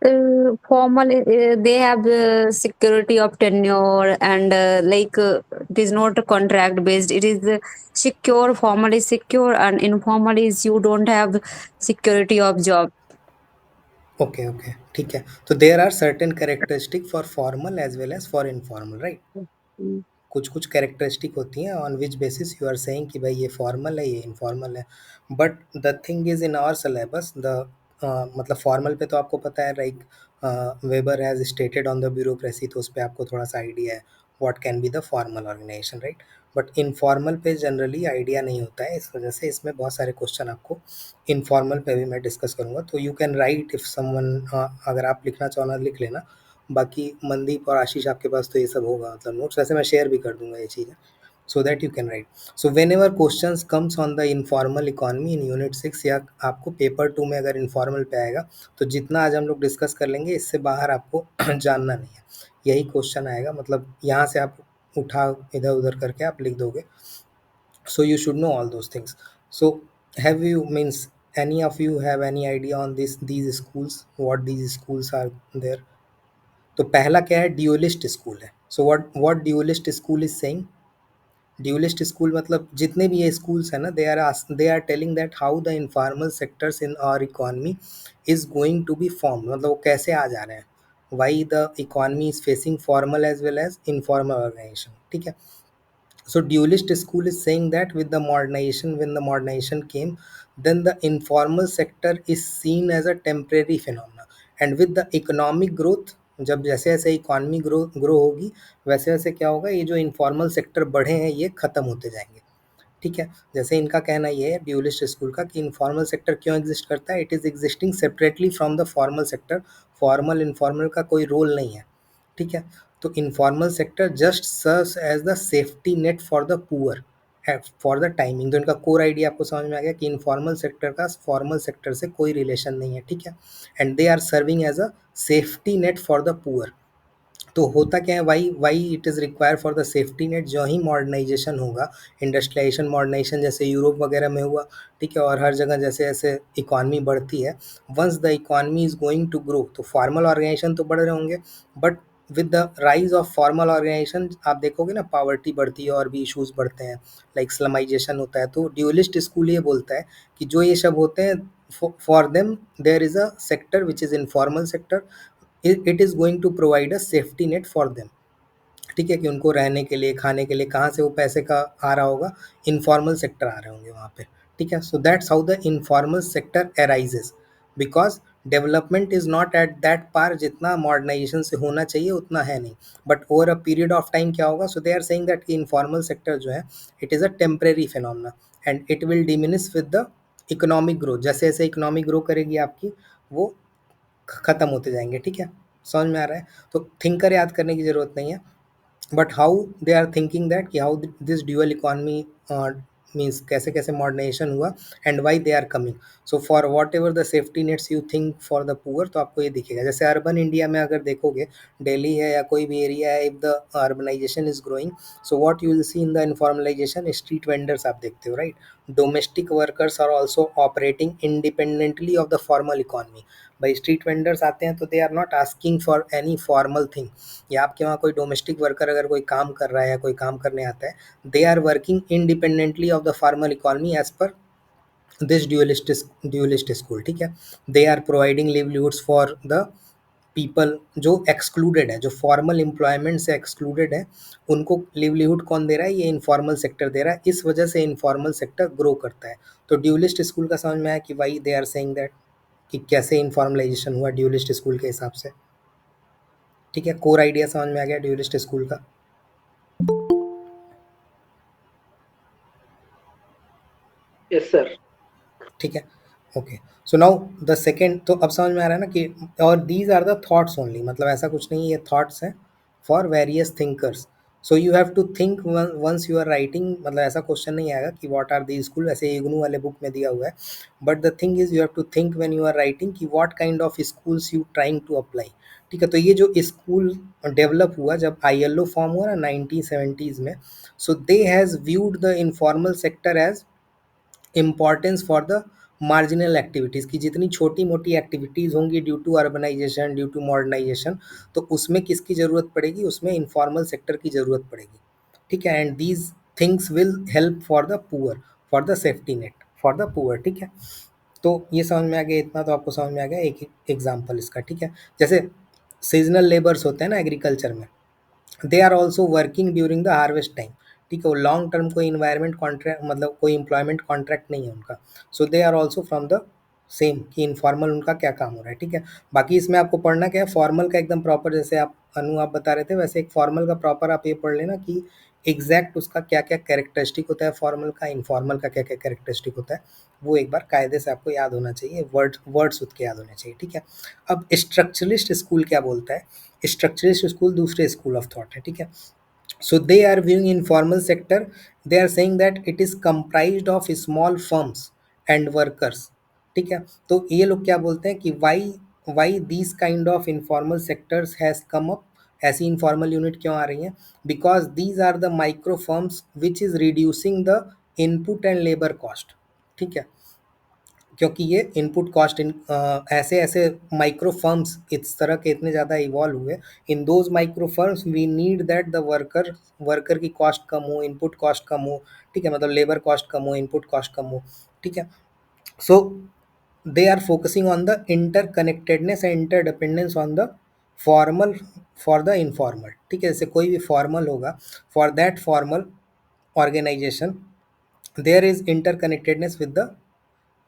Formal, they have security of tenure and it is not a contract based. It is secure. Formal is secure, and informal is you don't have security of job. Okay okay, ठीक है। तो there are certain characteristic for formal as well as for informal, right? Mm. कुछ कुछ characteristic होती हैं on which basis you are saying कि भाई ये फॉर्मल है, ये इनफॉर्मल है। But the thing is in our syllabus the मतलब फॉर्मल पे तो आपको पता है, like Weber has stated on the bureaucracy, तो उस पर आपको थोड़ा सा आइडिया है what can be the formal organization, right? But informal पे जनरली आइडिया नहीं होता है, इस वजह से इसमें बहुत सारे क्वेश्चन आपको इनफॉर्मल पे भी मैं डिस्कस करूंगा। तो you can right if someone, अगर आप लिखना चाहो ना लिख लेना। बाकी मनदीप और आशीष आपके पास तो ये सब होगा, मतलब नोट्स वैसे मैं शेयर भी कर दूंगा ये चीज़ें, सो that you can right. So when ever question comes on the informal economy in unit 6, या आपको पेपर 2 में अगर इनफॉर्मल पे आएगा, तो जितना आज हम लोग डिस्कस कर लेंगे इससे बाहर आपको जानना नहीं है, यही क्वेश्चन आएगा। मतलब यहाँ से आप उठा इधर उधर करके आप लिख दोगे। So you should know all those things. So have you means any of you have any idea on this these schools, what these schools are there? तो पहला क्या है, ड्यूलिस्ट स्कूल है। So what dualist school is saying, dualist school मतलब जितने भी ये schools हैं ना, they are telling that how the informal sectors in our economy is going to be form, मतलब वो कैसे आ जा रहे हैं, why the economy is facing formal as well as informal organisation, ठीक है। So dualist school is saying that with the modernization, when the modernization came, then the informal sector is seen as a temporary phenomena, and with the economic growth, जब जैसे जैसे economy grow होगी, वैसे वैसे क्या होगा, ये जो इनफॉर्मल सेक्टर बढ़े हैं ये खत्म होते जाएंगे, ठीक है। जैसे इनका कहना ये है ड्यूलिस्ट स्कूल का कि इनफॉर्मल सेक्टर क्यों एग्जिस्ट करता है, it is existing separately from the formal sector, formal informal का कोई रोल नहीं है, ठीक है। तो informal sector just serves as the safety net for the poor for the timing. तो इनका कोर आइडिया आपको समझ में आ गया कि इनफॉर्मल सेक्टर का फॉर्मल सेक्टर से कोई रिलेशन नहीं है, ठीक है। And they are serving as a safety net for the poor. तो होता क्या है, why why it is require for the safety net, जो ही मॉडर्नाइजेशन होगा, इंडस्ट्रियलाइजेशन मॉडर्नाइजेशन जैसे यूरोप वगैरह में हुआ, ठीक है, और हर जगह जैसे जैसे इकॉनमी बढ़ती है, once the economy is going to grow, तो फॉर्मल ऑर्गेनाइजेशन तो बढ़ रहे होंगे, but with the rise of formal organization आप देखोगे ना, पावर्टी बढ़ती है और भी इशूज़ बढ़ते हैं, लाइक स्लमाइजेशन होता है। तो ड्यूलिस्ट स्कूल ये बोलता है कि जो ये सब होते हैं, for them there is a sector which is informal sector, it is going to provide a safety net for them, ठीक है, कि उनको रहने के लिए, खाने के लिए कहाँ से वो पैसे का आ रहा होगा, इनफॉर्मल सेक्टर आ रहे होंगे वहाँ पे, ठीक है। So that's how the informal sector arises, because development is not at that par, जितना मॉडर्नाइजेशन से होना चाहिए उतना है नहीं, but over a period of time क्या होगा, so they are saying that informal sector जो है it is a temporary phenomena and it will diminish with the economic growth, जैसे जैसे इकोनॉमी ग्रो करेगी आपकी, वो खत्म होते जाएंगे, ठीक है। समझ में आ रहा है? तो थिंकर याद करने की ज़रूरत नहीं है, but how they are thinking that कि how this dual economy means कैसे कैसे मॉडर्नाइजेशन हुआ and why they are coming. So for whatever the safety nets you think for the poor, तो आपको ये दिखेगा। जैसे अर्बन इंडिया में अगर देखोगे, दिल्ली है या कोई भी एरिया है, if the urbanization is growing, so what you will see in the informalization, street vendors आप देखते हो, right? Domestic workers are also operating independently of the formal economy. भाई स्ट्रीट वेंडर्स आते हैं तो they are not asking for any formal thing, या आपके वहाँ कोई डोमेस्टिक वर्कर अगर कोई काम कर रहा है या कोई काम करने आता है, they are working independently of the formal economy as per this dualist school, ठीक है। They are providing livelihoods for the people जो एक्सक्लूडेड है, जो फॉर्मल एम्प्लॉयमेंट से एक्सक्लूडेड है, उनको लिवलीहुड कौन दे रहा है, ये इनफॉर्मल सेक्टर दे रहा है। इस वजह से इनफॉर्मल सेक्टर ग्रो करता है। तो ड्यूलिस्ट स्कूल का समझ में आया कि why they are saying that, कि कैसे इनफॉर्मलाइजेशन हुआ ड्यूलिस्ट स्कूल के हिसाब से, ठीक है। कोर आइडिया समझ में आ गया ड्यूलिस्ट स्कूल का, यस सर। ठीक है। Okay, so now the second, तो अब समझ में आ रहा है ना कि, और these are the thoughts only, मतलब ऐसा कुछ नहीं, ये थॉट्स हैं for various thinkers. So you have to think once you are writing, मतलब ऐसा क्वेश्चन नहीं आएगा कि व्हाट आर दी स्कूल, ऐसे इग्नू वाले बुक में दिया हुआ है, but the thing is you have to think when you are writing कि what kind of schools you trying to apply, ठीक है। तो ये जो स्कूल डेवलप हुआ जब ILO फॉर्म हुआ ना 1970s में, so they has viewed the informal sector as importance for the marginal activities की जितनी छोटी मोटी एक्टिविटीज़ होंगी due to urbanization, due to modernization, तो उसमें किसकी ज़रूरत पड़ेगी, उसमें इनफॉर्मल सेक्टर की ज़रूरत पड़ेगी। ठीक है, and these things will help for the poor, for the safety net for the poor. ठीक है, तो ये समझ में आ गया, इतना तो आपको समझ में आ गया एक एग्जाम्पल इसका। ठीक है, जैसे सीजनल लेबर्स होते हैं ना एग्रीकल्चर में, they are also working during the harvest time. ठीक है, वो लॉन्ग टर्म कोई इन्वायरमेंट कॉन्ट्रैक्ट, मतलब कोई एम्प्लॉयमेंट कॉन्ट्रैक्ट नहीं है उनका। So they are also from the same, कि इनफॉर्मल उनका क्या काम हो रहा है। ठीक है, बाकी इसमें आपको पढ़ना क्या है, फॉर्मल का एकदम प्रॉपर, जैसे आप अनु आप बता रहे थे वैसे एक फॉर्मल का प्रॉपर आप ये पढ़ लेना कि एग्जैक्ट उसका क्या क्या कैरेक्टरिस्टिक होता है फॉर्मल का, इनफॉर्मल का क्या क्या कैरेक्टरिस्टिक होता है, वो एक बार कायदे से आपको याद होना चाहिए, वर्ड्स उसके याद होने चाहिए। ठीक है, अब स्ट्रक्चरलिस्ट स्कूल क्या बोलता है, स्ट्रक्चरलिस्ट स्कूल दूसरे स्कूल ऑफ थॉट है। ठीक है, so they are viewing informal sector, they are saying that it is comprised of small firms and workers। ठीक है, तो ये लोग क्या बोलते हैं कि why these kind of informal sectors has come up, ऐसी informal यूनिट क्यों आ रही हैं, because these are the micro firms which is reducing the input and labor cost। ठीक है, क्योंकि ये इनपुट कॉस्ट ऐसे ऐसे माइक्रो फर्म्स इस तरह के इतने ज़्यादा इवॉल्व हुए, in those micro firms we need that the worker की कॉस्ट कम हो, इनपुट कॉस्ट कम हो। ठीक है, मतलब लेबर कॉस्ट कम हो, इनपुट कॉस्ट कम हो। ठीक है, so they are focusing on the interconnectedness and interdependence on the formal for the informal. ठीक है, जैसे कोई भी फॉर्मल होगा, for that formal organization there is interconnectedness with the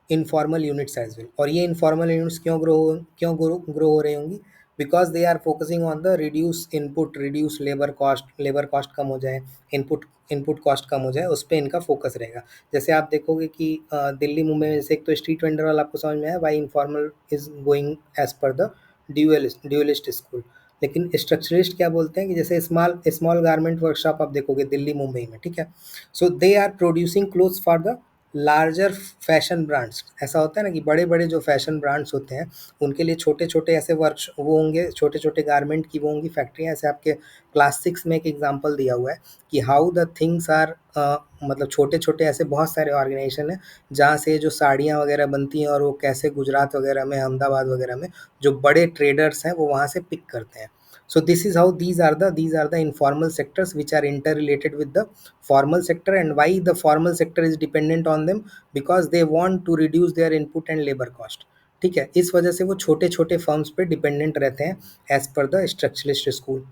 informal units as well. और ये इनफॉर्मल यूनिट्स क्यों grow हो रही होंगी, because they are focusing on the reduce input, reduce labour cost कम हो जाए, इनपुट कॉस्ट कम हो जाए, उस पर इनका फोकस रहेगा। जैसे आप देखोगे कि दिल्ली मुंबई में जैसे एक तो स्ट्रीट वेंडर वाला आपको समझ में आया, why informal is going as per the dualist school. लेकिन स्ट्रक्चरिस्ट क्या बोलते हैं कि जैसे स्मॉल स्मॉल गारमेंट वर्कशॉप आप देखोगे दिल्ली मुंबई में। ठीक है, so they are producing clothes for the larger fashion brands. ऐसा होता है ना कि बड़े बड़े जो फैशन ब्रांड्स होते हैं उनके लिए छोटे छोटे ऐसे वर्क वो होंगे, छोटे छोटे गारमेंट की वो होंगी फैक्ट्रियाँ। ऐसे आपके क्लास 6 में एक एग्जांपल दिया हुआ है कि हाउ द थिंग्स आर, मतलब छोटे छोटे ऐसे बहुत सारे ऑर्गेनाइजेशन हैं जहाँ से जो साड़ियाँ वगैरह बनती हैं, और वो कैसे गुजरात वगैरह में, अहमदाबाद वगैरह में जो बड़े ट्रेडर्स हैं वो वहाँ से पिक करते हैं। So this is how these are the informal sectors which are interrelated with the formal sector, and why the formal sector is dependent on them, because they want to reduce their input and labor cost। ठीक है, इस वजह से वो छोटे छोटे firms पे dependent रहते हैं as per the structuralist school.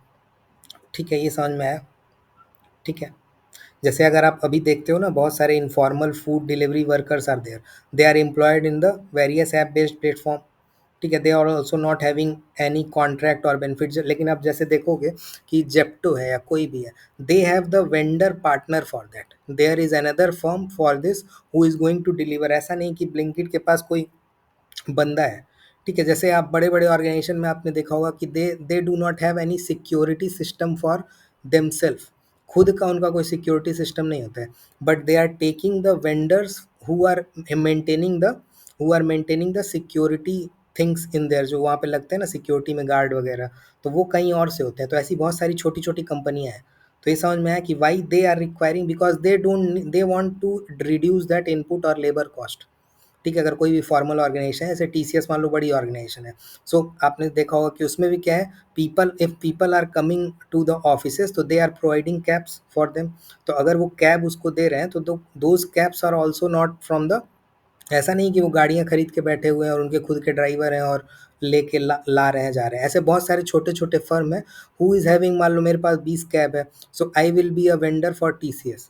ठीक है, ये समझ में आया। ठीक है, जैसे अगर आप अभी देखते हो ना, बहुत सारे informal food delivery workers are there, they are employed in the various app based platform. ठीक है, they are also not having any contract और बेनिफिट। लेकिन आप जैसे देखोगे कि जेप्टो है या कोई भी है, they have the vendor partner for that, there is another firm for this who is going to deliver. ऐसा नहीं कि ब्लिंकिट के पास कोई बंदा है। ठीक है, जैसे आप बड़े बड़े ऑर्गेनाइजेशन में आपने देखा होगा कि they do not have any security system for themselves. खुद का उनका कोई सिक्योरिटी सिस्टम नहीं होता है, but they are taking the vendors who are maintaining the security things in there, जो वहाँ पे लगते हैं ना सिक्योरिटी में गार्ड वगैरह, तो वो कहीं और से होते हैं। तो ऐसी बहुत सारी छोटी छोटी कंपनियां हैं। तो ये समझ में आया कि why they are requiring, because they want to reduce that input और लेबर कॉस्ट। ठीक है, अगर कोई भी फॉर्मल ऑर्गेनाइजेशन है, जैसे टीसीएस मान लो बड़ी ऑर्गेनाइजेशन है, सो आपने देखा होगा कि उसमें भी क्या है, people if people are coming to the offices तो they are providing cabs for them. तो अगर वो कैब उसको दे रहे हैं तो those cabs are also not from the, ऐसा नहीं कि वो गाड़ियाँ खरीद के बैठे हुए हैं और उनके खुद के ड्राइवर हैं और लेके ला रहे हैं जा रहे हैं। ऐसे बहुत सारे छोटे छोटे फर्म है हु इज़ हैविंग, मान लो मेरे पास 20 कैब है, so I will be a vendor for TCS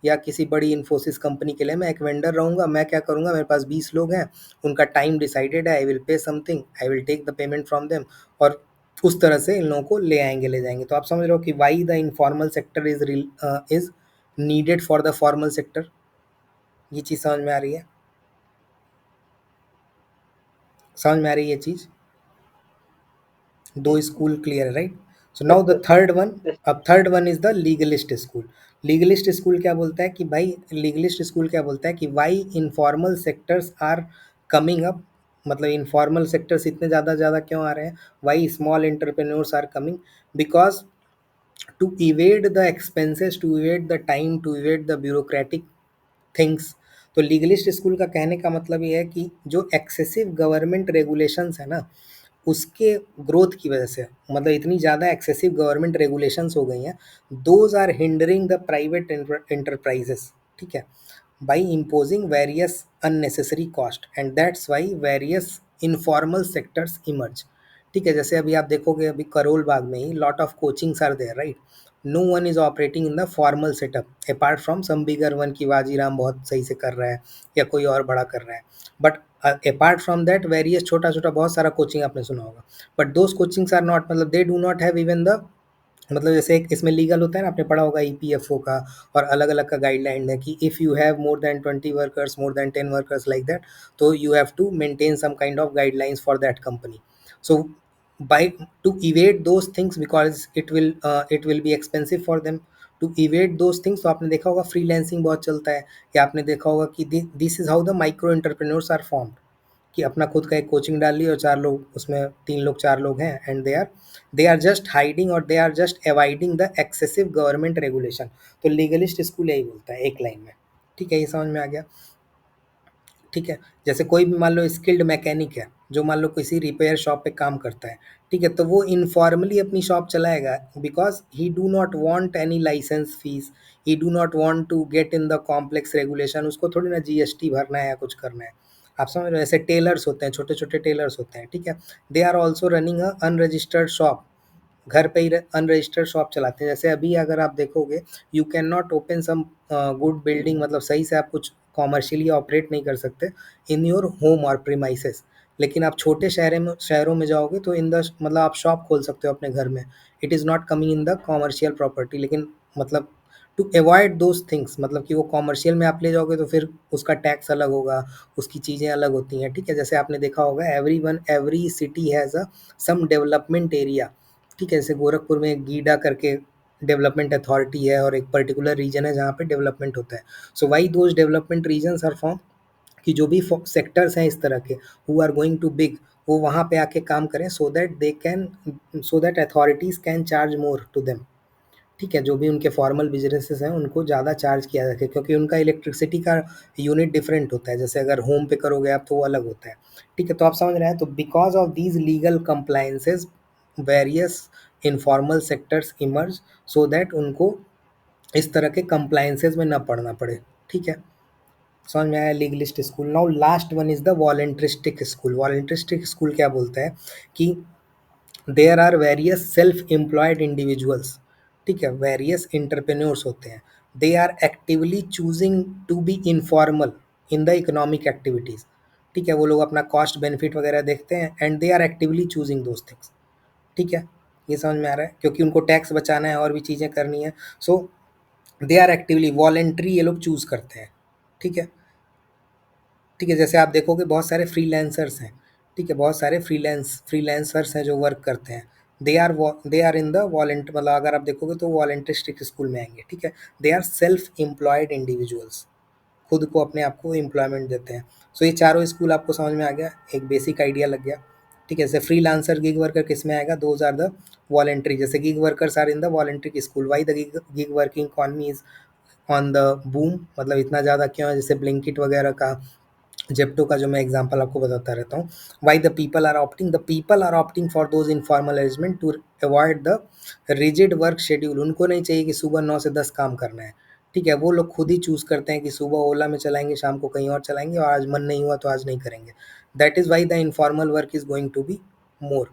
या किसी बड़ी इन्फोसिस कंपनी के लिए मैं एक वेंडर रहूँगा। मैं क्या करूँगा, मेरे पास 20 लोग हैं, उनका टाइम डिसाइडेड है, I will pay something, I will take the payment from them, और उस तरह से इन लोगों को ले जाएंगे। तो आप समझ रहे हो कि Y the informal sector is needed for the formal sector. ये चीज़ समझ में आ रही है, समझ में आ रही है ये चीज़। दो स्कूल क्लियर है, right. So now the third one, Yes. अब third one is the legalist school. Legalist school क्या बोलता है कि भाई, लीगलिस्ट स्कूल क्या बोलता है कि why informal sectors are coming up, मतलब इनफॉर्मल सेक्टर्स इतने ज़्यादा क्यों आ रहे हैं, why small entrepreneurs are coming, because to evade the expenses, to evade the time, to evade the bureaucratic things, तो लीगलिस्ट स्कूल का कहने का मतलब ये है कि जो एक्सेसिव गवर्नमेंट रेगुलेशंस है ना, उसके ग्रोथ की वजह से, मतलब इतनी ज़्यादा एक्सेसिव गवर्नमेंट रेगुलेशंस हो गई हैं, those are hindering the private enterprises, ठीक है, by imposing various unnecessary cost, and that's why various informal sectors emerge. ठीक है, जैसे अभी आप देखोगे अभी करोल बाग में ही lot of coachings are there, right? No one is operating in the formal setup apart from some bigger one की वाजीराम बहुत सही से कर रहा है या कोई और बड़ा कर रहा है, but apart from that various छोटा छोटा बहुत सारा कोचिंग आपने सुना होगा, but those coachings are not, मतलब they do not have even the, मतलब जैसे एक इसमें लीगल होता है ना, आपने पढ़ा होगा ईपीएफओ का, और अलग अलग का गाइडलाइन है कि if you have more than 20 workers, more than 10 workers like that, तो you have to maintain some kind of guidelines for that company. So by to evade those things, because it will be expensive for them to evade those things, तो आपने देखा होगा freelancing बहुत चलता है, या आपने देखा होगा कि this is how the micro entrepreneurs are formed, कि अपना खुद का एक कोचिंग डाल ली और 4 लोग उसमें, 3 लोग 4 लोग हैं, and they are just hiding और they are just avoiding the excessive government regulation. तो लीगलिस्ट स्कूल यही बोलता है एक लाइन में. ठीक है, ये समझ में आ गया? ठीक है, जैसे कोई भी मान लो स्किल्ड मैकेनिक है, जो मान लो किसी रिपेयर शॉप पे काम करता है, ठीक है, तो वो इनफॉर्मली अपनी शॉप चलाएगा, because he do not want any licence fee, he do not want to get in the complex regulation, उसको थोड़ी ना जीएसटी भरना है या कुछ करना है. आप समझ रहे हो? ऐसे टेलर्स होते हैं, छोटे छोटे टेलर्स होते हैं, ठीक है, they are also running a unregistered shop, घर पे ही अनरजिस्टर्ड शॉप चलाते हैं. जैसे अभी अगर आप देखोगे, you can not open some good building, मतलब सही से आप कुछ कॉमर्शियली ऑपरेट नहीं कर सकते इन योर होम और प्रीमाइसेस, लेकिन आप छोटे शहरों में जाओगे तो इन द, मतलब आप शॉप खोल सकते हो अपने घर में, it is not coming in the commercial property. लेकिन मतलब टू अवॉइड दोज थिंग्स, मतलब कि वो कॉमर्शियल में आप ले जाओगे तो फिर उसका टैक्स अलग होगा, उसकी चीज़ें अलग होती हैं. ठीक है, जैसे आपने देखा होगा every city has a some development area. ठीक है, जैसे गोरखपुर में गीडा करके डेवलपमेंट अथॉरिटी है, और एक पर्टिकुलर रीजन है जहाँ पे डेवलपमेंट होता है. So why those development regions are form, कि जो भी सेक्टर्स हैं इस तरह के who are going to big, वो वहाँ पे आके काम करें, so that they can, so that authorities can charge more to them. ठीक है, जो भी उनके फॉर्मल बिजनेसेस हैं उनको ज़्यादा चार्ज किया जाता है, क्योंकि उनका इलेक्ट्रिसिटी का यूनिट डिफरेंट होता है, जैसे अगर होम पे करोगे आप तो वो अलग होता है. ठीक है, तो आप समझ रहे हैं? तो because of these legal compliances various informal sectors emerge, so that उनको इस तरह के कंप्लायंसेस में ना पड़ना पड़े. ठीक है, समझ में आया? Legalist school. Now last one is the voluntaristic school. Voluntaristic school क्या बोलता है कि there are various self employed individuals, ठीक है, वेरियस इंटरप्रेन्योर्स होते हैं, they are actively choosing to be informal in the economic activities. ठीक है, वो लोग अपना कॉस्ट बेनिफिट वगैरह देखते हैं, and they are actively choosing those things. ठीक है, ये समझ में आ रहा है? क्योंकि उनको टैक्स बचाना है और भी चीज़ें करनी है, so they are actively voluntary, ये लोग चूज़ करते हैं. ठीक है, ठीक है, जैसे आप देखोगे बहुत सारे फ्रीलांसर्स हैं. ठीक है, बहुत सारे फ्रीलांसर्स हैं जो वर्क करते हैं. दे आर इन द वॉलेंट, मतलब अगर आप देखोगे तो वॉलेंटरिस्टिक स्कूल में आएंगे. ठीक है, they are self employed individuals, खुद को अपने आप को एम्प्लॉयमेंट देते हैं. सो ये चारों स्कूल आपको समझ में आ गया, एक बेसिक आइडिया लग गया. ठीक है, जैसे फ्रीलांसर गिग वर्कर किस में आएगा? Those are the voluntary. जैसे gig workers are in the voluntary school. Why the gig working economy is on the boom, मतलब इतना ज़्यादा क्यों है? जैसे ब्लिंकिट वगैरह का, जेप्टो का जो मैं एग्जांपल आपको बताता रहता हूँ. Why the people are opting for those informal arrangement to avoid the rigid work schedule. उनको नहीं चाहिए कि सुबह 9 से 10 काम करना है. ठीक है, वो लोग खुद ही चूज़ करते हैं कि सुबह ओला में चलाएंगे, शाम को कहीं और चलाएंगे, और आज मन नहीं हुआ तो आज नहीं करेंगे. That is why the informal work is going to be more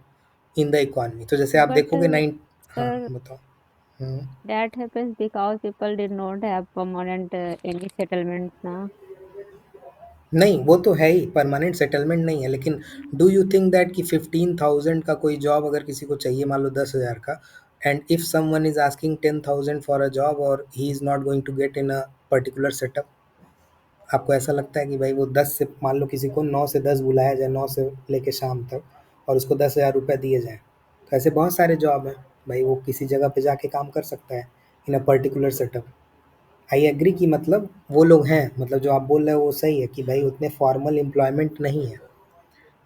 in the economy. तो जैसे आप But देखोगे नाइन, हाँ sir, बताओ. हम्म. that happens because people did not have permanent any settlements now. नहीं, वो तो है ही, परमानेंट सेटलमेंट नहीं है, लेकिन डू यू थिंक दैट कि 15,000 का कोई जॉब अगर किसी को चाहिए, मान लो 10,000 का, and if someone is asking 10,000 for a job और he is not going to get in a particular setup, आपको ऐसा लगता है कि भाई वो 10 से, मान लो किसी को 9 से 10 बुलाया जाए, 9 से लेके शाम तक, और उसको 10,000 रुपये दिए जाएँ, तो ऐसे बहुत सारे जॉब हैं भाई, वो किसी जगह पे जाके काम कर सकता है in a particular setup. I agree कि मतलब वो लोग हैं, मतलब जो आप बोल रहे हो वो सही है कि भाई उतने फॉर्मल एम्प्लॉयमेंट नहीं है,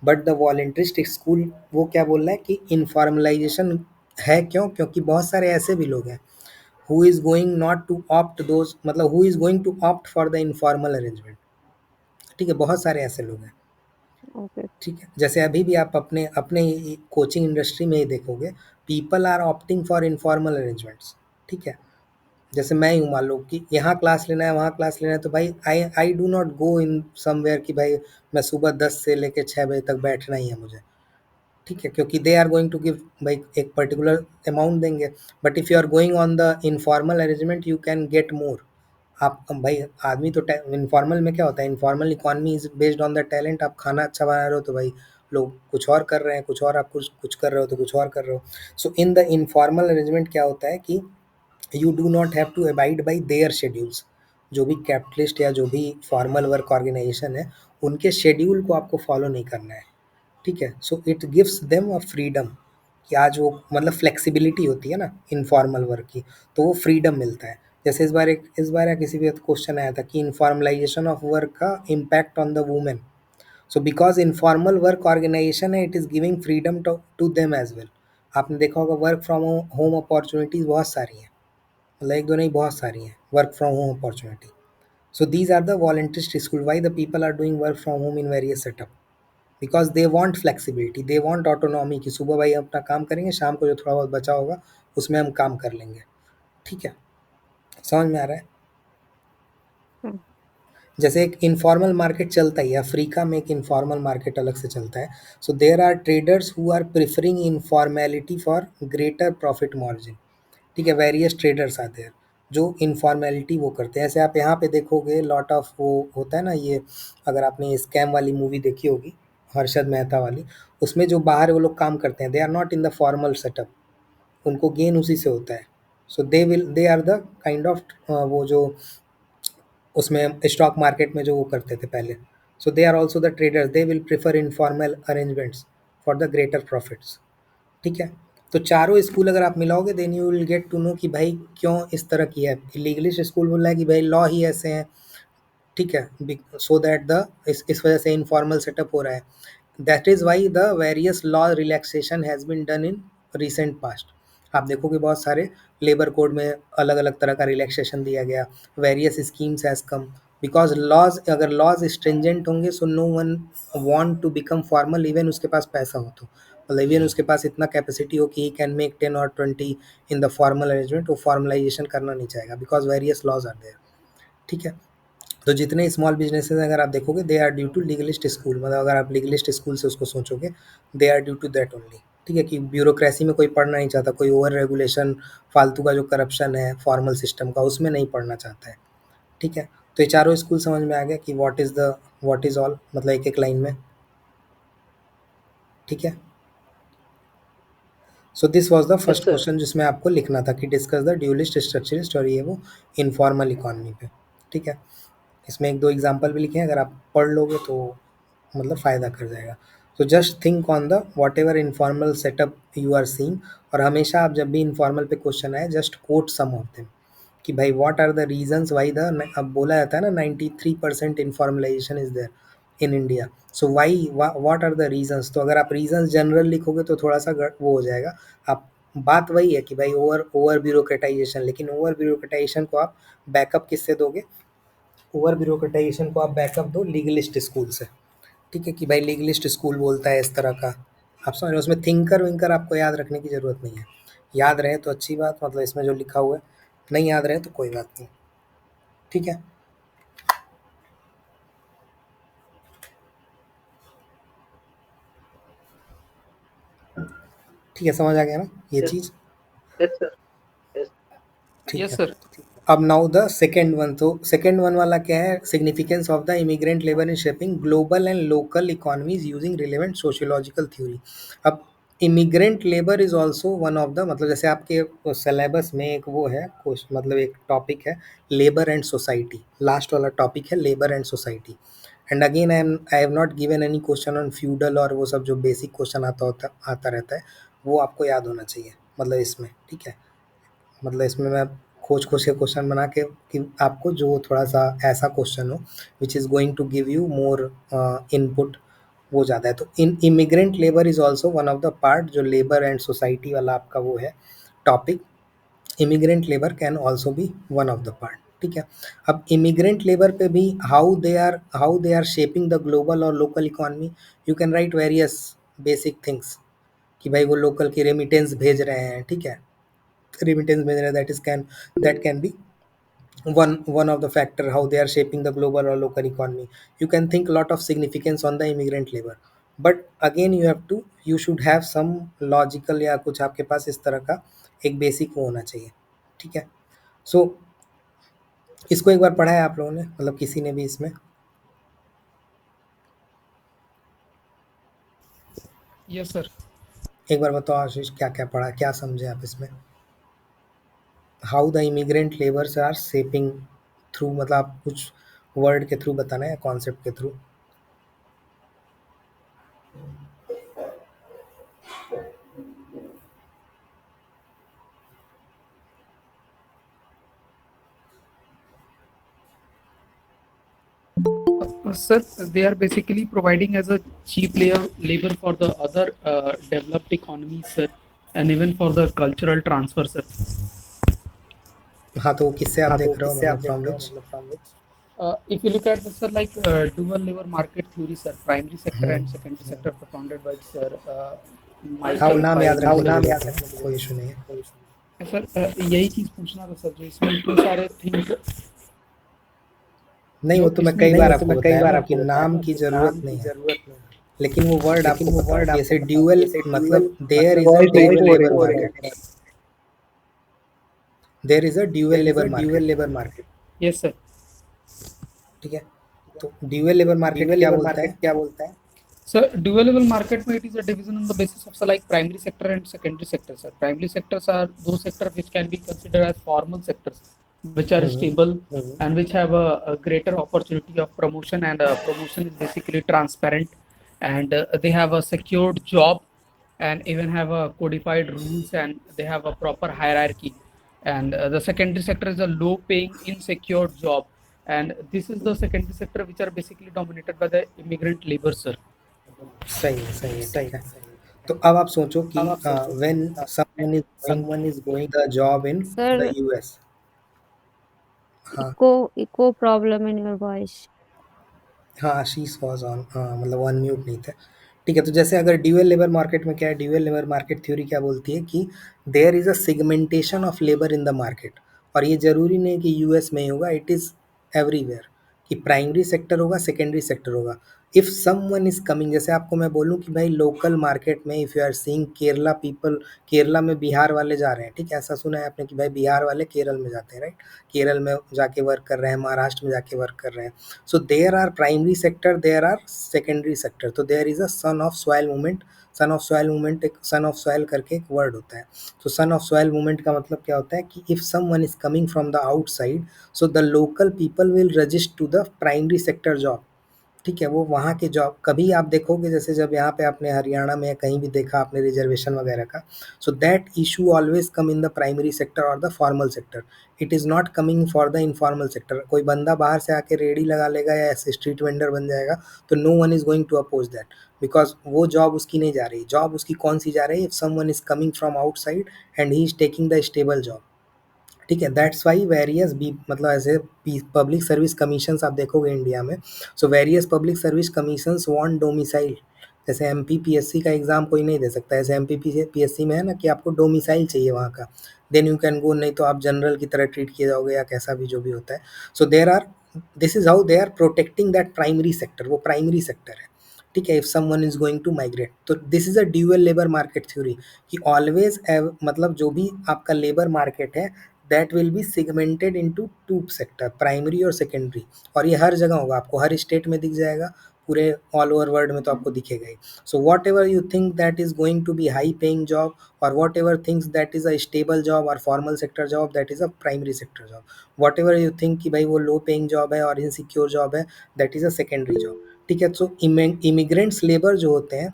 बट द वॉलंटरिस्ट स्कूल वो क्या बोल रहा है कि इनफॉर्मलाइजेशन है. क्यों? क्योंकि बहुत सारे ऐसे भी लोग हैं who is going not to opt those, मतलब who is going to opt for the informal arrangement. ठीक है, बहुत सारे ऐसे लोग हैं। Okay. ठीक है, जैसे अभी भी आप अपने अपने कोचिंग इंडस्ट्री में ही देखोगे, people are opting for informal arrangements. ठीक है, जैसे मैं ही हूँ, मान लो कि यहाँ क्लास लेना है, वहाँ क्लास लेना है, तो भाई I I do not go in somewhere कि भाई मैं सुबह 10 से लेके 6 बजे तक बैठना ही है मुझे। ठीक है, क्योंकि they are going to give भाई एक पर्टिकुलर अमाउंट देंगे, but if you are going on the informal arrangement you can get more. आप भाई आदमी तो इनफॉर्मल में क्या होता है, informal economy is based on the talent. आप खाना अच्छा बना रहे हो तो भाई लोग कुछ और कर रहे हैं, कुछ और आप कुछ कुछ कर रहे हो तो कुछ और कर रहे हो। So in the informal arrangement क्या होता है कि you do not have to abide by their schedules. जो भी कैपिटलिस्ट या जो भी फॉर्मल वर्क ऑर्गेनाइजेशन है, उनके शेड्यूल को आपको फॉलो नहीं करना है। ठीक है, so it gives them a freedom कि आज वो मतलब फ्लेक्सिबिलिटी होती है ना इनफॉर्मल वर्क की, तो वो फ्रीडम मिलता है। जैसे इस बार या किसी भी क्वेश्चन आया था कि इनफॉर्मलाइजेशन ऑफ वर्क का impact on the women. So because informal work organisation है, it is giving freedom to them as well. आपने देखा होगा वर्क फ्रॉम होम अपॉर्चुनिटीज़ बहुत सारी हैं, मतलब एक दो नहीं, बहुत सारी हैं work from home opportunity. So these are the voluntarist school. Why the people are doing work from home in various setup? Because they want flexibility, they want autonomy कि सुबह भाई हम अपना काम करेंगे, शाम को जो थोड़ा बहुत बचा होगा उसमें हम काम कर लेंगे। ठीक है, समझ में आ रहा है? Hmm. जैसे एक इनफॉर्मल मार्केट चलता ही है, अफ्रीका में एक इनफॉर्मल मार्केट अलग से चलता है। So there are traders who are preferring informality for greater profit margin. ठीक है, वेरियस ट्रेडर्स आते हैं जो इनफॉर्मेलिटी वो करते हैं। ऐसे आप यहाँ पे देखोगे लॉट ऑफ वो होता है ना, ये अगर आपने स्कैम वाली मूवी देखी होगी, हर्षद मेहता वाली, उसमें जो बाहर वो लोग काम करते हैं, they are not in the formal setup, उनको गेन उसी से होता है। So they are the kind of वो जो उसमें स्टॉक मार्केट में जो वो करते थे पहले। So they are also the traders, they will prefer informal arrangements for the greater profits. ठीक है, तो चारों स्कूल अगर आप मिलाओगे then you will get to know कि भाई क्यों इस तरह की है। लीगलिस्ट स्कूल बोल रहा है कि भाई लॉ ही ऐसे हैं। ठीक है, सो दैट द इस वजह से इनफॉर्मल सेटअप हो रहा है। That is why the various law relaxation has been done in recent past. आप देखोगे बहुत सारे लेबर कोड में अलग अलग तरह का रिलैक्सेशन दिया गया, various schemes has come because laws, अगर लॉज स्ट्रिंजेंट होंगे so no one want to become formal, even उसके पास पैसा हो तो, मतलब इवन उसके पास इतना कैपेसिटी हो कि ही कैन मेक 10 और 20 इन द फॉर्मल अरेंजमेंट, वो फॉर्मलाइजेशन करना नहीं चाहेगा because various laws are there. ठीक है, तो जितने स्मॉल बिजनेसेस अगर आप देखोगे they are due to legalist school, मतलब अगर आप लीगलिस्ट स्कूल से उसको सोचोगे they are due to that only. ठीक है, कि ब्यूरोक्रेसी में कोई पढ़ना नहीं चाहता, कोई ओवर रेगुलेशन, फालतू का जो करप्शन है फॉर्मल सिस्टम का, उसमें नहीं पढ़ना चाहता है। ठीक है, तो ये चारों स्कूल समझ में आ गया कि व्हाट इज़ ऑल, मतलब एक एक लाइन में। ठीक है, so this was the Yes, first sir. Question जिसमें आपको लिखना था कि डिस्कस द ड्यूलिस्ट स्ट्रक्चरिस्ट और ये वो इनफॉर्मल इकोनॉमी पे। ठीक है, इसमें एक दो एग्जांपल भी लिखे हैं, अगर आप पढ़ लोगे तो मतलब फ़ायदा कर जाएगा। तो just think on the whatever informal setup you are seeing, और हमेशा आप जब भी इनफॉर्मल पे क्वेश्चन आए just quote some of them कि भाई what are the reasons why the, अब बोला जाता है ना 93% informalization is there in India, so why what are the reasons. तो अगर आप रीजंस जनरल लिखोगे तो थोड़ा सा वो हो जाएगा। आप बात वही है कि भाई ओवर ब्यूरोक्रेटाइजेशन, लेकिन ओवर ब्यूरोक्रेटाइजेशन को आप बैकअप किससे दोगे? ओवर ब्यूरोक्रेटाइजेशन को आप बैकअप दो लीगलिस्ट स्कूल से। ठीक है, कि भाई लीगलिस्ट स्कूल बोलता है इस तरह का, आप समझ रहे हो? उसमें थिंकर विंकर आपको याद रखने की ज़रूरत नहीं है, याद रहे तो अच्छी बात, मतलब इसमें जो लिखा हुआ है, नहीं याद रहे तो कोई बात नहीं। ठीक है, ठीक है, समझ आ गया ना ये Yes, चीज़? yes, sir. Yes. ठीक Yes, है, sir. अब नाउ द सेकेंड वन। तो सेकेंड वन वाला क्या है? Significance of the immigrant labour in shaping global and local economies using relevant sociological theory. अब immigrant labour is also one of the, मतलब जैसे आपके सिलेबस में एक वो है मतलब एक टॉपिक है लेबर एंड सोसाइटी, लास्ट वाला टॉपिक है labour and society. And again I have not given any question on feudal और वो सब जो बेसिक क्वेश्चन आता रहता है, वो आपको याद होना चाहिए मतलब इसमें। ठीक है, मतलब इसमें मैं खोज खोज के क्वेश्चन बना के कि आपको जो थोड़ा सा ऐसा क्वेश्चन हो which is going to give you more input, वो ज़्यादा है। तो in immigrant labour is also one of the part, जो लेबर एंड सोसाइटी वाला आपका वो है topic, immigrant labour can also be one of the part. ठीक है। अब इमिग्रेंट लेबर पे भी how they are shaping the global और local economy, you can write various basic things कि भाई वो लोकल की रेमिटेंस भेज रहे हैं, ठीक है, रेमिटेंस भेज रहे हैं, that can be one of the factor how they are shaping the global or local economy. You can think a lot of significance on the immigrant labor, but again you should have some logical या कुछ आपके पास इस तरह का एक basic वो होना चाहिए, ठीक है। सो इसको एक बार पढ़ा है आप लोगों ने, मतलब किसी ने भी इसमें? Yes sir. एक बार बताओ आशीष, क्या क्या पढ़ा, क्या समझे आप इसमें? How the immigrant labours are shaping through, मतलब आप कुछ वर्ड के थ्रू बताना है, कॉन्सेप्ट के through? Sir, they are basically providing as a cheap labor for the other developed economies, sir, and even for the cultural transfer, sir. हाँ, तो किससे आप देख रहे हो, मतलब from which? If you look at the sir, like dual labor market theory, sir, primary sector and secondary sector propounded by sir हाँ, Michael नाम याद Pyle. रखने, कोई इशू नहीं है। सर यही चीज पूछना था सर, जो इसमें इतने सारे थिंग्स नहीं, वो तो मैं कई बार आपको बताया ना कि नाम की जरूरत नहीं है, लेकिन वो वर्ड आपको पता है, जैसे ड्यूअल मतलब there is a dual labour market, there is a dual labour market, yes sir. ठीक है। तो ड्यूअल लेबर मार्केट क्या बोलता है? So dual market में it is a division on the basis of so like primary sector and secondary sector. Sir, primary sectors are those sectors which can be considered as formal sectors, which are stable and which have a greater opportunity of promotion, and promotion is basically transparent, and they have a secured job, and even have a codified rules, and they have a proper hierarchy. And the secondary sector is a low paying insecure job, and this is the secondary sector which are basically dominated by the immigrant labor, sir. सही है, ठीक है। तो अब आप सोचो कि when someone is going the job in Sir, the US. हाँ echo problem in your voice. हाँ, आशीष वाज ऑन, मतलब ऑन म्यूट नहीं थे, ठीक है। तो जैसे अगर ड्यूअल लेबर मार्केट में क्या है, ड्यूअल लेबर मार्केट थ्योरी क्या बोलती है कि there is a segmentation of labour in the market, और ये जरूरी नहीं कि यूएस में ही होगा, इट इज एवरीवेयर, कि प्राइमरी सेक्टर होगा, सेकेंडरी सेक्टर होगा। इफ समवन इज कमिंग, जैसे आपको मैं बोलूं कि भाई लोकल मार्केट में if you are seeing Kerala people, Kerala में बिहार वाले जा रहे हैं, ठीक है, ऐसा सुना है आपने कि भाई बिहार वाले केरल में जाते हैं, राइट, केरल में जाके वर्क कर रहे हैं, महाराष्ट्र में जाके वर्क कर रहे हैं। So there are primary sector, there are secondary sector, तो there is a son of soil movement, son of soil movement, एक सन ऑफ सॉयल करके एक वर्ड होता है। तो सन ऑफ सॉयल मूवमेंट का मतलब क्या होता है कि if someone is coming from the outside, so the local people will resist to the primary sector job, ठीक है, वो वहाँ के जॉब। कभी आप देखोगे जैसे जब यहाँ पे आपने हरियाणा में कहीं भी देखा आपने रिजर्वेशन वगैरह का, so that issue always come in the primary sector और the formal sector, it is not coming for the informal sector. कोई बंदा बाहर से आके रेडी लगा लेगा या ऐसे स्ट्रीट वेंडर बन जाएगा, तो no one is going to oppose that, because वो जॉब उसकी नहीं जा रही। जॉब उसकी कौन सी जा रही है? If someone is coming from outside and he is taking the stable job, ठीक है। दैट्स वाई वेरियस बी, मतलब ऐसे पब्लिक सर्विस कमीशंस आप देखोगे इंडिया में, so various public service commissions want domicile. जैसे एमपीपीएससी का एग्जाम कोई नहीं दे सकता, ऐसे एमपीपीएससी में है ना कि आपको डोमिसाइल चाहिए वहाँ का, देन यू कैन गो, नहीं तो आप जनरल की तरह ट्रीट किए जाओगे या कैसा भी जो भी होता है। So there are, this is how they are protecting that primary sector, वो प्राइमरी सेक्टर है, ठीक है। If someone is going to migrate, तो this is a dual labour market theory, कि ऑलवेज मतलब जो भी आपका लेबर मार्केट है that will be segmented into two sector, primary और सेकेंडरी, और ये हर जगह होगा, आपको हर स्टेट में दिख जाएगा, पूरे ऑल ओवर वर्ल्ड में तो आपको दिखेगा ही। So whatever you think that is going to be high paying job, और whatever things that is a stable job और formal sector job, that is a primary sector job. Whatever you think कि भाई वो low paying job है और insecure job है, that is a secondary job, ठीक है। सो immigrants labour जो होते हैं,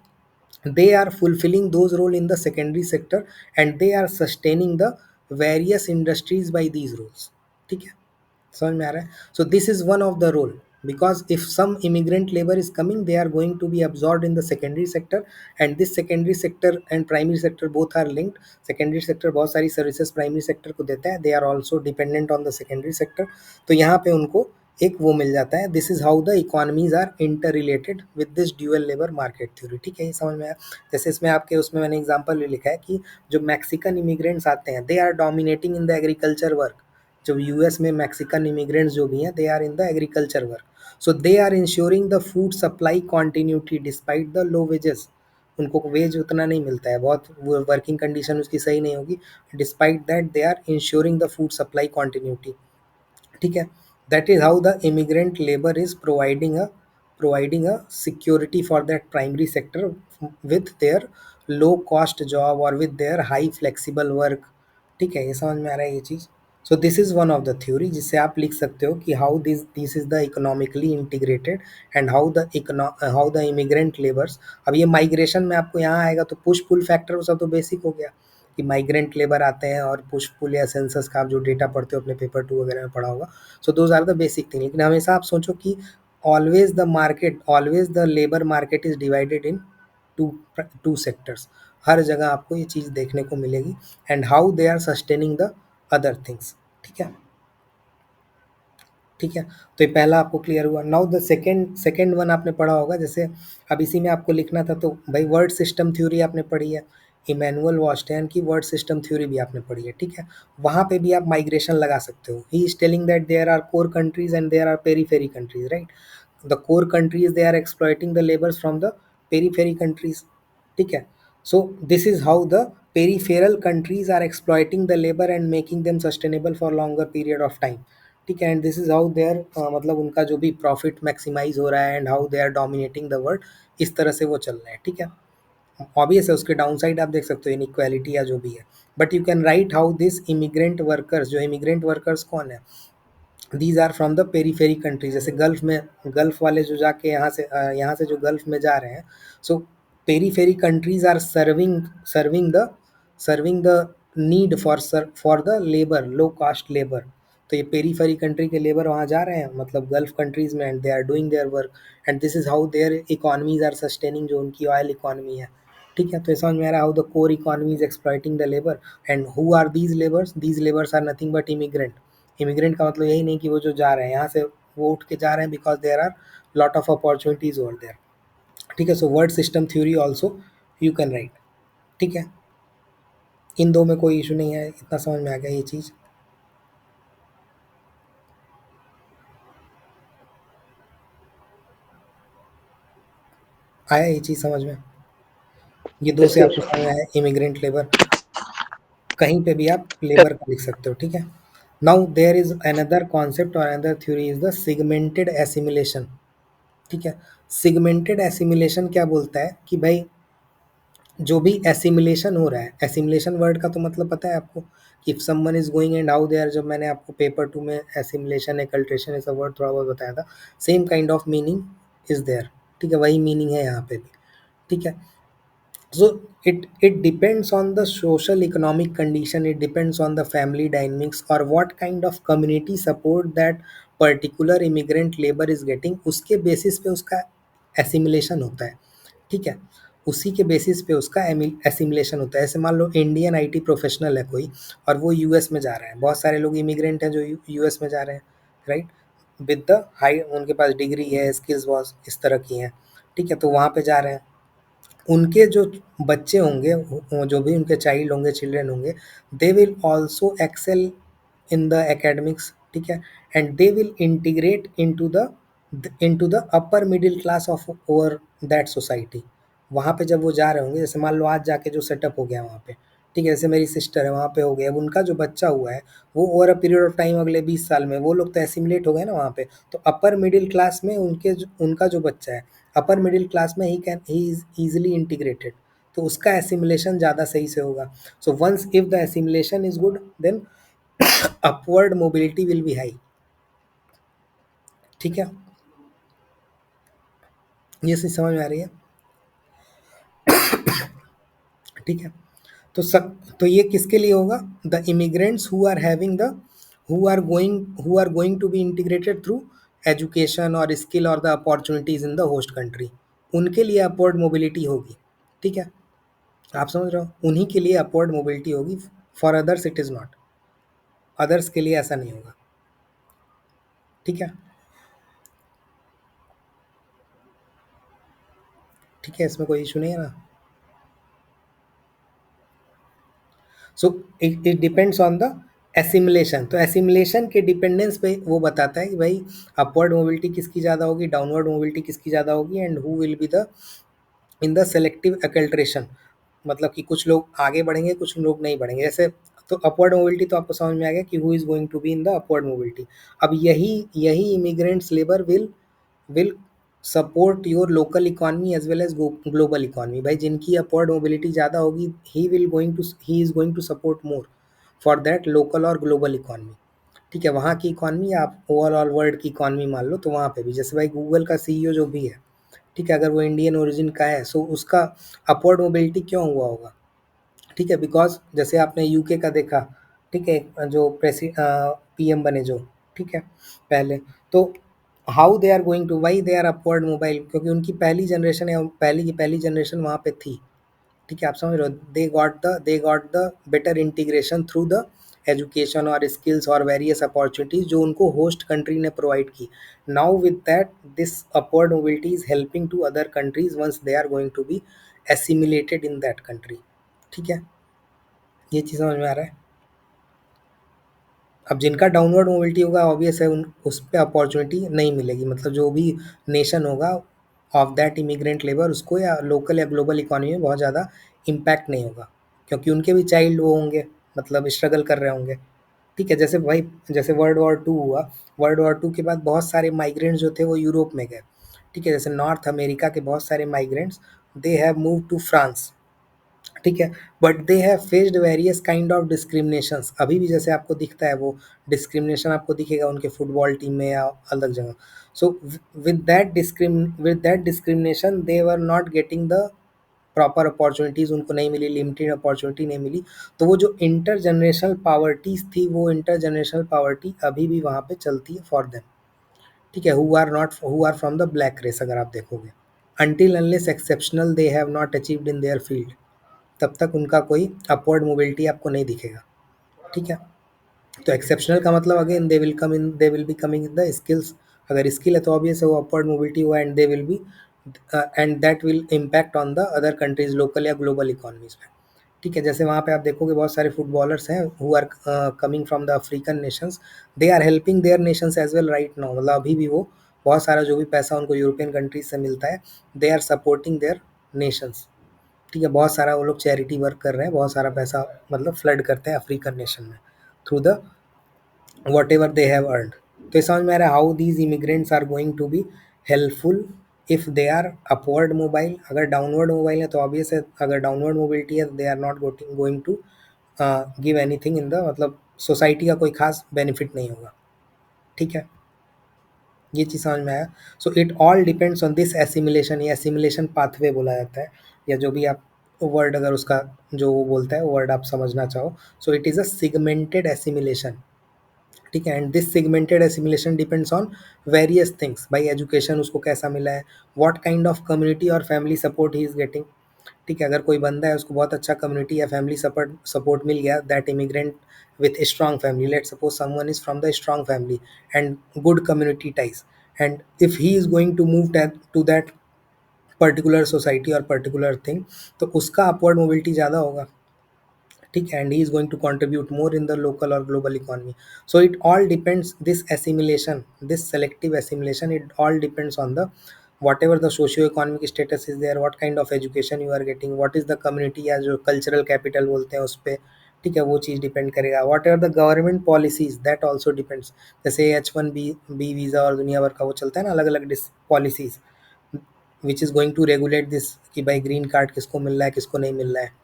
they are fulfilling those role in the secondary sector and they are sustaining the various industries by these roles, ठीक है, समझ में आ रहा है? So this is one of the role, because if some immigrant labor is coming, they are going to be absorbed in the secondary sector, and this secondary sector and primary sector both are linked. Secondary sector बहुत सारी services primary sector को देता है, they are also dependent on the secondary sector, तो यहाँ पे उनको एक वो मिल जाता है. This is how the economies are interrelated with this dual labour market theory. ठीक है, ये समझ में आया. जैसे इसमें आपके उसमें मैंने एग्जांपल भी लिखा है कि जो मैक्सिकन इमिग्रेंट्स आते हैं, they are dominating in the agriculture work. जो यूएस में मैक्सिकन इमिग्रेंट्स जो भी हैं, they are in the agriculture work. So they are ensuring the food supply continuity despite the low wages. उनको वेज उतना नहीं मिलता है, बहुत वर्किंग कंडीशन उसकी सही नहीं होगी. Despite that they are ensuring the food supply continuity. ठीक है, that is how the immigrant labour is providing a security for that primary sector with their low cost job और with their high flexible work. ठीक है, ये समझ में आ रहा है ये चीज़. So this is one of the theory जिससे आप लिख सकते हो कि how this is the economically integrated and how the immigrant labours. अब ये माइग्रेशन में आपको यहाँ आएगा तो पुश पुल फैक्टर वो सब तो बेसिक हो गया कि माइग्रेंट लेबर आते हैं और पुश पुल या सेंसस का आप जो डेटा पढ़ते हो अपने पेपर 2 वगैरह में पढ़ा होगा. So those are the basic thing. लेकिन हमेशा आप सोचो कि always the labour market is divided in two sectors. हर जगह आपको ये चीज़ देखने को मिलेगी and how they are sustaining the other things. ठीक है, ठीक है. तो ये पहला आपको क्लियर हुआ. नाउ द सेकेंड वन आपने पढ़ा होगा. जैसे अब इसी में आपको लिखना था तो भाई वर्ड सिस्टम थ्योरी आपने पढ़ी है, इमैनुअल वॉस्टैन की वर्ड सिस्टम थ्योरी भी आपने पढ़ी है. ठीक है, वहाँ पे भी आप माइग्रेशन लगा सकते हो. He is telling that there are core countries and there are periphery countries, right. The core countries they are exploiting the labours from the periphery countries. ठीक है, so this is how the peripheral countries are exploiting the labour and making them sustainable for longer period of time. ठीक है, and this is how their मतलब उनका जो भी profit maximise हो रहा है and how they are dominating the world, इस तरह से वो चल रहे हैं. ठीक है, ऑब्वियस है उसके डाउन साइड आप देख सकते हो इनइक्वालिटी या जो भी है, but you can write how this immigrant workers. जो इमिग्रेंट वर्कर्स कौन है, these are from the periphery countries. जैसे गल्फ वाले जो जाके यहाँ से जो गल्फ में जा रहे हैं, so periphery countries are serving the need for the labour, low cost labour. तो ये पेरीफेरी कंट्री के लेबर वहाँ जा रहे हैं मतलब गल्फ कंट्रीज में, and they are doing their work and this is how their economies are sustaining, जो उनकी ऑयल इकोनॉमी है. ठीक है, तो समझ में आ रहा है how the core economy is exploiting the labour. And who are these labours? These labours are nothing but immigrant. Immigrant का मतलब यही नहीं कि वो जो जा रहे हैं यहाँ से वो उठ के जा रहे हैं, because there are lot of opportunities over there. ठीक है, so world system theory also you can write. ठीक है, इन दो में कोई इशू नहीं है, इतना समझ में आ गया ये चीज़. आया ये चीज़ समझ में? ये दो Yes, से sir. आपको समझ में आया. इमिग्रेंट लेबर कहीं पे भी आप लेबर का लिख सकते हो. ठीक है, now there is another concept और another theory is the segmented assimilation. ठीक है, सिगमेंटेड एसिमिलेशन क्या बोलता है कि भाई जो भी एसिमिलेशन हो रहा है, एसिमिलेशन वर्ड का तो मतलब पता है आपको कि if someone is going and how they are. जब मैंने आपको पेपर 2 में एसिमिलेशन एक्लट्रेशन ऐसा वर्ड थोड़ा बहुत बताया था, same kind of meaning is there. ठीक है, वही मीनिंग है यहाँ पे भी. ठीक है, so it depends on the social economic condition, it depends on the family dynamics or what kind of community support that particular immigrant labor is getting. उसके बेसिस पे उसका एसिमिलेशन होता है. ठीक है, उसी के बेसिस पे उसका एसिमिलेशन होता है. ऐसे मान लो इंडियन आईटी प्रोफेशनल है कोई और वो यूएस में जा रहा है. बहुत सारे लोग इमिग्रेंट हैं जो यूएस में जा रहे हैं, राइट, विद द हाई, उनके पास डिग्री है, स्किल्स बहुत इस तरह की हैं. ठीक है, तो वहाँ पे जा रहे हैं. उनके जो बच्चे होंगे, जो भी उनके चाइल्ड होंगे, चिल्ड्रन होंगे, they will also excel in the academics. ठीक है, and they will integrate into the upper middle class of over that society. वहाँ पे जब वो जा रहे होंगे, जैसे मान लो आज जाके जो सेटअप हो गया वहाँ पे, ठीक है, जैसे मेरी सिस्टर है वहाँ पे हो गया, अब उनका जो बच्चा हुआ है वो over a period of time अगले 20 साल में वो लोग तो एसिमुलेट हो गए ना वहाँ पे. तो अपर मिडिल क्लास में उनका जो बच्चा है अपर मिडिल क्लास में ही इज ईजिली इंटीग्रेटेड, तो उसका एसिमुलेशन ज़्यादा सही से होगा. So once if the assimilation is good then upward mobility will be high. ठीक है, ये चीज़ समझ में आ रही है? ठीक है, तो ये किसके लिए होगा? The immigrants who are going to be integrated through education और स्किल और the opportunities in the host country, उनके लिए अपवर्ड मोबिलिटी होगी। ठीक है, आप समझ रहे हो, उन्हीं के लिए अपवर्ड मोबिलिटी होगी, for others it is not, others के लिए ऐसा नहीं होगा। ठीक है, ठीक है, इसमें कोई इशू नहीं है ना। So it depends on the assimilation. तो एसिमुलेशन के डिपेंडेंस पे वो बताता है कि भाई अपवर्ड मोबिलिटी किसकी ज़्यादा होगी, डाउनवर्ड मोबिलिटी किसकी ज़्यादा होगी, and who will be the in the selective acculturation, मतलब कि कुछ लोग आगे बढ़ेंगे, कुछ लोग नहीं बढ़ेंगे। जैसे तो अपवर्ड मोबिलिटी तो आपको समझ में आ गया कि who is going to be in the upward mobility. अब यही यही immigrants labour will support your local economy as well as global economy. भाई जिनकी अपवर्ड मोबिलिटी ज़्यादा होगी, he is going to support more for that local और global economy. ठीक है, वहाँ की इकोनॉमी आप ओवरऑल वर्ल्ड की इकोनॉमी मान लो, तो वहाँ पे भी जैसे भाई गूगल का सीईओ जो भी है, ठीक है, अगर वो इंडियन ओरिजिन का है, सो उसका अपवर्ड मोबिलिटी क्यों हुआ होगा। ठीक है, बिकॉज जैसे आपने यूके का देखा, ठीक है, जो पीएम बने जो, ठीक है, पहले, तो how they are going to, why they are upward mobile, क्योंकि उनकी पहली जनरेशन या पहली की पहली जनरेशन वहाँ पे थी। ठीक है, आप समझ रहे हो, they got the better integration through the education और स्किल्स और वेरियस अपॉर्चुनिटीज जो उनको होस्ट कंट्री ने प्रोवाइड की। Now with that this upward mobility is helping to other countries once they are going to be assimilated in that country. ठीक है, ये चीज़ समझ में आ रहा है। अब जिनका डाउनवर्ड मोबिलिटी होगा, ऑब्वियस है उन उस पे अपॉर्चुनिटी नहीं मिलेगी, मतलब जो भी नेशन होगा ऑफ दैट इमिग्रेंट लेबर, उसको या लोकल या ग्लोबल इकोनॉमी में बहुत ज़्यादा इम्पैक्ट नहीं होगा, क्योंकि उनके भी चाइल्ड वो होंगे, मतलब स्ट्रगल कर रहे होंगे। ठीक है, जैसे भाई जैसे वर्ल्ड वॉर 2 हुआ, वर्ल्ड वॉर 2 के बाद बहुत सारे माइग्रेंट्स जो थे वो यूरोप में गए। ठीक है, जैसे नॉर्थ अमेरिका के बहुत सारे migrants, they have move to France. ठीक है, but they have faced various kind of discriminations. अभी भी जैसे आपको दिखता है वो डिस्क्रिमिनेशन आपको दिखेगा उनके फुटबॉल टीम में या अलग जगह। सो with that discrimination they were not getting the proper opportunities, उनको नहीं मिली, लिमिटेड अपॉर्चुनिटी नहीं मिली। तो वो जो इंटर जनरेशनल पावर्टीज़ थी, वो इंटर जनरेशनल पावर्टी अभी भी वहाँ पे चलती है फॉर देम। ठीक है, who are from the black race, अगर आप देखोगे, until unless exceptional they have not achieved in their field, तब तक उनका कोई अपवर्ड मोबिलिटी आपको नहीं दिखेगा। ठीक है, तो एक्सेप्शनल का मतलब again they will be coming in the skills. अगर स्किल है तो ऑब्वियस है वो अपवर्ड मोबिलिटी हुआ, and they will B and that will impact on the other countries local या ग्लोबल इकोनॉमीज में। ठीक है, जैसे वहाँ पे आप देखोगे बहुत सारे फुटबॉलर्स हैं who are coming from the African nations, they are helping their nations as well right now. मतलब अभी भी वो बहुत सारा जो भी पैसा उनको यूरोपियन कंट्रीज से मिलता है, they are supporting their nations. ठीक है, बहुत सारा वो लोग चैरिटी वर्क कर रहे हैं, बहुत सारा पैसा मतलब फ्लड करते हैं अफ्रीकन नेशन में through the whatever they have earned. तो ये समझ में आ रहा है how these immigrants are going to be helpful if they are upward mobile. अगर डाउनवर्ड मोबाइल है तो ऑब्वियस है, अगर डाउनवर्ड मोबिलिटी है they are not going to give anything in the, मतलब सोसाइटी का कोई खास बेनिफिट नहीं होगा। ठीक है, ये चीज़ समझ में आया। So it all depends on this assimilation, ये एसिमिलेशन पाथवे बोला जाता है, या जो भी आप वर्ड अगर उसका जो वो बोलता है वर्ड आप समझना चाहो। So it is a segmented assimilation. ठीक है, and this segmented assimilation depends on various things. भाई एजुकेशन उसको कैसा मिला है, व्हाट काइंड ऑफ कम्युनिटी और family support he is getting. ठीक है, अगर कोई बंदा है उसको बहुत अच्छा कम्युनिटी या फैमिली सपोर्ट मिल गया, that immigrant with strong family, let suppose someone is from the strong family and good community ties, and if he is going to move to that particular society और particular thing, तो उसका upward mobility ज़्यादा होगा। ठीक है, and he is going to contribute more in the local or global economy. So it all depends, this assimilation, this selective assimilation, it all depends on the whatever the socio-economic status is there, what kind of education you are getting, what is the community या जो cultural capital बोलते हैं उस पर। ठीक है, वो चीज़ depend करेगा, what ever the government policies that also depends. जैसे H1B वीज़ा और दुनिया भर का वो चलता है ना, अलग अलग policies which is going to regulate this, कि भाई ग्रीन कार्ड किसको मिल रहा है किसको नहीं मिल रहा है।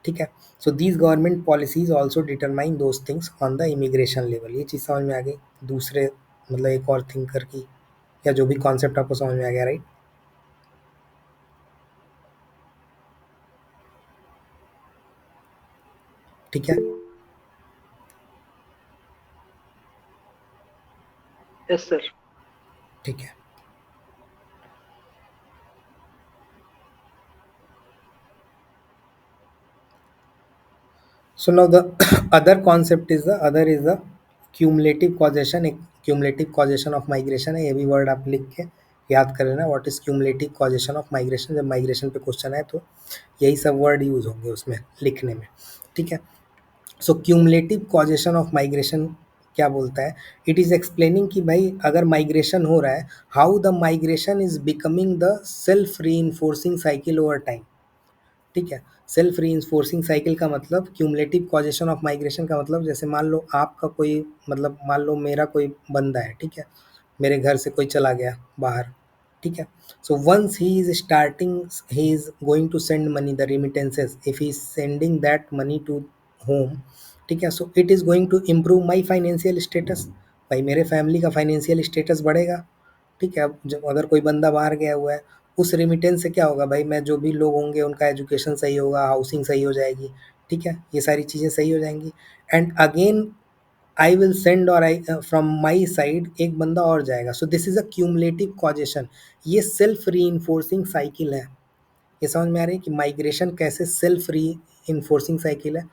ठीक है, so these government policies also determine those things on the immigration level. ये चीज़ समझ में आ गई, दूसरे मतलब एक और थिंकर की, या जो भी कॉन्सेप्ट आपको समझ में आ गया, राइट। ठीक है, Yes, sir. ठीक है। So now the other concept is the cumulative causation. एक cumulative causation of migration है, ये भी वर्ड आप लिख के याद कर लेना, what is cumulative causation of migration. जब माइग्रेशन पे क्वेश्चन आए तो यही सब वर्ड यूज होंगे उसमें लिखने में, ठीक है। सो क्यूमुलेटिव कॉजेशन ऑफ माइग्रेशन क्या बोलता है, इट इज़ एक्सप्लेनिंग कि भाई अगर माइग्रेशन हो रहा है, how the migration is becoming the self री इन्फोर्सिंग साइकिल ओवर टाइम, ठीक है। सेल्फ रीइंफोर्सिंग साइकिल का मतलब, क्यूमुलेटिव कॉजेशन ऑफ माइग्रेशन का मतलब, जैसे मान लो आपका कोई, मतलब मान लो मेरा कोई बंदा है, ठीक है, मेरे घर से कोई चला गया बाहर, ठीक है। So once he is starting, he is going to send money, the remittances, if he is sending that money to home, ठीक है, so it is going to improve my financial status, भाई मेरे फैमिली का financial status बढ़ेगा, ठीक है। अब जब अगर कोई बंदा बाहर गया हुआ है, उस रेमिटेंस से क्या होगा भाई, मैं जो भी लोग होंगे उनका एजुकेशन सही होगा, हाउसिंग सही हो जाएगी, ठीक है, ये सारी चीज़ें सही हो जाएंगी। And again I will send, और आई फ्रॉम माई साइड एक बंदा और जाएगा। So this is a cumulative causation, ये सेल्फ री इन्फोर्सिंग साइकिल है। ये समझ में आ रही है कि माइग्रेशन कैसे सेल्फ री इन्फोर्सिंग साइकिल है।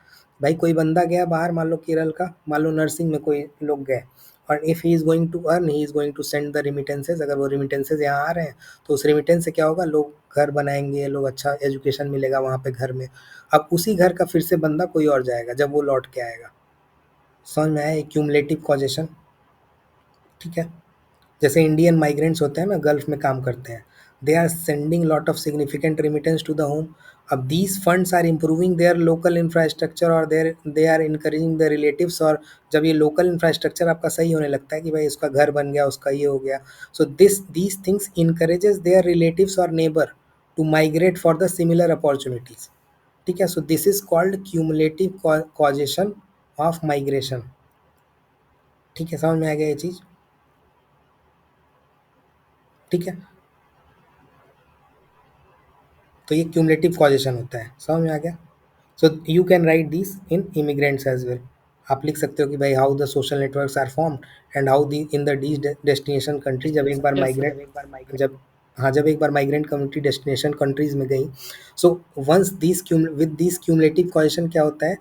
भाई कोई बंदा गया बाहर, मान लो केरल का, मान लो नर्सिंग में कोई लोग गए, और if he is going to earn, he is going to send the remittances, अगर वो रिमिटेंसेज यहाँ आ रहे हैं तो उस रिमिटेंस से क्या होगा, लोग घर बनाएंगे, लोग अच्छा एजुकेशन मिलेगा वहाँ पे घर में। अब उसी घर का फिर से बंदा कोई और जाएगा जब वो लौट के आएगा। समझ में आया, क्यूमुलेटिव कॉजेशन, ठीक है। जैसे इंडियन माइग्रेंट्स होते हैं ना, गल्फ में काम करते हैं, they are sending lot of significant remittance to the home. अब these funds are improving their local infrastructure, और there they are encouraging the relatives, और जब ये लोकल इंफ्रास्ट्रक्चर आपका सही होने लगता है कि भाई उसका घर बन गया, उसका ये हो गया, so these things encourages their relatives और neighbour to migrate for the similar opportunities, ठीक है। So this is called cumulative causation of migration, ठीक है। समझ में आ गया ये चीज़, ठीक है। तो ये क्यूमुलेटिव कॉजेशन होता है, समझ में आ गया। So you can write this in immigrants as well. आप लिख सकते हो कि भाई how the social networks are formed and how the in the the destination country, जब एक बार Yes, sir. माइग्रेट, जब हाँ, जब एक बार माइग्रेंट कम्युनिटी डेस्टिनेशन कंट्रीज में गई, so once this with this cumulative causation क्या होता है,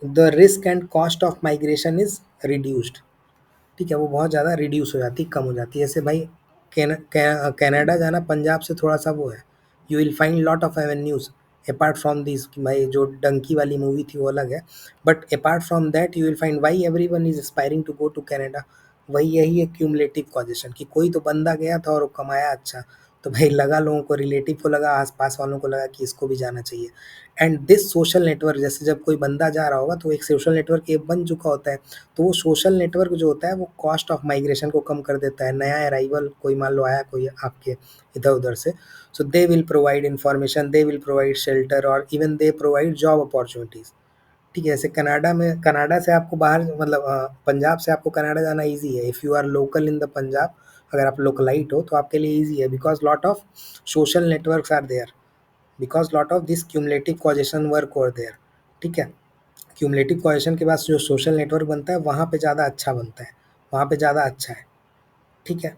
the risk and cost of migration is reduced, ठीक है, वो बहुत ज़्यादा रिड्यूस हो जाती है, कम हो जाती है। जैसे भाई कनाडा जाना पंजाब से थोड़ा सा वो है, you will find lot of avenues apart from this, भाई जो डंकी वाली मूवी थी वो अलग है, but apart from that you will find why everyone is aspiring to go to Canada. वही यही है क्यूमुलेटिव कॉजेशन, कि कोई तो बंदा गया था और वो कमाया अच्छा, तो भाई लगा, लोगों को, रिलेटिव को लगा, आसपास वालों को लगा कि इसको भी जाना चाहिए। एंड दिस सोशल नेटवर्क, जैसे जब कोई बंदा जा रहा होगा तो एक सोशल नेटवर्क ये बन चुका होता है, तो वो सोशल नेटवर्क जो होता है वो कॉस्ट ऑफ माइग्रेशन को कम कर देता है। नया अराइवल कोई मान लो आया कोई आपके इधर उधर से, so they will provide information, they will provide shelter, और even they provide job opportunities, ठीक है। जैसे कनाडा में, कनाडा से आपको बाहर, मतलब पंजाब से आपको कनाडा जाना ईजी है, if you are local in the Punjab, अगर आप लोकलाइट हो तो आपके लिए ईजी है, because lot of social networks are there, because lot of this cumulative causation work over there, ठीक है। क्यूमुलेटिव कॉजेशन के बाद जो सोशल नेटवर्क बनता है वहाँ पे ज़्यादा अच्छा बनता है, वहाँ पे ज़्यादा अच्छा है, ठीक है।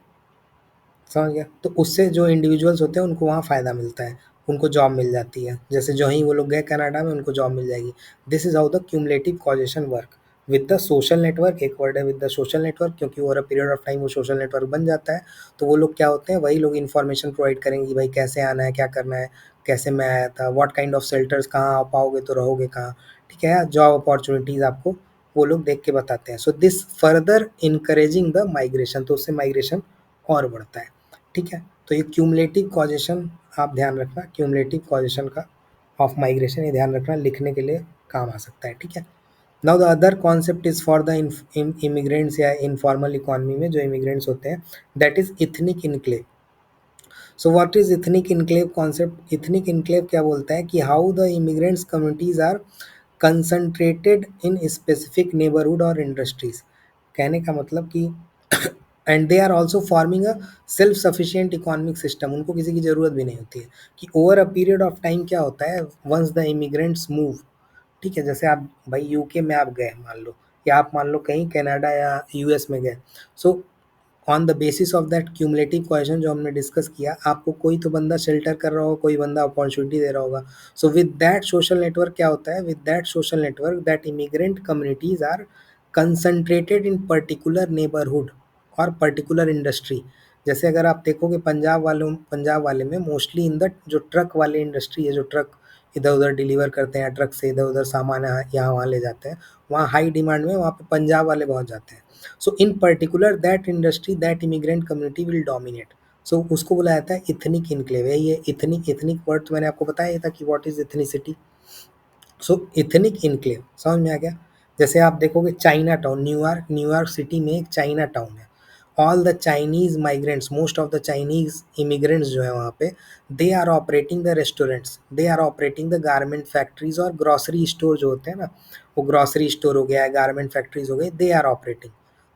समझ गया, तो उससे जो इंडिविजुअल्स होते हैं उनको वहाँ फ़ायदा मिलता है, उनको जॉब मिल जाती है, जैसे जो ही वो लोग गए कनाडा में उनको जॉब मिल जाएगी। This is how the cumulative causation work with the social network. एक वर्ड है विद द सोशल नेटवर्क, क्योंकि over a period of time वो सोशल नेटवर्क बन जाता है, तो वो लोग क्या होते हैं, वही लोग इन्फॉर्मेशन प्रोवाइड करेंगे कि भाई कैसे आना है, क्या करना है, कैसे मैं आया था, व्हाट काइंड ऑफ शेल्टर्स, कहाँ आ पाओगे तो रहोगे कहाँ, ठीक है, जॉब अपॉर्चुनिटीज़ आपको वो लोग देख के बताते हैं। So this further encouraging the migration, तो उससे माइग्रेशन और बढ़ता है, ठीक है। तो ये क्यूमुलेटिव कॉजेशन आप ध्यान रखना, क्यूमुलेटिव कॉजेशन का ऑफ माइग्रेशन, ये ध्यान रखना, लिखने के लिए काम आ सकता है, ठीक है। Now the other concept is for the immigrants या इनफॉर्मल इकोनॉमी में जो इमिग्रेंट्स होते हैं, that is ethnic enclave. So what is ethnic enclave concept, ethnic enclave क्या बोलता है कि how the immigrants communities are concentrated in specific neighbourhood और इंडस्ट्रीज। कहने का मतलब कि and they are also forming a self sufficient economic system, उनको किसी की ज़रूरत भी नहीं होती है। कि over a period of time क्या होता है, वंस द इमिग्रेंट्स मूव, ठीक है, जैसे आप भाई यूके में आप गए मान लो, या आप मान लो कहीं कनाडा या यूएस में गए, so on the basis of that cumulative question जो हमने डिस्कस किया, आपको कोई तो बंदा शेल्टर कर रहा होगा, कोई बंदा अपॉर्चुनिटी दे रहा होगा. So with that social network क्या होता है, with that social network that immigrant communities are concentrated in particular neighbourhood और पर्टिकुलर इंडस्ट्री. जैसे अगर आप देखोगे पंजाब वाले में मोस्टली इन द जो ट्रक वाले इंडस्ट्री है, जो ट्रक इधर उधर डिलीवर करते हैं, ट्रक से इधर उधर सामान यहाँ वहाँ ले जाते हैं, वहाँ हाई डिमांड में वहाँ पे पंजाब वाले बहुत जाते हैं. So in particular that industry that immigrant community will dominate. सो उसको बोला जाता है इथनिक इनक्लेव है. ये इथनिक वर्ड तो मैंने आपको बताया था कि what is ethnicity. So ethnic enclave समझ में आ गया. जैसे आप देखोगे चाइना टाउन, न्यूयॉर्क सिटी में एक चाइना टाउन है. All the Chinese migrants, most of the Chinese immigrants जो है वहाँ पे, they are operating the restaurants, they are operating the garment factories और ग्रॉसरी स्टोर जो होते हैं ना, वो ग्रॉसरी स्टोर हो गया, गारमेंट फैक्ट्रीज हो गए, दे आर ऑपरेटिंग.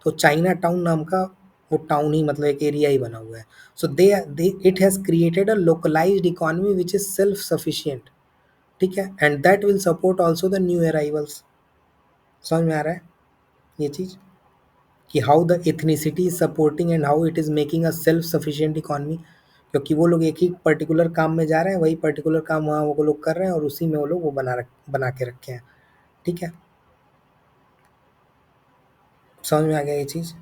तो चाइना टाउन नाम का वो टाउन ही मतलब एक एरिया ही बना हुआ है. So they it has created a localised economy which is self sufficient. ठीक है, and that will support also the new arrivals. समझ में आ रहा है ये चीज़ कि how the ethnicity is supporting and how it is making a self sufficient economy. क्योंकि वो लोग एक ही पर्टिकुलर काम में जा रहे हैं, वही पर्टिकुलर काम वहाँ वो लोग कर रहे हैं और उसी में वो लोग वो बना के रखे हैं. ठीक है, समझ में आ गया ये चीज़.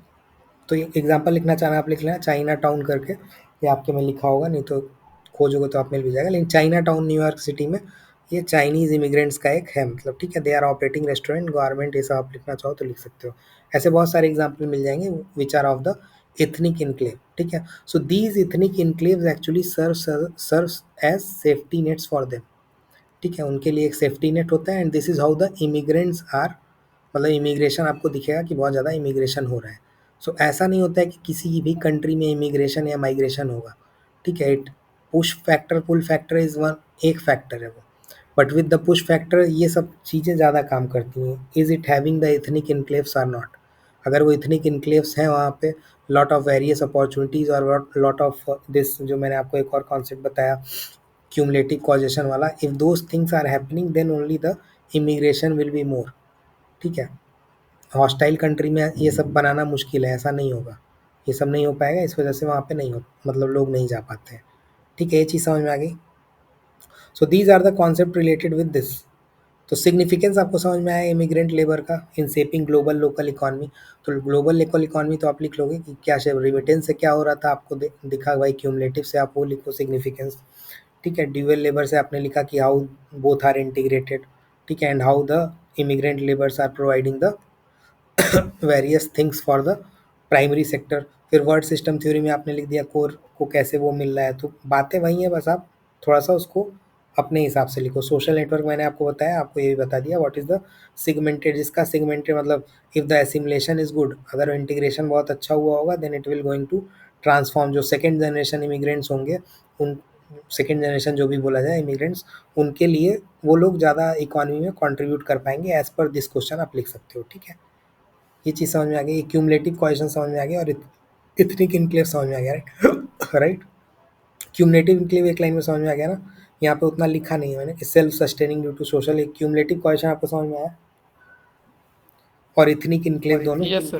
तो ये एग्जांपल लिखना चाहना आप लिख लेना चाइना टाउन करके, ये आपके में लिखा होगा, नहीं तो खोजोगे तो आप मिल भी जाएगा. लेकिन चाइना टाउन न्यूयॉर्क सिटी में ये चाइनीज़ इमिग्रेंट्स का एक है, मतलब ठीक है. They are operating restaurant, garment, ये सब आप लिखना चाहो तो लिख सकते हो. ऐसे बहुत सारे एग्जाम्पल मिल जाएंगे which are of the ethnic enclave. ठीक है, so these ethnic enclaves actually serves as safety nets for them. ठीक है, उनके लिए एक सेफ्टी नेट होता है. And this is how the immigrants are, मतलब इमिग्रेशन आपको दिखेगा कि बहुत ज़्यादा इमिग्रेशन हो रहा है. सो ऐसा नहीं होता है कि किसी भी कंट्री में इमिग्रेशन या माइग्रेशन होगा. ठीक है, it push factor pull factor is one, एक फैक्टर है वो. But with the push factor ये सब चीज़ें ज़्यादा काम करती हैं. Is it having the ethnic enclaves are not. अगर वो इथनिक इनक्लेव्स हैं वहाँ पे, लॉट ऑफ वेरियस अपॉर्चुनिटीज़ और लॉट ऑफ दिस, जो मैंने आपको एक और कॉन्सेप्ट बताया क्यूमुलेटिव कॉजेशन वाला, if those things are happening then only the immigration will be more. ठीक है, हॉस्टाइल कंट्री में ये सब बनाना मुश्किल है, ऐसा नहीं होगा, ये सब नहीं हो पाएगा. इस वजह से वहाँ पे नहीं हो, मतलब लोग नहीं जा पाते हैं. ठीक है, ये चीज़ समझ में आ गई. So these are the concept related with this. तो सिग्निफिकेंस आपको समझ में आया इमिग्रेंट लेबर का in shaping global local economy. तो ग्लोबल लोकल इकॉनमी तो आप लिख लोगे कि क्या रिमिटेंस से क्या हो रहा था, आपको दिखा भाई क्यूमुलेटिव से, आप वो लिखो सिग्निफिकेंस. ठीक है, ड्यूअल लेबर से आपने लिखा कि हाउ बोथ आर इंटीग्रेटेड. ठीक है, and how the immigrant labours are providing the various things for the primary sector. फिर वर्ड सिस्टम थ्योरी में आपने लिख दिया कोर को कैसे वो मिल रहा है. तो बातें वही हैं, बस आप थोड़ा सा उसको अपने हिसाब से लिखो. सोशल नेटवर्क मैंने आपको बताया, आपको ये भी बता दिया व्हाट इज़ द सिगमेंटेड. जिसका सिगमेंटेड मतलब if the assimilation is good, अगर इंटीग्रेशन बहुत अच्छा हुआ होगा then it will going to transform. जो सेकेंड जनरेशन इमिग्रेंट्स होंगे, उन सेकेंड जनरेशन जो भी बोला जाए इमिग्रेंट्स, उनके लिए वो लोग ज़्यादा इकॉनमी में कंट्रीब्यूट कर पाएंगे. एज पर दिस क्वेश्चन आप लिख सकते हो. ठीक है, ये चीज़ समझ में आ गई, क्यूमुलेटिव क्वेश्चन समझ में आ गया और इथनिक इनक्लेव समझ में आ गया. राइट राइट, क्यूमुलेटिव इनक्लेव एक लाइन में समझ में आ गया ना. यहाँ पे उतना लिखा नहीं है मैंने कि self sustaining due to social. एक क्यूमुलेटिव क्वेश्चन आपको समझ में आया और इथनिक इनक्लेव दोनों. Yes, sir.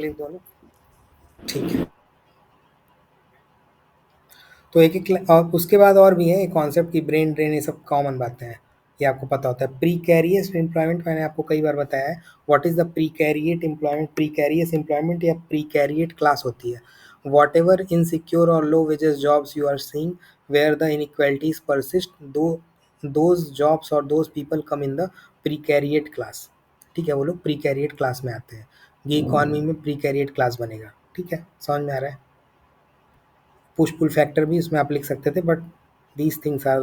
ठीक है, तो एक एक और उसके बाद और भी है कॉन्सेप्ट की ब्रेन ड्रेन, ये सब कॉमन बातें हैं, ये आपको पता होता है. प्रीकैरियस एम्प्लॉयमेंट मैंने आपको कई बार बताया है. What is the precariat employment. Precarious employment या प्रीकैरिएट क्लास होती है वॉट एवर इनसिक्योर और low wages jobs you are seeing where the inequalities persist, though those jobs और those people come in the precariat class. ठीक है, वो लोग प्रीकैरिएट class में आते हैं. ये इकॉनमी में प्रीकैरिएट क्लास बनेगा. ठीक है, समझ में आ रहा है. पुश पुल फैक्टर भी इसमें आप लिख सकते थे, but these things are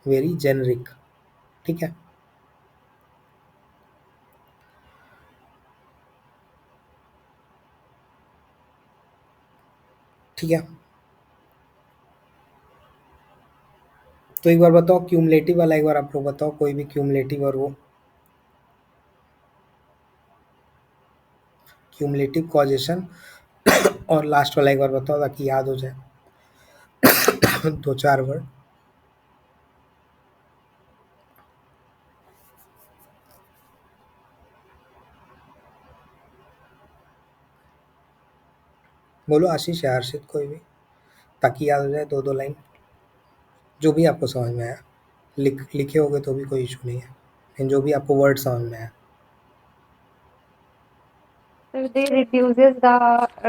very generic. ठीक है, ठीक है. तो एक बार बताओ क्यूमुलेटिव वाला, एक बार आप लोग बताओ कोई भी क्यूमुलेटिव और वो क्यूमुलेटिव कॉजेशन और लास्ट वाला एक बार बताओ ताकि याद हो जाए. दो चार वर्ड. बोलो आशीष या हर्षित, कोई भी, ताकि याद हो जाए 2-2 लाइन, जो भी आपको समझ में आया। लिखे होगे तो भी कोई इशू नहीं है, लेकिन जो भी आपको वर्ड समझ में आया। So they reduces the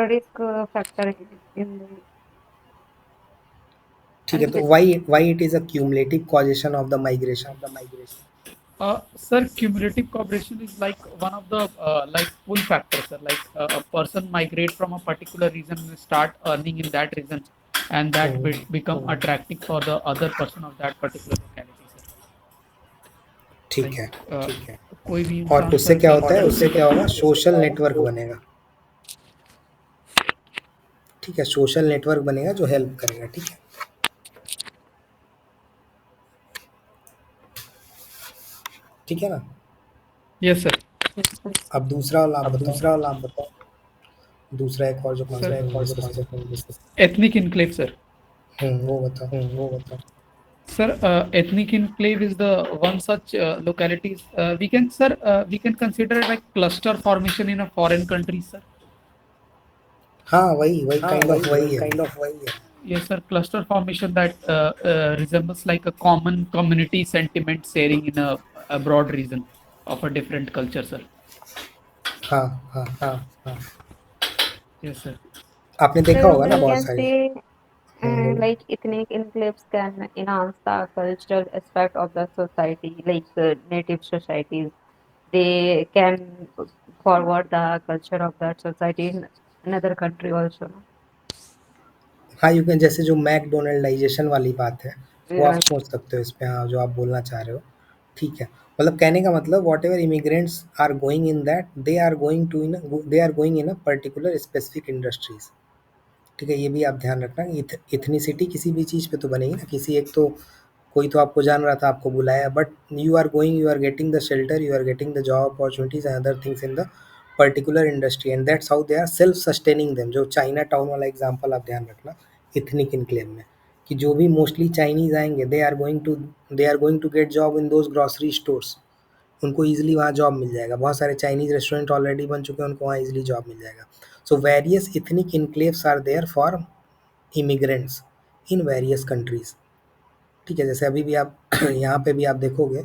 risk factor in the ठीक है, and तो why it is a cumulative causation of the migration? Sir, cumulative cooperation is like one of the like pull factors, sir. Like a person migrate from a particular region and start earning in that region, and that become attractive for the other person of that particular locality, sir. ठीक Like है, कोई भी और इंसान उससे sir क्या कहीं होता है, उससे क्या होगा, सोशल नेटवर्क बनेगा। ठीक है, सोशल नेटवर्क बनेगा जो हेल्प करेगा। ठीक है, ठीक है ना। Yes, sir. अब दूसरा वाला आप बताओ। दूसरा एक और जो Sir, कॉन्सेप्ट हम डिस्कस करें। ethnic enclave, sir. वो बताओ। Sir, ethnic enclave is the one such localities we can, sir, we can consider it like cluster formation in a foreign country, sir. हाँ, वही काइंड ऑफ वही है। Yes, sir. Cluster formation that resembles like a common community sentiment sharing in a broad region of a different culture, sir. हाँ, Yes, sir. आपने देखा so होगा ना we बहुत can सारी। say बोलो। like ethnic enclaves can enhance the cultural aspect of the society, like native societies. They can forward the culture of that society in another country also. No? हाँ, you can, जैसे जो मैकडोनल्डाइजेशन वाली बात है, वो आप Yeah. सोच सकते हो इस पे। हाँ, जो आप बोलना चाह रहे हो, ठीक है। मतलब कहने का मतलब, whatever immigrants are going in that, they are going in a particular specific industries. ठीक है, ये भी आप ध्यान रखना कि इथनिसिटी किसी भी चीज़ पे तो बनेगी ना। किसी एक तो, कोई तो आपको जान रहा था, आपको बुलाया, but you are getting the shelter, you are getting the job opportunities and other things in the particular industry, and that's how they are self sustaining them. जो चाइना टाउन वाला एग्जांपल आप ध्यान रखना इथनिक इनक्लेव में, कि जो भी mostly Chinese आएंगे, they are going to get job in those grocery stores. उनको ईजिली वहाँ जॉब मिल जाएगा। बहुत सारे चाइनीज़ रेस्टोरेंट ऑलरेडी बन चुके हैं, उनको वहाँ ईजिली जॉब मिल जाएगा। So various ethnic enclaves are there for immigrants in various countries. ठीक है, जैसे अभी भी आप यहाँ पे भी आप देखोगे,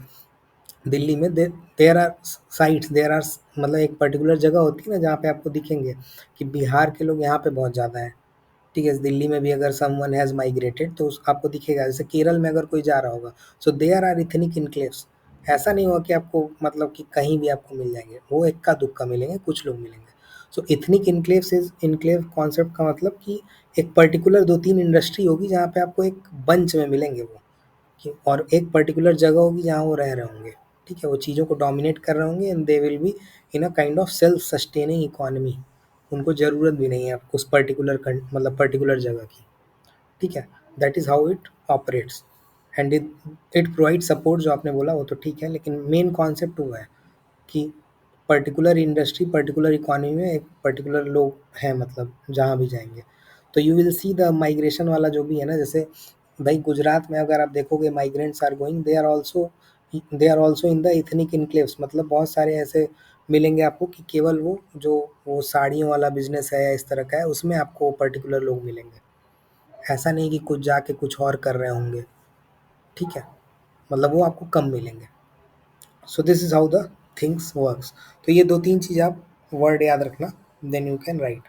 दिल्ली में there are sites, there are, मतलब एक पर्टिकुलर जगह होती है ना जहाँ पे आपको दिखेंगे कि बिहार के लोग यहाँ पे बहुत ज़्यादा हैं। ठीक है, दिल्ली में भी अगर समवन हैज़ माइग्रेटेड तो आपको दिखेगा। जैसे केरल में अगर कोई जा रहा होगा, so there are ethnic enclaves. ऐसा नहीं होगा कि आपको, मतलब कि कहीं भी आपको मिल जाएंगे, वो इक्का दुक्का मिलेंगे, कुछ लोग मिलेंगे। सो ethnic enclaves is, enclave concept का मतलब कि एक पर्टिकुलर 2-3 इंडस्ट्री होगी जहाँ पे आपको एक बंच में मिलेंगे वो, और एक पर्टिकुलर जगह होगी जहाँ वो रह रहे होंगे। ठीक है, वो चीज़ों को डोमिनेट कर रहे होंगे, and they will be in a kind of self sustaining economy. उनको ज़रूरत भी नहीं है उस पर्टिकुलर मतलब पर्टिकुलर जगह की। ठीक है, that is how it operates, and it provide support. जो आपने बोला वो तो ठीक है, लेकिन मेन कॉन्सेप्ट वो है कि पर्टिकुलर इंडस्ट्री, पर्टिकुलर इकोनॉमी में एक पर्टिकुलर लोग हैं, मतलब जहाँ भी जाएंगे। तो you will see the migration वाला जो भी है ना, जैसे भाई गुजरात में अगर आप देखोगे, migrants are going, they are also in the ethnic enclaves. मतलब बहुत सारे ऐसे मिलेंगे आपको कि केवल वो साड़ियों वाला बिजनेस है या इस तरह का है, उसमें आपको पर्टिकुलर लोग मिलेंगे। ऐसा नहीं कि कुछ जाके कुछ और कर रहे होंगे। ठीक है, मतलब वो आपको कम मिलेंगे। So this is how the things works. तो ये 2-3 चीज़ आप वर्ड याद रखना, then you can write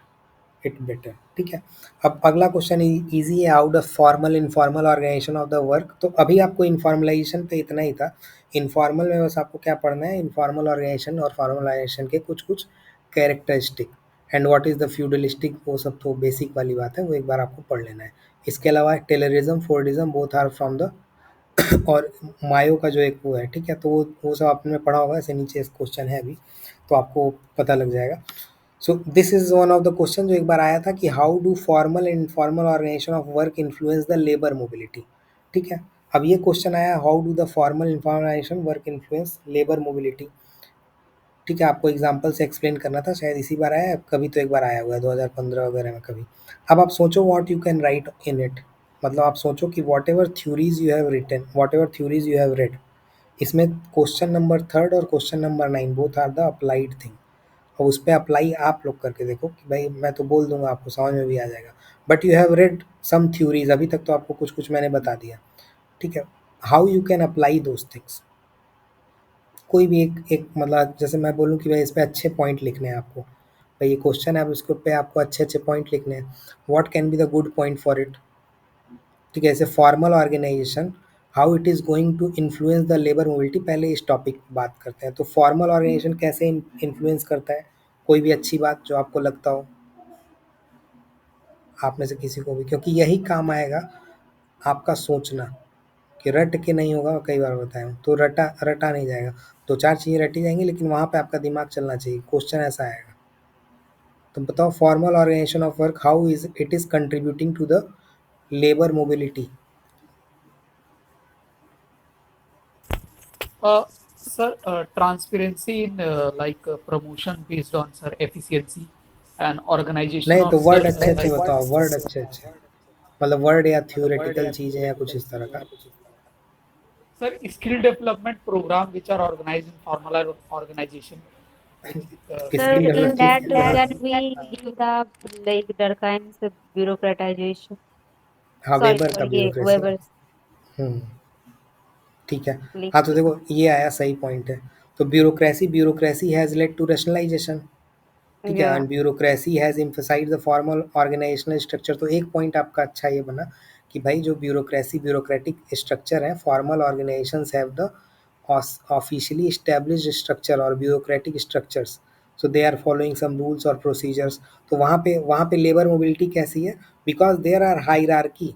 it better. ठीक है, अब अगला क्वेश्चन इजी है। How the formal informal organization of the work. तो अभी आपको इनफॉर्मलाइजेशन पे इतना ही था। इनफॉर्मल में बस आपको क्या पढ़ना है, इनफॉर्मल ऑर्गेनाइजेशन और फॉर्मल ऑर्गेनाइजेशन के कुछ कुछ characteristic, and what is the feudalistic, वो सब तो बेसिक वाली बात है, वो एक बार आपको पढ़ लेना है। इसके अलावा Taylorism, Fordism both are from the और मायो का जो एक वो है। ठीक है, तो वो सब आपने पढ़ा होगा, ऐसे नीचे इस क्वेश्चन है अभी, तो आपको पता लग जाएगा। So this is one of the question जो एक बार आया था कि how do formal and informal organization of work influence the labour mobility. ठीक है, अब ये क्वेश्चन आया, how do the formal informal organization work influence labour mobility. ठीक है, आपको एग्जाम्पल से एक्सप्लेन करना था, शायद इसी बार आया है, कभी तो एक बार आया हुआ है 2015 वगैरह में कभी। अब आप सोचो what you can write in it. मतलब आप सोचो कि whatever theories you have written, whatever theories you have read, इसमें क्वेश्चन नंबर 3 और question number 9 both are the applied thing. और उस पे अप्लाई आप लोग करके देखो कि भाई मैं तो बोल दूंगा आपको समझ में भी आ जाएगा, but you have read some theories, अभी तक तो आपको कुछ कुछ मैंने बता दिया, ठीक है। How you can apply those things, कोई भी एक एक मतलब जैसे मैं बोलूँ कि भाई इस पे अच्छे पॉइंट लिखने हैं आपको, भाई ये क्वेश्चन है, अब इसके पे आपको अच्छे अच्छे पॉइंट लिखने हैं, what can be the good point for it, ठीक है। ऐसे formal organisation how it is going to influence the labour mobility, पहले इस टॉपिक बात करते हैं। तो फॉर्मल ऑर्गेनाइजेशन कैसे इन्फ्लुएंस करता है, कोई भी अच्छी बात जो आपको लगता हो आप में से किसी को भी, क्योंकि यही काम आएगा आपका सोचना, कि रट के नहीं होगा, कई बार बताया हूँ, तो रटा रटा नहीं जाएगा, दो चार चीज़ें रटी जाएंगी लेकिन वहाँ पे आपका दिमाग चलना चाहिए, क्वेश्चन ऐसा आएगा। तो बताओ formal organization of work how is it is contributing to the labour mobility. Sir, transparency in promotion based on sir efficiency and organization नहीं of तो sir वर्ड अच्छे अच्छे like बताओ, वर्ड अच्छे अच्छे, मतलब वर्ड या थ्योरेटिकल चीज़ें या कुछ इस तरह का। sir skill development program which are organized in formal organization with Sir, skill in development that, can we give the like Durkheim's bureaucratization? हाँ Sorry, वेबर का sorry, ये ब्यूरोक्रेसी। Weber's हम्म, ठीक है। like हाँ तो देखो ये आया सही पॉइंट है। तो bureaucracy bureaucracy has led to rationalisation, ठीक है, yeah. And bureaucracy has emphasised the formal organisational structure. तो एक पॉइंट आपका अच्छा ये बना कि भाई जो ब्यूरोक्रेसी ब्यूरोक्रेटिक स्ट्रक्चर है, formal organisations have the officially established structure और bureaucratic structures, so they are following some rules और प्रोसीजर्स। तो वहाँ पे लेबर मोबिलिटी कैसी है, बिकॉज देयर आर हायरार्की।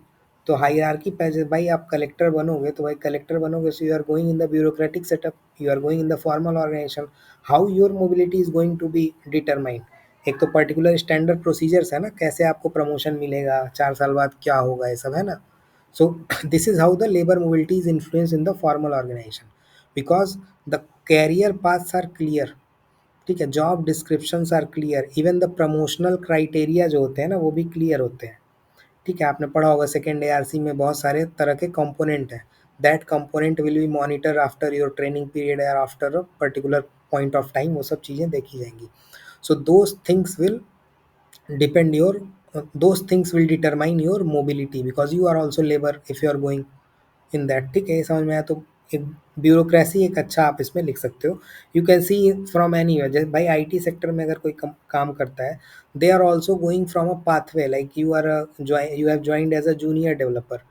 तो हायरार्की पे भाई आप कलेक्टर बनोगे तो भाई कलेक्टर बनोगे, so you are going in the bureaucratic setup, you are going in the formal organisation. How your mobility is going to be determined, एक तो पर्टिकुलर स्टैंडर्ड प्रोसीजर्स है ना, कैसे आपको प्रमोशन मिलेगा, 4 साल बाद क्या होगा, ये सब है ना। So this is how the labour mobility is influence in the formal organization, because the career paths are clear, ठीक है, job descriptions are clear, even the promotional criteria जो होते हैं ना वो भी क्लियर होते हैं, ठीक है। आपने पढ़ा होगा सेकेंड एआरसी में बहुत सारे तरह के कंपोनेंट हैं, that component will be monitor after your training period या after a particular point of time, वो सब चीज़ें देखी जाएंगी। So those things will depend your those things will determine your mobility because you are also labor if you are going in that, ठीक है। ये समझ में आया। तो एक ब्यूरोक्रेसी एक अच्छा आप इसमें लिख सकते हो, you can see from any जैसे भाई आईटी सेक्टर में अगर कोई काम करता है, they are also going from a pathway, like you are you have joined as a junior developer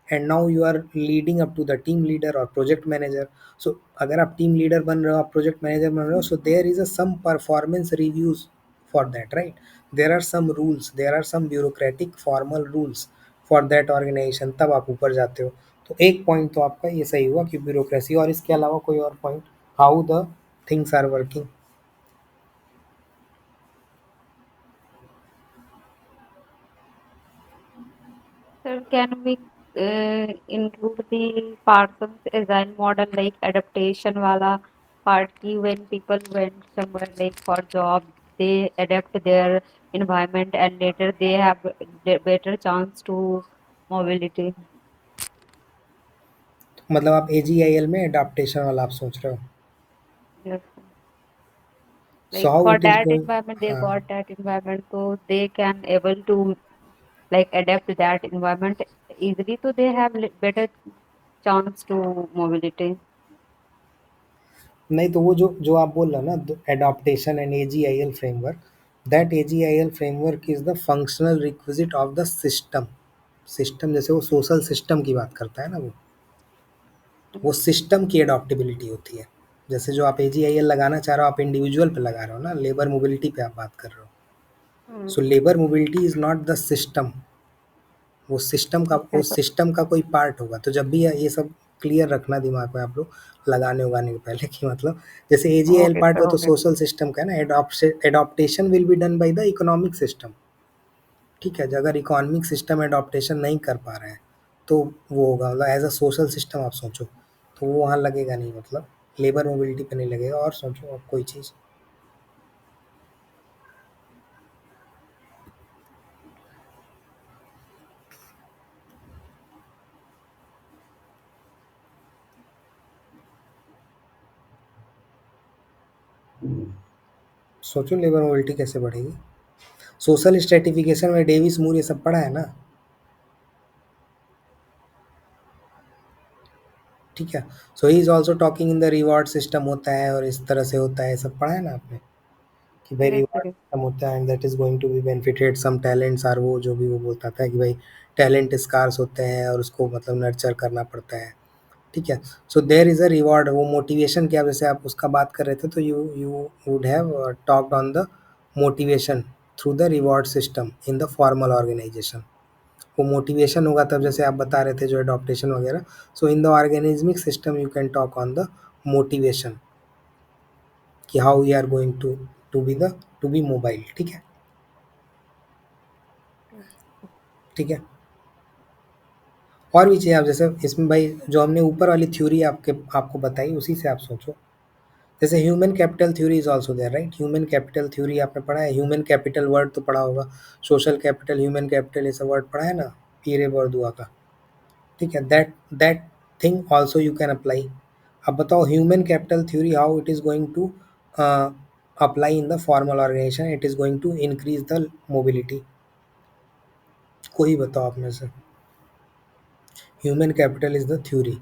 and now you are leading up to the team leader और project manager. So अगर आप team leader बन रहे हो, आप project manager बन रहे हो, so there is a some performance reviews for that, right. There are some rules, there are some bureaucratic formal rules for that organization, तब आप ऊपर जाते हो। तो एक पॉइंट तो आपका ये सही हुआ कि ब्यूरोक्रेसी, और इसके अलावा कोई और point, how the things are working. Sir, can we include the Parsons agile model like adaptation wala part ki when people went somewhere like for job, they adapt their environment and later they have the better chance to mobility. मतलब आप एजीआईएल में adaptation वाला आप सोच रहे हो, Yes. So Like how for it is that going. environment, they हाँ, got that environment, so they can able to like adapt to that environment easily, so they have better chance to mobility. नहीं तो वो जो जो आप बोल रहे हो ना adaptation and AGIL framework, that AGIL framework is the functional requisite of the system. System जैसे वो सोशल सिस्टम की बात करता है ना, वो सिस्टम की अडॉप्टेबिलिटी होती है। जैसे जो आप एजीआईएल लगाना चाह रहे हो, आप इंडिविजुअल पे लगा रहे हो ना, लेबर मोबिलिटी पे आप बात कर रहे हो। Mm. So labour mobility is not the system, वो Okay. सिस्टम का कोई पार्ट होगा। तो जब भी ये सब क्लियर रखना दिमाग में आप लोग लगाने उगाने के पहले कि मतलब जैसे एजीआईएल Okay, पार्ट sir. हो तो Okay. सोशल सिस्टम का है ना, adaptation will be done by the economic system, ठीक है। अगर इकोनॉमिक सिस्टम एडॉप्टेशन नहीं कर पा रहे हैं तो वो होगा, मतलब एज अ सोशल सिस्टम आप सोचो, तो वो वहाँ लगेगा नहीं, मतलब लेबर मोबिलिटी पे नहीं लगेगा। और सोचो आप कोई चीज़। सोचो लेबर मोबिलिटी कैसे बढ़ेगी। सोशल स्ट्रेटिफिकेशन में डेविस मूर ये सब पढ़ा है ना, ठीक है। So he is also talking in the reward system होता है और इस तरह से होता है, सब पढ़ा है ना आपने कि भाई Correct, रिवॉर्ड correct. सिस्टम होता है and that is going to be benefited some talents are, वो जो भी वो बोलता था कि भाई टैलेंट स्कार्स होते हैं और उसको मतलब नर्चर करना पड़ता है, ठीक है। So there is a reward, वो मोटिवेशन क्या, जैसे आप उसका बात कर रहे थे तो you would have talked on the motivation through the reward system in the formal organization. वो मोटिवेशन होगा तब, जैसे आप बता रहे थे जो अडॉप्टेशन वगैरह। So in the organismic system you can talk on the motivation कि how we are going to be mobile, ठीक है, ठीक है। और भी चाहिए आप, जैसे इसमें भाई जो हमने ऊपर वाली थ्योरी आपको बताई उसी से आप सोचो। जैसे human capital theory is also there, right. Human capital theory आपने पढ़ा है, ह्यूमन कैपिटल वर्ड तो पढ़ा होगा, सोशल कैपिटल, ह्यूमन कैपिटल, ये सब वर्ड पढ़ा है ना, पीरे बरदुआ का, ठीक है। That thing also you can apply. अब बताओ human capital theory how it is going to apply in the formal organization, it is going to increase the mobility. कोई बताओ आप में से। Human capital is the theory.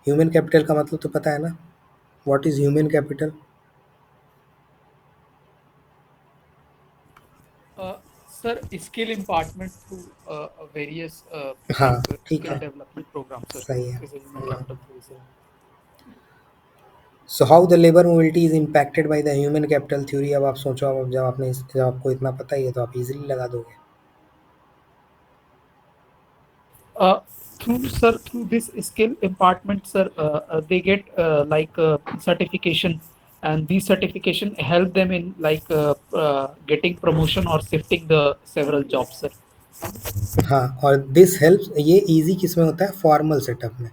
Human capital का मतलब तो पता है ना, what is human capital? Sir, skill impartment through various हाँ, ठीक skill है, development programs, sir, सही है। is a human capital theory, sir. So how the labour mobility is impacted by the human capital theory. अब आप सोचो, अब जब आपको इतना पता ही है तो आप इजीली लगा दोगे। Uh, through this skill impartment, sir, they get certification, and these certification help them in getting promotion or shifting the several jobs, sir. हाँ, और दिस हेल्प्स, ये इजी किस में होता है, फॉर्मल सेटअप में।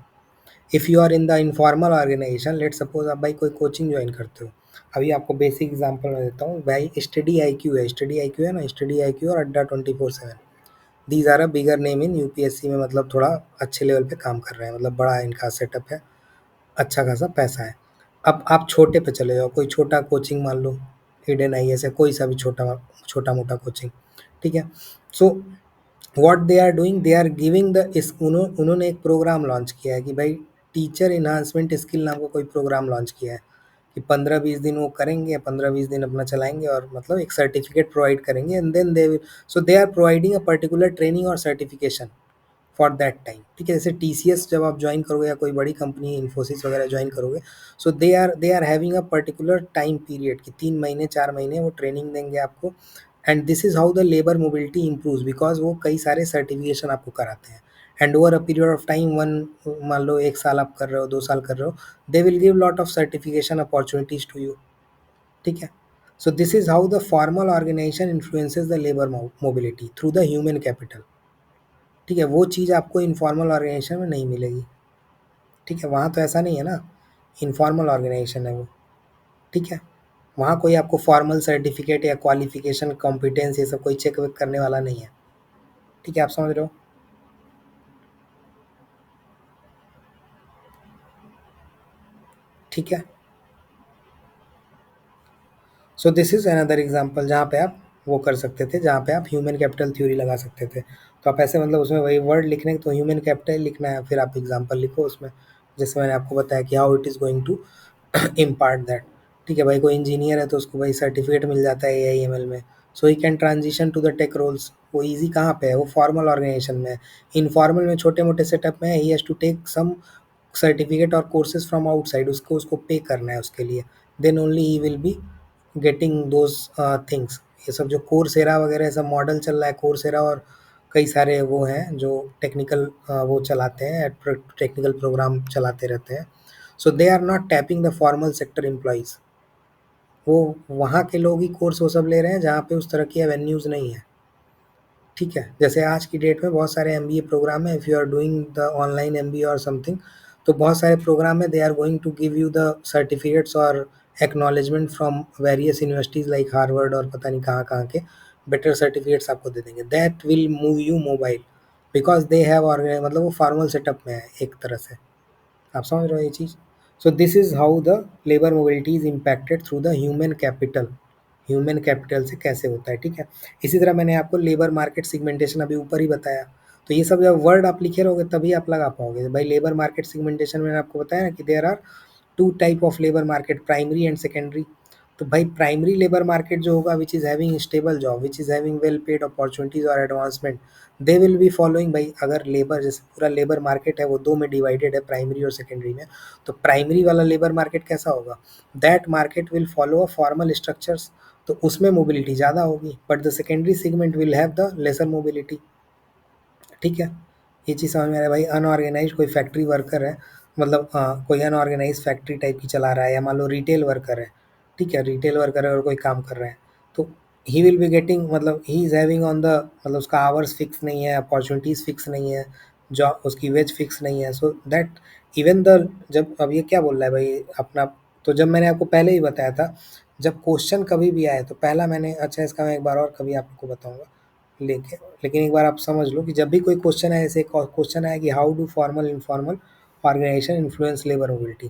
If you are in the informal organization, let suppose आप भाई कोई कोचिंग ज्वाइन करते हो। अभी आपको बेसिक एग्जांपल मैं देता हूँ भाई, स्टडी आईक्यू है, स्टडी आईक्यू है ना, स्टडी आईक्यू और Adda 24/7, these are a bigger name in UPSC में, मतलब थोड़ा अच्छे लेवल पे काम कर रहे हैं, मतलब बड़ा इनका सेटअप है, अच्छा खासा पैसा है। अब आप छोटे पे चले जाओ, कोई छोटा कोचिंग मान लो, हिडन आईएएस है, कोई सा भी छोटा मोटा कोचिंग, ठीक है। So what they are doing, they are giving the इस उन्होंने एक प्रोग्राम लॉन्च किया है कि भाई टीचर इन्हांसमेंट स्किल नाम का कोई प्रोग्राम लॉन्च किया है कि 15-20 दिन वो करेंगे, 15-20 दिन अपना चलाएंगे और मतलब एक सर्टिफिकेट प्रोवाइड करेंगे and then they will, so they are providing a particular training और सर्टिफिकेशन फॉर दैट टाइम, ठीक है। जैसे टीसीएस जब आप ज्वाइन करोगे या कोई बड़ी कंपनी इन्फोसिस वगैरह ज्वाइन करोगे, so they are having a particular time period कि 3 महीने 4 महीने वो ट्रेनिंग देंगे आपको। And this is how the labour mobility improve, because वो कई सारे सर्टिफिकेशन आपको कराते हैं and over a period of time, one मान लो 1 साल आप कर रहे हो, 2 साल कर रहे हो, they will give lot of certification opportunities to you, ठीक है। So this is how the formal organization influences the labour mobility through the human capital, ठीक है। वो चीज़ आपको इनफॉर्मल ऑर्गेनाइजेशन में नहीं मिलेगी, ठीक है। वहाँ तो ऐसा नहीं है ना, इनफॉर्मल ऑर्गेनाइजेशन है वो, ठीक है। वहाँ कोई आपको फॉर्मल सर्टिफिकेट या क्वालिफिकेशन कॉम्पिटेंस ये सब कोई चेक वेक करने वाला नहीं है, ठीक है। आप समझ रहे हो, ठीक है। So this is another example जहाँ पे आप वो कर सकते थे, जहाँ पे आप ह्यूमन कैपिटल थ्योरी लगा सकते थे। तो आप ऐसे मतलब उसमें वही वर्ड लिखने तो ह्यूमन कैपिटल लिखना है, फिर आप एग्जांपल लिखो उसमें, जैसे मैंने आपको बताया कि how it is going to impart that, ठीक है। भाई कोई इंजीनियर है तो उसको भाई सर्टिफिकेट मिल जाता है एआईएमएल में, so he can transition to the tech roles. वो ईजी कहाँ पे है, वो फॉर्मल ऑर्गेनाइजेशन में है। इनफॉर्मल में छोटे मोटे सेटअप में ही has to take some certificate और कोर्सेज फ्रॉम आउटसाइड, उसको उसको पे करना है उसके लिए, then only he will be getting those things. ये सब जो कोर्सेरा वगैरह ये सब मॉडल चल रहा है, कोर्सेरा और कई सारे वो हैं जो टेक्निकल वो चलाते हैं, टेक्निकल प्रोग्राम चलाते रहते हैं। So they are not tapping the formal sector employees, वो वहाँ के लोग ही कोर्स वो सब ले रहे हैं जहाँ पे उस तरह की एवेन्यूज़ नहीं है, ठीक है। जैसे आज की डेट में बहुत सारे एमबीए प्रोग्राम है, if you are doing the online MBA और समथिंग, तो बहुत सारे प्रोग्राम है, they are going to give you the certificates और acknowledgement from various universities like Harvard और पता नहीं कहाँ के बेटर सर्टिफिकेट्स आपको दे देंगे, that will move you mobile because they have organize, मतलब वो फॉर्मल सेटअप में है एक तरह से। आप समझ रहे हो ये चीज़। So this is how the labour mobility is impacted through the human capital, human capital से कैसे होता है, ठीक है। इसी तरह मैंने आपको लेबर मार्केट सेगमेंटेशन अभी ऊपर ही बताया, तो ये सब जब वर्ड आप लिखे रहोगे तभी आप लगा पाओगे। भाई लेबर मार्केट सेगमेंटेशन मैंने आपको बताया ना कि there are two type of labour market, primary and secondary. तो भाई प्राइमरी लेबर मार्केट जो होगा which is having stable job, which is having well paid opportunities और advancement, they will be following. भाई अगर लेबर जैसे पूरा लेबर मार्केट है वो दो में डिवाइडेड है, प्राइमरी और सेकेंडरी में, तो प्राइमरी वाला लेबर मार्केट कैसा होगा, that market will follow a formal structures, तो उसमें मोबिलिटी ज़्यादा होगी, but the secondary segment will have the lesser mobility, ठीक है। ये चीज़ समझ में आ रहा है। भाई अनऑर्गेनाइज कोई फैक्ट्री वर्कर है, मतलब कोई अनऑर्गेनाइज फैक्ट्री टाइप की चला रहा है, या मान लो रिटेल वर्कर है, ठीक है, रिटेल वर्कर अगर कोई काम कर रहा है तो ही विल बी गेटिंग, मतलब he is having on the, मतलब उसका आवर्स फिक्स नहीं है, अपॉर्चुनिटीज़ फिक्स नहीं है, जॉब उसकी वेज फिक्स नहीं है, सो दैट इवन द, जब अब ये क्या बोल रहा है भाई अपना, तो जब मैंने आपको पहले ही बताया था, जब क्वेश्चन कभी भी आए तो पहला मैंने, अच्छा इसका मैं एक बार और कभी आपको बताऊंगा लेके, लेकिन एक बार आप समझ लो कि जब भी कोई क्वेश्चन है, ऐसे क्वेश्चन आया कि how do formal informal organization influence labour mobility,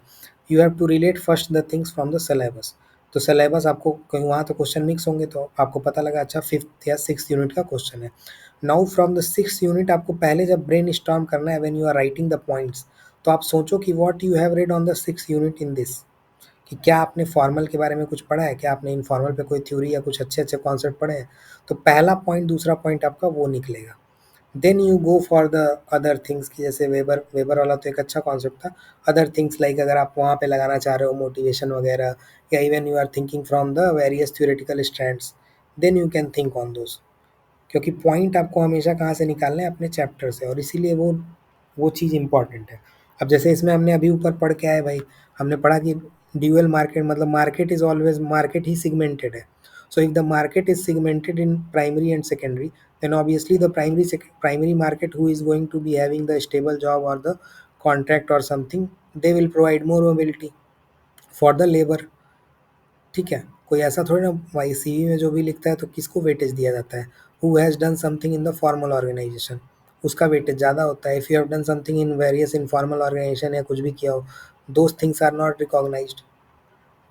you have to relate first the things from the syllabus. तो सिलेबस आपको कहीं वहाँ तो क्वेश्चन मिक्स होंगे, तो आपको पता लगा अच्छा 5th या 6th यूनिट का क्वेश्चन है। Now from the 6th unit आपको पहले जब ब्रेन स्टॉर्म करना है when you are writing the points, तो आप सोचो कि what you have read on the 6th unit in this, कि क्या आपने फॉर्मल के बारे में कुछ पढ़ा है, क्या आपने इनफॉर्मल पे कोई थ्योरी या कुछ अच्छे अच्छे कॉन्सेप्ट पढ़े हैं, तो पहला पॉइंट दूसरा पॉइंट आपका वो निकलेगा। Then you go for the other things की, जैसे वेबर वेबर वाला तो एक अच्छा कॉन्सेप्ट था, अदर थिंग्स लाइक अगर आप वहाँ पे लगाना चाह रहे हो मोटिवेशन वगैरह, या even you are thinking from the various theoretical strands, then you can think on those, क्योंकि पॉइंट आपको हमेशा कहाँ से निकालने हैं, अपने चैप्टर से, और इसीलिए वो चीज़ इंपॉर्टेंट है। अब जैसे इसमें हमने अभी ऊपर पढ़ के आए भाई, हमने पढ़ा कि ड्यूअल मार्केट, मतलब मार्केट इज ऑलवेज, मार्केट ही सिगमेंटेड है। So if the market is segmented in primary and secondary, then obviously the primary market who is going to be having the stable job or the contract or something, they will provide more mobility for the labor, ठीक है। कोई ऐसा थोड़ी ना भाई CV में जो भी लिखता है तो किसको वेटेज दिया जाता है, who has done something in the formal organization, उसका वेटेज ज़्यादा होता है। If you have done something in various informal organization या कुछ भी किया हो, those things are not recognized,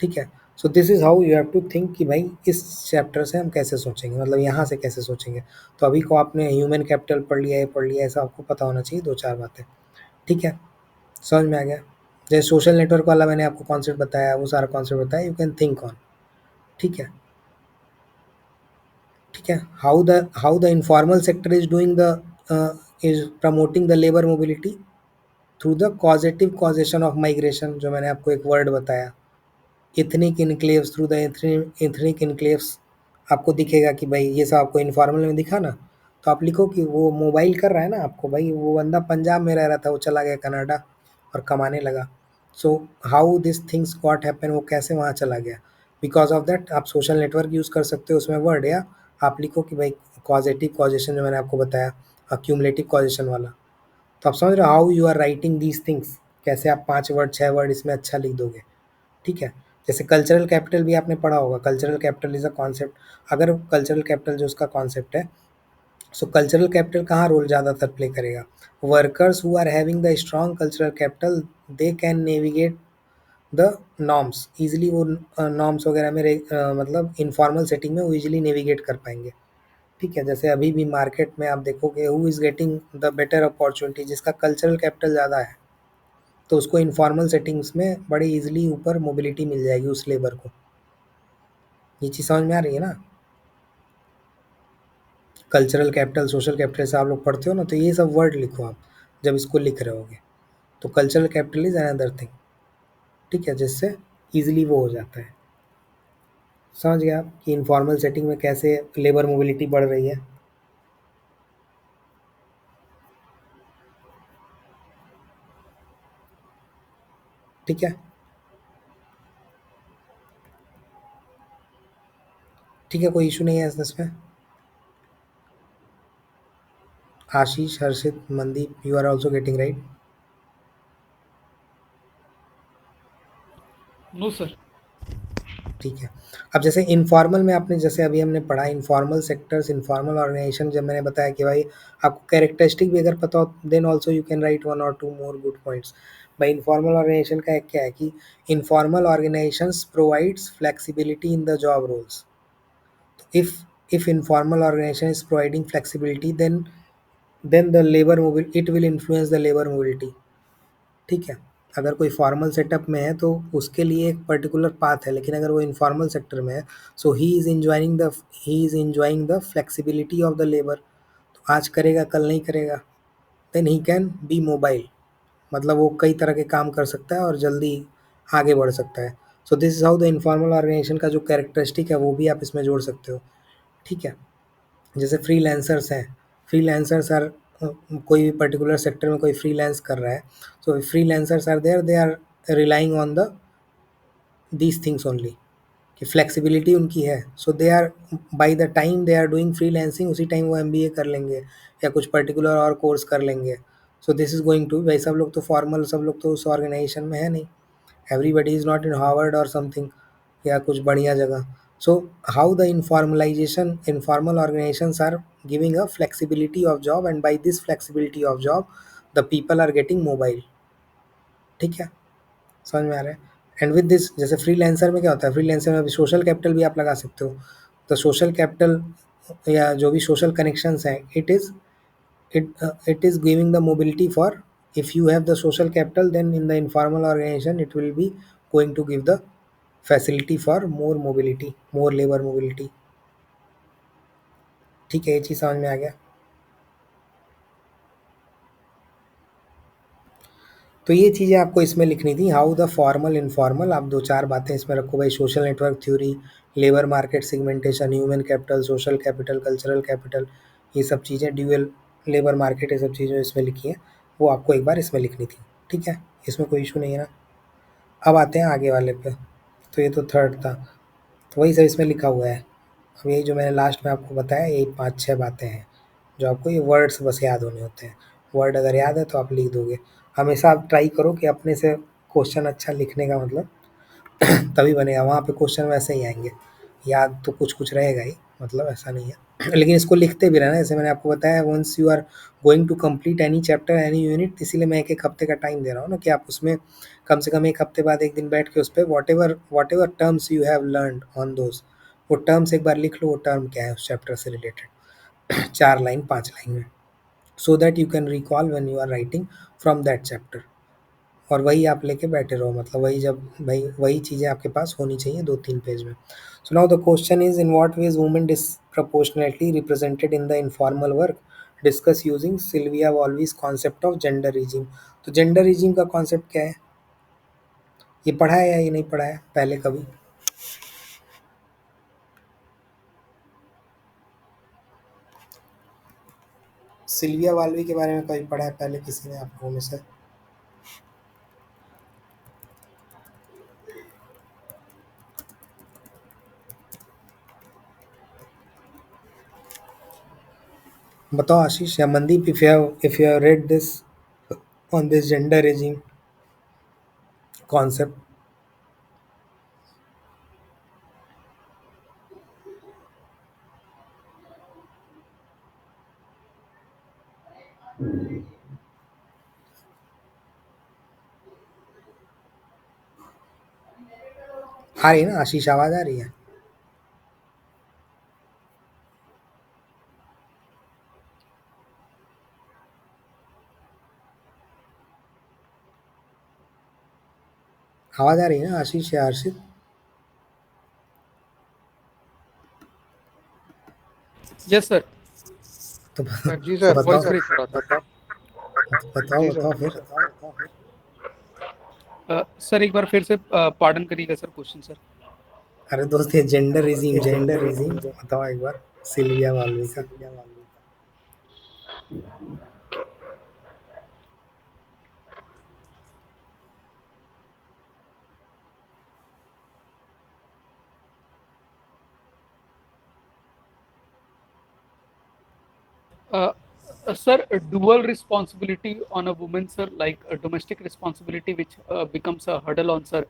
ठीक है। So this is how you have to think कि भाई इस चैप्टर से हम कैसे सोचेंगे, मतलब यहाँ से कैसे सोचेंगे। तो अभी को आपने ह्यूमन कैपिटल पढ़ लिया है, पढ़ लिया, ऐसा आपको पता होना चाहिए 2-4 बातें, ठीक है, समझ में आ गया। जैसे सोशल नेटवर्क वाला मैंने आपको कॉन्सेप्ट बताया, वो सारा कॉन्सेप्ट बताया, यू कैन थिंक ऑन, ठीक है, ठीक है। How the informal sector is doing the, is promoting the labour mobility through the causative causation of migration, जो मैंने आपको एक वर्ड बताया, ethnic enclaves, through the ethnic enclaves. आपको दिखेगा कि भाई ये सब आपको इनफॉर्मल में दिखा ना, तो आप लिखो कि वो मोबाइल कर रहा है ना आपको, भाई वो बंदा पंजाब में रह रहा था, वो चला गया कनाडा और कमाने लगा। So how this things got happen, वो कैसे वहाँ चला गया, बिकॉज ऑफ दैट आप सोशल नेटवर्क यूज़ कर सकते हो उसमें वर्ड, या आप लिखो कि भाई कॉजेटिव कॉजेशन जो मैंने आपको बताया, अक्यूमुलेटिव कॉजेशन वाला। तो आप समझ रहे हो how you are writing these things, कैसे आप 5 वर्ड 6 वर्ड इसमें अच्छा लिख दोगे, ठीक है। जैसे कल्चरल कैपिटल भी आपने पढ़ा होगा, cultural capital is a concept. अगर कल्चरल कैपिटल जो उसका कॉन्सेप्ट है, सो कल्चरल कैपिटल कहाँ रोल ज़्यादातर प्ले करेगा, workers who are having the strong cultural capital, they can navigate the norms easily, वो नॉर्म्स वगैरह में मतलब इनफॉर्मल सेटिंग में वो ईजिली नेविगेट कर पाएंगे, ठीक है। जैसे अभी भी मार्केट में आप देखोगे who is getting the better opportunity, जिसका कल्चरल कैपिटल ज़्यादा है, तो उसको इनफॉर्मल सेटिंग्स में बड़े ईजिली ऊपर मोबिलिटी मिल जाएगी उस लेबर को। ये चीज़ समझ में आ रही है ना। कल्चरल कैपिटल, सोशल कैपिटल से आप लोग पढ़ते हो ना, तो ये सब वर्ड लिखो आप जब इसको लिख रहे होगे, तो cultural capital is another thing, ठीक है, जिससे ईजिली वो हो जाता है। समझ गया आप कि इनफॉर्मल सेटिंग में कैसे लेबर मोबिलिटी बढ़ रही है। ठीक है, ठीक है, कोई इशू नहीं है इसमें। Ashish, Harshit, Mandeep, you are also getting right. No sir. ठीक है। अब जैसे इनफॉर्मल में आपने, जैसे अभी हमने पढ़ा इनफॉर्मल सेक्टर्स, इनफॉर्मल ऑर्गेनाइजेशन, जब मैंने बताया कि भाई आपको कैरेक्टरिस्टिक भी अगर पता हो, then also you can write 1 और 2 मोर गुड पॉइंट्स। भाई इनफॉर्मल ऑर्गेनाइजेशन का एक क्या है कि informal organizations provides flexibility in the job roles, if informal organization is providing flexibility, then the labor mobility, it will influence the labor mobility. ठीक है, अगर कोई फॉर्मल सेटअप में है तो उसके लिए एक पर्टिकुलर पाथ है, लेकिन अगर वो इनफॉर्मल सेक्टर में है, so he is enjoying the flexibility of the labour. तो आज करेगा कल नहीं करेगा, then he can be mobile, मतलब वो कई तरह के काम कर सकता है और जल्दी आगे बढ़ सकता है। So this is how the informal organization का जो कैरेक्टरिस्टिक है वो भी आप इसमें जोड़ सकते हो। ठीक है, जैसे फ्रीलांसर्स हैं, फ्रीलांसर्स आर, कोई भी पर्टिकुलर सेक्टर में कोई फ्रीलांस कर रहा है, so freelancers are there, they are relying on the these things only, कि फ्लेक्सिबिलिटी उनकी है। So they are, by the time they are doing freelancing, उसी टाइम वो एमबीए कर लेंगे या कुछ पर्टिकुलर और कोर्स कर लेंगे। So this is going to, भाई सब लोग तो फॉर्मल, सब लोग तो उस ऑर्गेनाइजेशन में है नहीं, everybody is not in Harvard or something, या कुछ बढ़िया जगह। So how the informal organizations are giving a flexibility of job, and by this flexibility of job the people are getting mobile। ठीक है, समझ में आ रहा है। एंड विद दिस, जैसे फ्रीलांसर में क्या होता है, फ्रीलांसर में सोशल कैपिटल भी आप लगा सकते हो। तो सोशल कैपिटल या जो भी सोशल कनेक्शंस हैं, it is giving the mobility for, if you have the social capital, then in the informal organization it will be going to give the facility for more mobility, more labor mobility। ठीक है, ये चीज़ समझ में आ गया। तो ये चीज़ें आपको इसमें लिखनी थी, हाउ द फॉर्मल इनफॉर्मल, आप 2-4 बातें इसमें रखो भाई, social network theory, labour market segmentation, human capital, social capital, cultural capital, ये सब चीज़ें, ड्यूअल लेबर मार्केट, ये सब चीज़ें इसमें लिखी हैं, वो आपको एक बार इसमें लिखनी थी। ठीक है, इसमें कोई इशू नहीं है ना। अब आते हैं आगे वाले पे, तो ये तो थर्ड था, तो वही सब इसमें लिखा हुआ है। अब यही जो मैंने लास्ट में आपको बताया, यही 5-6 बातें हैं जो आपको, ये वर्ड्स बस याद होने होते हैं। वर्ड अगर याद है तो आप लिख दोगे। हमेशा आप ट्राई करो कि अपने से क्वेश्चन अच्छा लिखने का, मतलब तभी बनेगा। वहाँ पे क्वेश्चन वैसे ही आएंगे, याद तो कुछ कुछ रहेगा ही, मतलब ऐसा नहीं है। लेकिन इसको लिखते भी रहना, जैसे मैंने आपको बताया, once you are going to complete any chapter, any unit, इसीलिए मैं 1-1 हफ्ते का टाइम दे रहा हूँ ना, कि आप उसमें कम से कम 1 हफ्ते बाद 1 दिन बैठ के उस पर what ever terms you have learned on those, वो टर्म्स एक बार लिख लो, वो टर्म क्या है उस चैप्टर से रिलेटेड 4 लाइन 5 लाइन में, so that you can recall when you are writing from that chapter. और वही आप लेके बैठे रहो, मतलब वही, जब भाई वही चीज़ें आपके पास होनी चाहिए 2-3 पेज में। So now the question is, in what ways women disproportionately represented in the informal work, discuss using Sylvia Walby's concept of gender regime. तो जेंडर रिजिम का कॉन्सेप्ट क्या है, ये पढ़ा है या ये नहीं पढ़ा है पहले कभी? सिल्विया वाल्वी के बारे में कभी पढ़ा है पहले किसी ने आप लोगों में से? बताओ आशीष या Mandeep, if you have read this on this gender regime concept। आ रही है ना आशीष, आवाज आ रही है? आवाज आ रही है ना आशीष या हर्षित? Yes, sir. तो जी सर, बताओ, Voice break हो रहा था. बताओ जी सर। फिर। सर एक बार फिर से पार्डन करिएगा सर क्वेश्चन सर. अरे दोस्त, ये जेंडर रिजीम बताओ एक बार, सिल्विया वाल्वी का। Sir, dual responsibility on a woman, sir, like a domestic responsibility, which becomes a hurdle on, sir,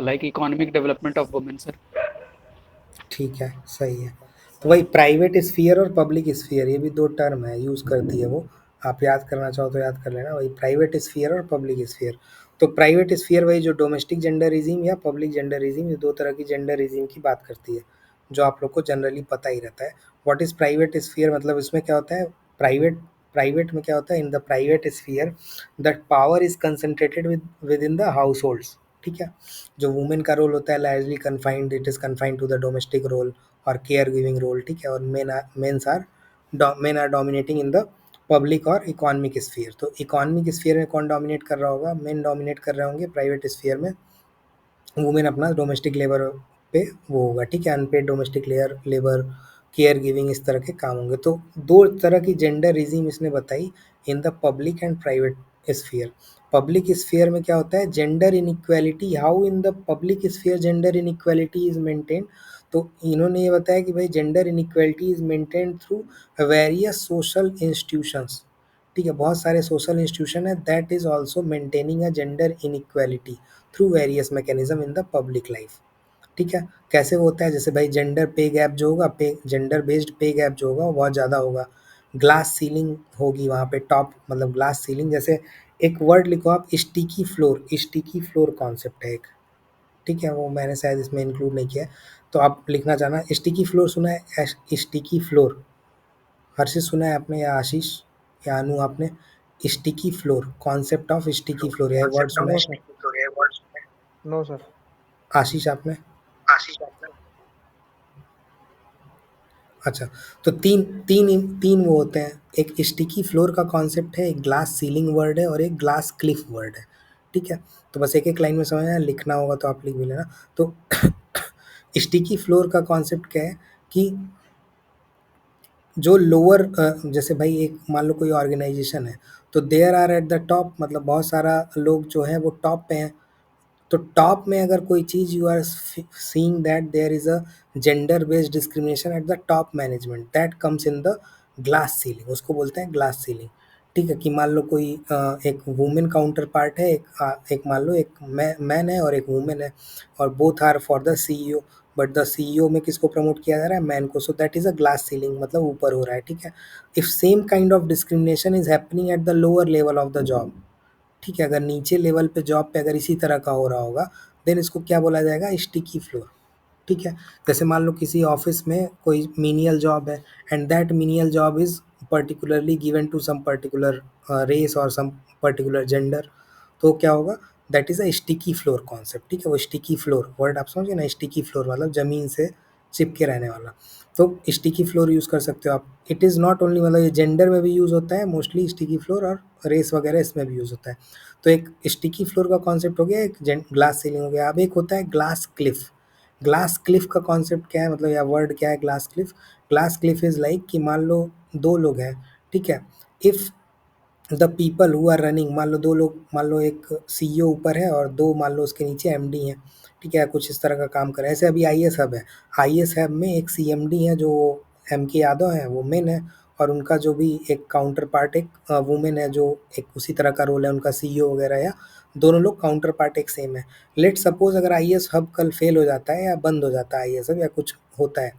like economic development of women, sir. ठीक है, सही है। तो वही प्राइवेट स्फीयर और पब्लिक स्फीयर, ये भी 2 टर्म है, यूज़ करती है वो। आप याद करना चाहो तो याद कर लेना, वही प्राइवेट स्फीयर और पब्लिक स्फीयर। तो प्राइवेट स्फीयर वही जो डोमेस्टिक जेंडर रिजीम या पब्लिक जेंडर रिजीम, ये 2 तरह की जेंडर रिजीम की बात करती है। जो आप लोग को जनरली पता ही रहता है। व्हाट इज़ प्राइवेट स्फीयर, मतलब इसमें क्या होता है, प्राइवेट में क्या होता है, in the private sphere that power is concentrated within the households. ठीक है, जो वुमेन का रोल होता है largely confined, it is confined to the domestic role और केयर गिविंग रोल। ठीक है, और men are dominating in the public और इकोनॉमिक स्फीयर। तो इकोनॉमिक स्फीयर में कौन डोमिनेट कर रहा होगा, मेन डोमिनेट कर रहे होंगे प्राइवेट स्फीयर में वुमेन अपना डोमेस्टिक लेबर पे वो होगा। ठीक है, unpaid domestic labour, care giving, इस तरह के काम होंगे। तो दो तरह की जेंडर रिजीम इसने बताई इन the public and private sphere. Public sphere में क्या होता है, gender inequality, how in the public sphere gender inequality is maintain. तो इन्होंने ये बताया कि भाई gender inequality is maintain through various social institutions. ठीक है, बहुत सारे सोशल इंस्टीट्यूशन है that is also maintaining a gender inequality through various mechanism in the public life. ठीक है, कैसे वो होता है, जैसे भाई जेंडर पे गैप जो होगा, पे जेंडर बेस्ड पे गैप जो होगा वो बहुत ज़्यादा होगा। ग्लास सीलिंग होगी वहाँ पे, टॉप मतलब ग्लास सीलिंग। जैसे एक वर्ड लिखो आप, स्टिकी फ्लोर कॉन्सेप्ट है एक। ठीक है, वो मैंने शायद इसमें इंक्लूड नहीं किया है, तो आप लिखना चाहना स्टिकी फ्लोर। सुना है स्टिकी फ्लोर? हर्षित सुना है आपने, या आशीष या अनु आपने? Sticky floor, concept of sticky floor, यह वर्ड सुना नो है? Sir, no sir. आशीष आपने? अच्छा, तो तीन तीन तीन वो होते हैं, एक स्टिकी फ्लोर का कॉन्सेप्ट है, एक ग्लास सीलिंग वर्ड है और एक ग्लास क्लिफ वर्ड है। ठीक है, तो बस एक एक लाइन में समझना है, लिखना होगा तो आप लिख भी लेना। तो स्टिकी फ्लोर का कॉन्सेप्ट क्या है कि जो लोअर, जैसे भाई एक मान लो कोई ऑर्गेनाइजेशन है, तो there are at the top, मतलब बहुत सारा लोग जो है वो टॉप पे हैं। तो टॉप में अगर कोई चीज़ you are seeing that there is a gender based discrimination at the top management, that comes in the glass ceiling, उसको बोलते हैं ग्लास सीलिंग। ठीक है, कि मान लो कोई एक वुमेन काउंटर पार्ट है, एक मान लो एक मैन है और एक वुमेन है, और both are for the CEO, but the CEO में किसको प्रमोट किया जा रहा है, मैन को। So that is a glass ceiling, मतलब ऊपर हो रहा है। ठीक है, if same kind of discrimination is happening at the lower level of the job. ठीक है, अगर नीचे लेवल पे जॉब पे अगर इसी तरह का हो रहा होगा, देन इसको क्या बोला जाएगा, स्टिकी फ्लोर। ठीक है, जैसे मान लो किसी ऑफिस में कोई मीनियल जॉब है and that menial job is particularly given to some particular race और सम पर्टिकुलर जेंडर, तो क्या होगा, that is a sticky floor concept. ठीक है, वो स्टिकी फ्लोर वर्ड आप समझे ना, स्टिकी फ्लोर मतलब ज़मीन से चिपके रहने वाला। तो स्टिकी फ्लोर यूज़ कर सकते हो आप। इट इज़ नॉट ओनली, मतलब ये जेंडर में भी यूज़ होता है मोस्टली स्टिकी फ्लोर, और रेस वगैरह इसमें भी यूज़ होता है। तो एक स्टिकी फ्लोर का कॉन्सेप्ट हो गया, एक ग्लास सीलिंग हो गया। अब एक होता है ग्लास क्लिफ। ग्लास क्लिफ का कॉन्सेप्ट क्या है, मतलब या वर्ड क्या है glass cliff? Glass cliff is like कि मान लो दो लोग हैं। ठीक है, if the people who are running, मान लो दो लोग, मान लो एक सीईओ ऊपर है और दो मान लो उसके नीचे एमडी हैं। ठीक है, कुछ इस तरह का काम कर रहे हैं। ऐसे अभी आईएएस हब है, आईएएस हब में एक सीएमडी है जो एम के यादव है, वो मेन है, और उनका जो भी एक काउंटर पार्ट एक वुमेन है जो एक उसी तरह का रोल है उनका, सीईओ वगैरह, या दोनों लोग काउंटर पार्ट एक सेम है। लेट सपोज अगर आईएएस हब कल फेल हो जाता है या बंद हो जाता है आईएएस हब, या कुछ होता है,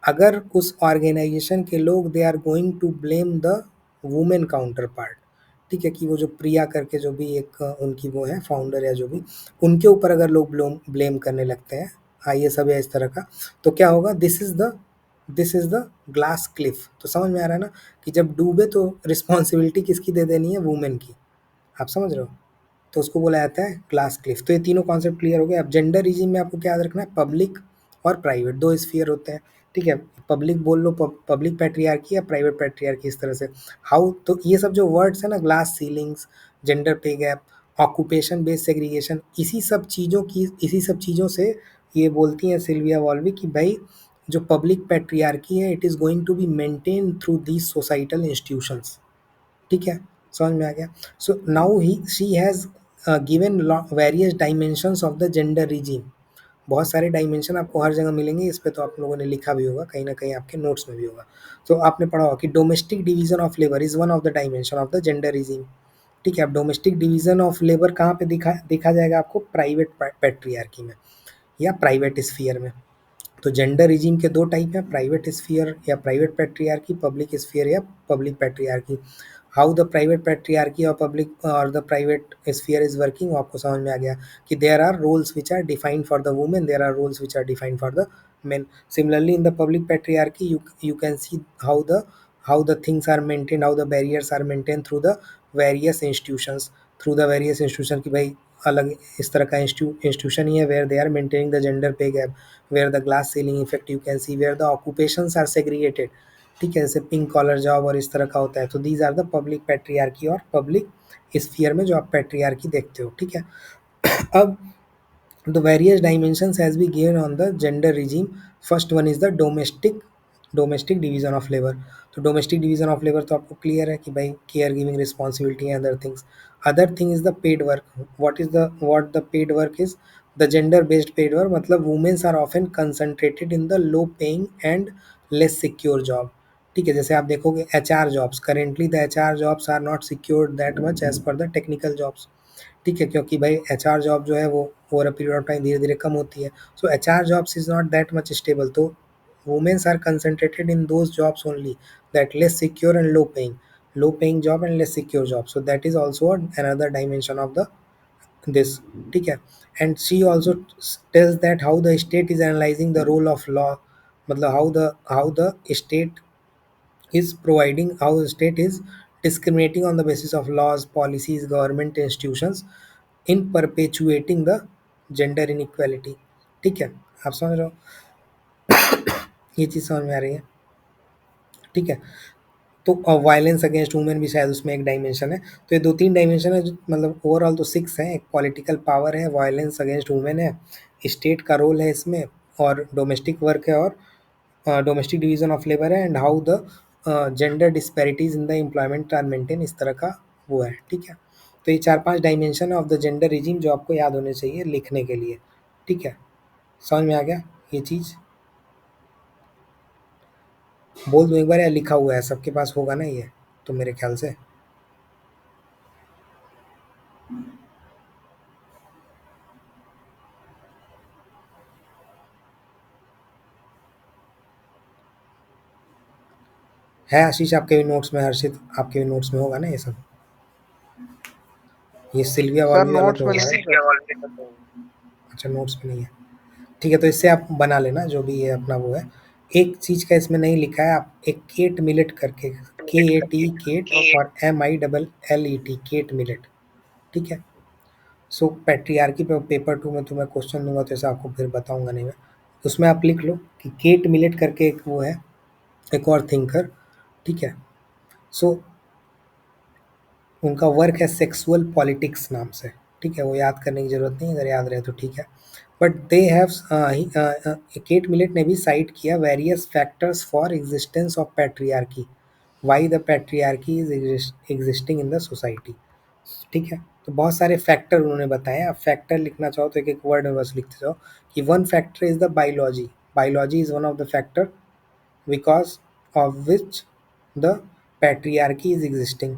अगर उस ऑर्गेनाइजेशन के लोग they are going to blame the women counterpart. ठीक है, कि वो जो प्रिया करके जो भी एक उनकी वो है फाउंडर या जो भी, उनके ऊपर अगर लोग ब्लेम करने लगते हैं आइए सब या इस तरह का, तो क्या होगा, this is the glass Cliff. तो समझ में आ रहा है ना कि जब डूबे तो रिस्पॉन्सिबिलिटी किसकी दे देनी है, वुमेन की। आप समझ रहे हो, तो उसको बोला जाता है क्लास क्लिफ। तो ये तीनों कॉन्सेप्ट क्लियर हो गए। अब जेंडर रीजन में आपको क्या याद रखना है, पब्लिक और प्राइवेट दो स्फीयर होते हैं। ठीक है, पब्लिक बोल लो, पब्लिक पैट्रियार्की या प्राइवेट पैट्रियार्की, इस तरह से। हाउ, तो ये सब जो वर्ड्स है ना, ग्लास सीलिंग्स, जेंडर पे गैप, ऑक्यूपेशन बेस्ड सेग्रीगेशन, इसी सब चीज़ों से ये बोलती हैं सिल्विया वॉल्वी कि भाई जो पब्लिक पैट्रियार्की है, it is going to be maintain through these societal institutions. ठीक है, समझ में आ गया। So now he she has given various dimensions of the gender regime. बहुत सारे डायमेंशन आपको हर जगह मिलेंगे, इस पे तो आप लोगों ने लिखा भी होगा, कहीं ना कहीं आपके नोट्स में भी होगा। तो आपने पढ़ा होगा कि domestic division of labour is one of the dimension of the gender regime. ठीक है, अब डोमेस्टिक डिवीजन ऑफ लेबर कहाँ पे देखा जाएगा आपको, प्राइवेट पैट्रियार्की में या प्राइवेट स्फीयर में। तो जेंडर रिजीम के दो टाइप हैं, प्राइवेट स्फीयर या प्राइवेट पैट्रियार्की, पब्लिक स्फीयर या public patriarchy. How the private patriarchy और पब्लिक और the private sphere is working, वो आपको समझ में आ गया कि there are roles which are defined for the women, there are roles which are defined for the men. Similarly, in the public patriarchy, you can see how the things are maintained, how the barriers are maintained through the various institutions, कि भाई अलग इस तरह का institution ही है where they are maintaining the gender pay gap, where the glass ceiling effect you can see, where the occupations are segregated, ठीक है, जैसे पिंक कॉलर जॉब और इस तरह का होता है. तो these are the public patriarchy और पब्लिक स्फीयर में जो आप पैट्रियार्की देखते हो, ठीक है. अब the various dimensions has been given on the gender regime. First one is the domestic division of labor. तो डोमेस्टिक डिवीजन ऑफ लेबर तो आपको क्लियर है कि भाई care giving responsibility and other things. Other thing is the paid work. What the paid work is the gender based paid work, मतलब womens are often concentrated in the low paying and less secure job. ठीक है, जैसे आप देखोगे H R jobs, currently the H R jobs are not secured that much as per the technical jobs. ठीक है, क्योंकि भाई एच आर जॉब जो है वो over a period of time धीरे धीरे कम होती है. So H R jobs is not that much stable. तो womens are concentrated in those jobs only that less secure and low paying job and less secure job. So that is also another dimension of the this. ठीक है, and she also tells that how the state is analysing the role of law, मतलब how the state is providing, how the state is discriminating on the basis of laws, policies, government institutions in perpetuating the gender inequality. ठीक है, आप समझ रहे हो, ये चीज़ समझ में आ रही है. ठीक है, तो वायलेंस अगेंस्ट वुमेन भी शायद उसमें एक डायमेंशन है. तो ये 2-3 डायमेंशन है मतलब ओवरऑल तो 6 हैं. एक पॉलिटिकल पावर है, वायलेंस अगेंस्ट वुमेन है, स्टेट का रोल है इसमें, और डोमेस्टिक वर्क है, और डोमेस्टिक डिवीजन ऑफ लेबर है, and how the gender disparities in the employment are maintain, इस तरह का वो है. ठीक है, तो ये 4-5 dimension of the gender regime जो आपको याद होने चाहिए लिखने के लिए. ठीक है, समझ में आ गया ये चीज़? बोल दूँ एक बार या लिखा हुआ है सबके पास होगा ना ये, तो मेरे ख्याल से है. आशीष आपके भी नोट्स में, हर्षित आपके भी नोट्स में होगा ना ये सब. ये सिल्विया सर वाल्वी वाला नोट्स तो में होगा नहीं है. सर. अच्छा, नोट्स में नहीं है. ठीक है, तो इससे आप बना लेना जो भी ये अपना वो है. एक चीज़ का इसमें नहीं लिखा है, आप एक केट मिलेट करके, KAT केट और MILLET केट मिलेट. ठीक है, सो पैट्रियार्की पे पेपर 2 में तुम्हें क्वेश्चन दूंगा तो ऐसा आपको फिर बताऊंगा नहीं मैं. उसमें आप लिख लो कि केट मिलेट करके एक वो है, एक और थिंकर. ठीक है, सो उनका वर्क है सेक्सुअल पॉलिटिक्स नाम से. ठीक है, वो याद करने की ज़रूरत नहीं, अगर याद रहे तो ठीक है. But they have cat millet ने भी साइट किया various factors for existence of patriarchy, why the patriarchy is existing in the society. ठीक है, तो बहुत सारे फैक्टर उन्होंने बताए. आप फैक्टर लिखना चाहो तो एक एक वर्ड में बस लिखते जाओ कि one factor is the biology. Biology is one of the factor because of which the patriarchy is existing.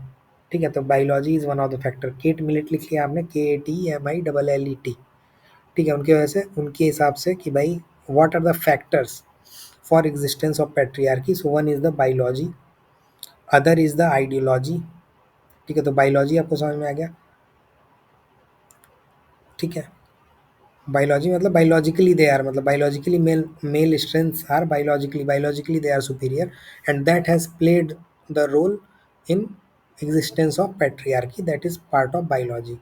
ठीक है, तो biology is one of the factor. Cat millet लिख लिया आपने, KATMILLET. ठीक है, उनकी वजह से, उनके हिसाब से कि भाई what are the factors for existence of patriarchy. So one is the biology, other is the ideology. ठीक है, तो बायोलॉजी आपको समझ में आ गया. ठीक है, बायोलॉजी मतलब बायोलॉजिकली दे आर, मतलब biologically male strengths are biologically they are superior, and that has played the role in existence of patriarchy, that is part of biology.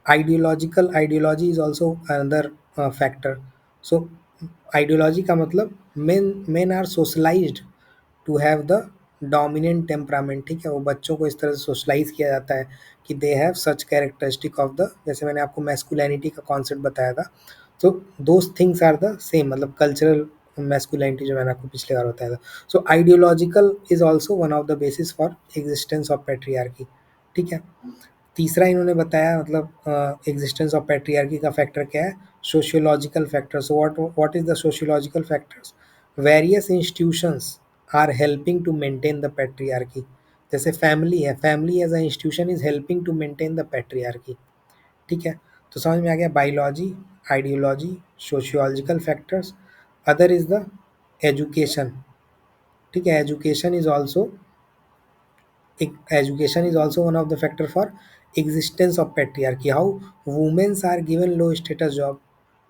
Ideology is also another factor. So ideology का मतलब men are socialized to have the dominant temperament. ठीक है, वो बच्चों को इस तरह से सोशलाइज किया जाता है कि they have such characteristic of the, जैसे मैंने आपको मैस्कुलिनिटी का कॉन्सेप्ट बताया था. तो those things are the same, मतलब कल्चरल मैस्कुलिनिटी जो मैंने आपको पिछले बार बताया था. So ideological is also one of the basis for existence of patriarchy. ठीक है, तीसरा इन्होंने बताया, मतलब एग्जिस्टेंस ऑफ पैट्रियार्की का फैक्टर क्या है, sociological factor. So what is the sociological factors, various institutions are helping to maintain the patriarchy. जैसे फैमिली है, family as a institution is helping to maintain the patriarchy. ठीक है, तो समझ में आ गया. Biology, ideology, sociological factors, other is the education. ठीक है, education is also education is also one of the factor for existence of patriarchy. How women are given low status job,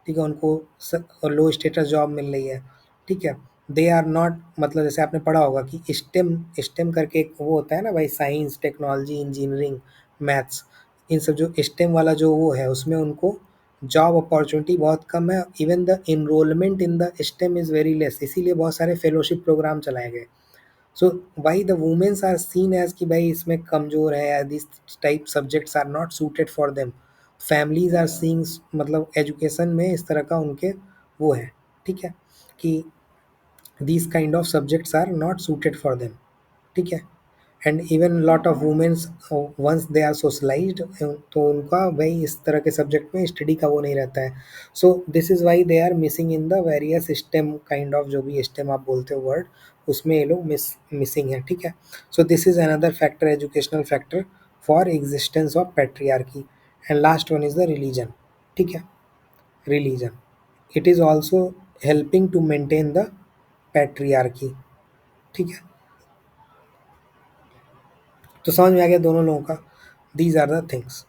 ठीक है, उनको लो स्टेटस जॉब मिल रही है, ठीक है, दे आर नॉट, मतलब जैसे आपने पढ़ा होगा कि स्टेम स्टेम करके एक वो होता है ना भाई, साइंस, टेक्नोलॉजी, इंजीनियरिंग, मैथ्स, इन सब जो स्टेम वाला जो वो है उसमें उनको जॉब अपॉर्चुनिटी बहुत कम है, even the enrolment in the STEM is very less, इसीलिए बहुत सारे फेलोशिप प्रोग्राम चलाए गए। So why the womens are seen as कि भाई इसमें कमज़ोर है, this type subjects are not suited for them, families are seeing, मतलब एजुकेशन में इस तरह का उनके वो है, ठीक है, कि these kind of subjects are not suited for them, ठीक है, and even lot of womens once they are socialised, तो उनका भाई इस तरह के सब्जेक्ट में स्टडी का वो नहीं रहता है, so this is why they are missing in the various STEM kind of, जो भी स्टेम आप बोलते हो वर्ड, उसमें ये लोग मिसिंग है, ठीक है। So this is another factor, educational factor for existence of patriarchy. And last one is the religion, ठीक है, religion, it is also helping to maintain the patriarchy, ठीक है। तो समझ में आ गया दोनों लोगों का, दीज आर द थिंग्स,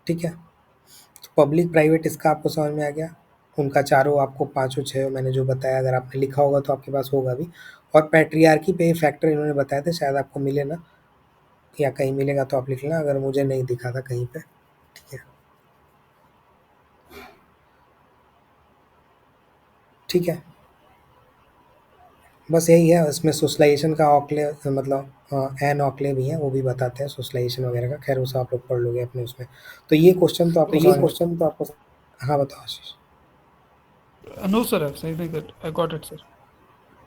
ठीक है। तो पब्लिक प्राइवेट इसका आपको समझ में आ गया, उनका चारों आपको पाँचों छः मैंने जो बताया, अगर आपने लिखा होगा तो आपके पास होगा भी, और पैट्रियार्की पे फैक्टर इन्होंने बताए थे, शायद आपको मिले ना, या कहीं मिलेगा तो आप लिख लेना, अगर मुझे नहीं दिखा था कहीं पे, ठीक है, ठीक है। बस यही है, इसमें सोशलाइजेशन का ऑक्ले, मतलब एन ऑक्ले भी हैं, वो भी बताते हैं सोशलाइजेशन वगैरह का, खैर उसे आप लोग पढ़ लोगे अपने उसमें। तो ये क्वेश्चन तो आपको समझ, हाँ बताओ आशीष। No, sir, I've said that. I got it, sir.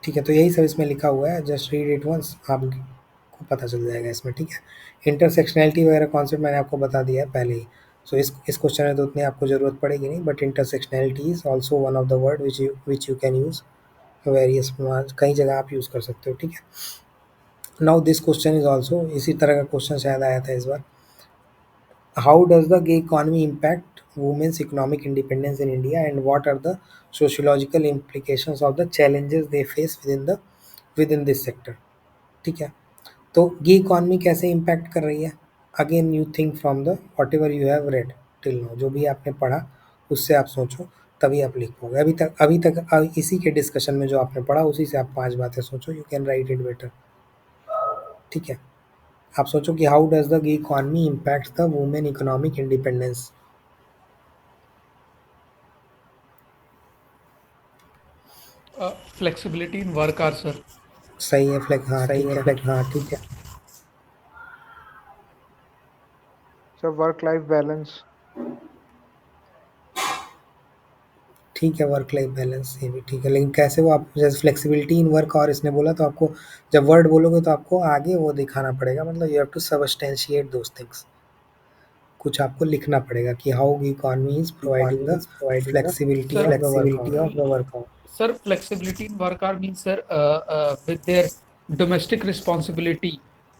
ठीक है, तो यही सब इसमें लिखा हुआ है, जस्ट रीड इट वंस, आपको पता चल जाएगा इसमें, ठीक है। इंटरसेक्शनैलिटी वगैरह कॉन्सेप्ट मैंने आपको बता दिया है पहले ही, सो इस क्वेश्चन में तो उतनी आपको ज़रूरत पड़ेगी नहीं, but intersectionality is also one of the word which you can use various, कई जगह आप यूज़ कर सकते हो, ठीक है। Now this question is also, इसी तरह का क्वेश्चन शायद आया था इस बार, how does the gig economy impact womens economic independence in India, and what are the sociological implications of the challenges they face within this sector, ठीक है। तो गी इकॉनमी कैसे इम्पैक्ट कर रही है, again you think from the whatever you have read till now, जो भी आपने पढ़ा उससे आप सोचो, तभी आप लिख पाओगे। इसी के डिस्कशन में जो आपने पढ़ा उसी से आप 5 बातें सोचो, you can write it better, ठीक है। आप सोचो कि हाउ डज द गी economy impact the women economic independence. Flexibility in work hours, sir. सही है, फ्लेक्स, हाँ ठीक है। So work-life balance. ठीक है, वर्क लाइफ बैलेंस, ये भी ठीक है, लेकिन कैसे वो, आप जैसे फ्लेक्सिबिलिटी इन वर्क, और इसने बोला तो आपको जब वर्ड बोलोगे तो आपको आगे वो दिखाना पड़ेगा, मतलब you have to substantiate those things, कुछ आपको लिखना पड़ेगा कि how economy is providing the flexibility Sir, of the work. sir, flexibility in work hour means, sir, with their domestic responsibility,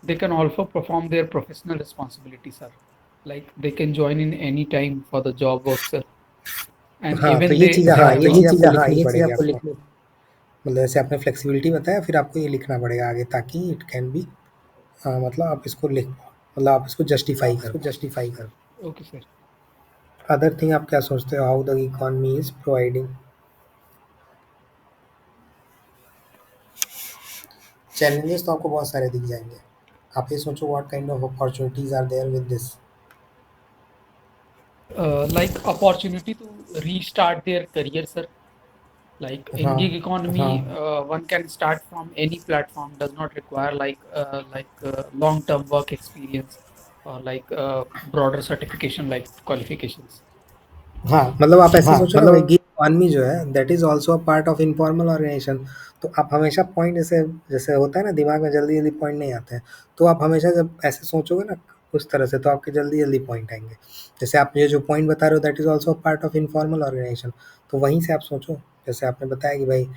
they can also perform their professional responsibility, sir. Like they can join in any time for the job work, sir. And हाँ, तो even ये they चीज़, हाँ, have ये the चीज़ आपको लिखनी पड़ेगी आपको, मतलब जैसे आपने फ्लेक्सिबिलिटी बताया, फिर आपको ये लिखना पड़ेगा आगे, ताकि इट कैन बी, मतलब आप इसको लिख पाओ, मतलब आप इसको जस्टिफाई करो। okay, sir. अदर थिंग आप क्या सोचते हो, how the economy is providing, challenges तो आपको बहुत सारे दिख जाएंगे, आप ये सोचो what kind of opportunities are there with this. Like opportunity to restart their career, sir. Like in हाँ, gig economy, one can start from any platform, does not require long-term work experience or broader certification like qualifications. हाँ, मतलब आप ऐसे सोचो ना, gig economy जो है that is also a part of informal organisation, तो आप हमेशा पॉइंट, जैसे जैसे होता है ना, दिमाग में जल्दी जल्दी पॉइंट नहीं आते हैं, तो आप हमेशा जब ऐसे सोचोगे ना उस तरह से, तो आपके जल्दी जल्दी पॉइंट आएंगे, जैसे आप ये जो पॉइंट बता रहे हो that is also part of informal organisation, तो वहीं से आप सोचो, जैसे आपने बताया कि भाई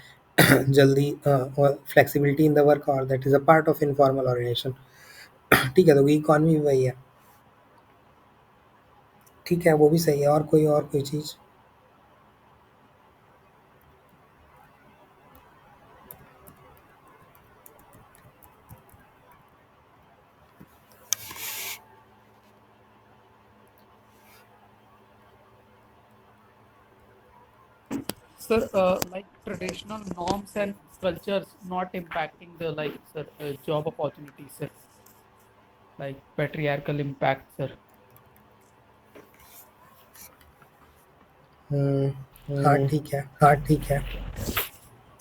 जल्दी फ्लेक्सिबिलिटी इन द वर्क, और that is a part of informal organisation, ठीक है, तो गिग इकोनॉमी भी वही है, ठीक है, वो भी सही है, और कोई चीज़। Sir, like traditional norms and cultures not impacting the like sir job opportunities, sir. Like patriarchal impact, sir. हाँ ठीक है,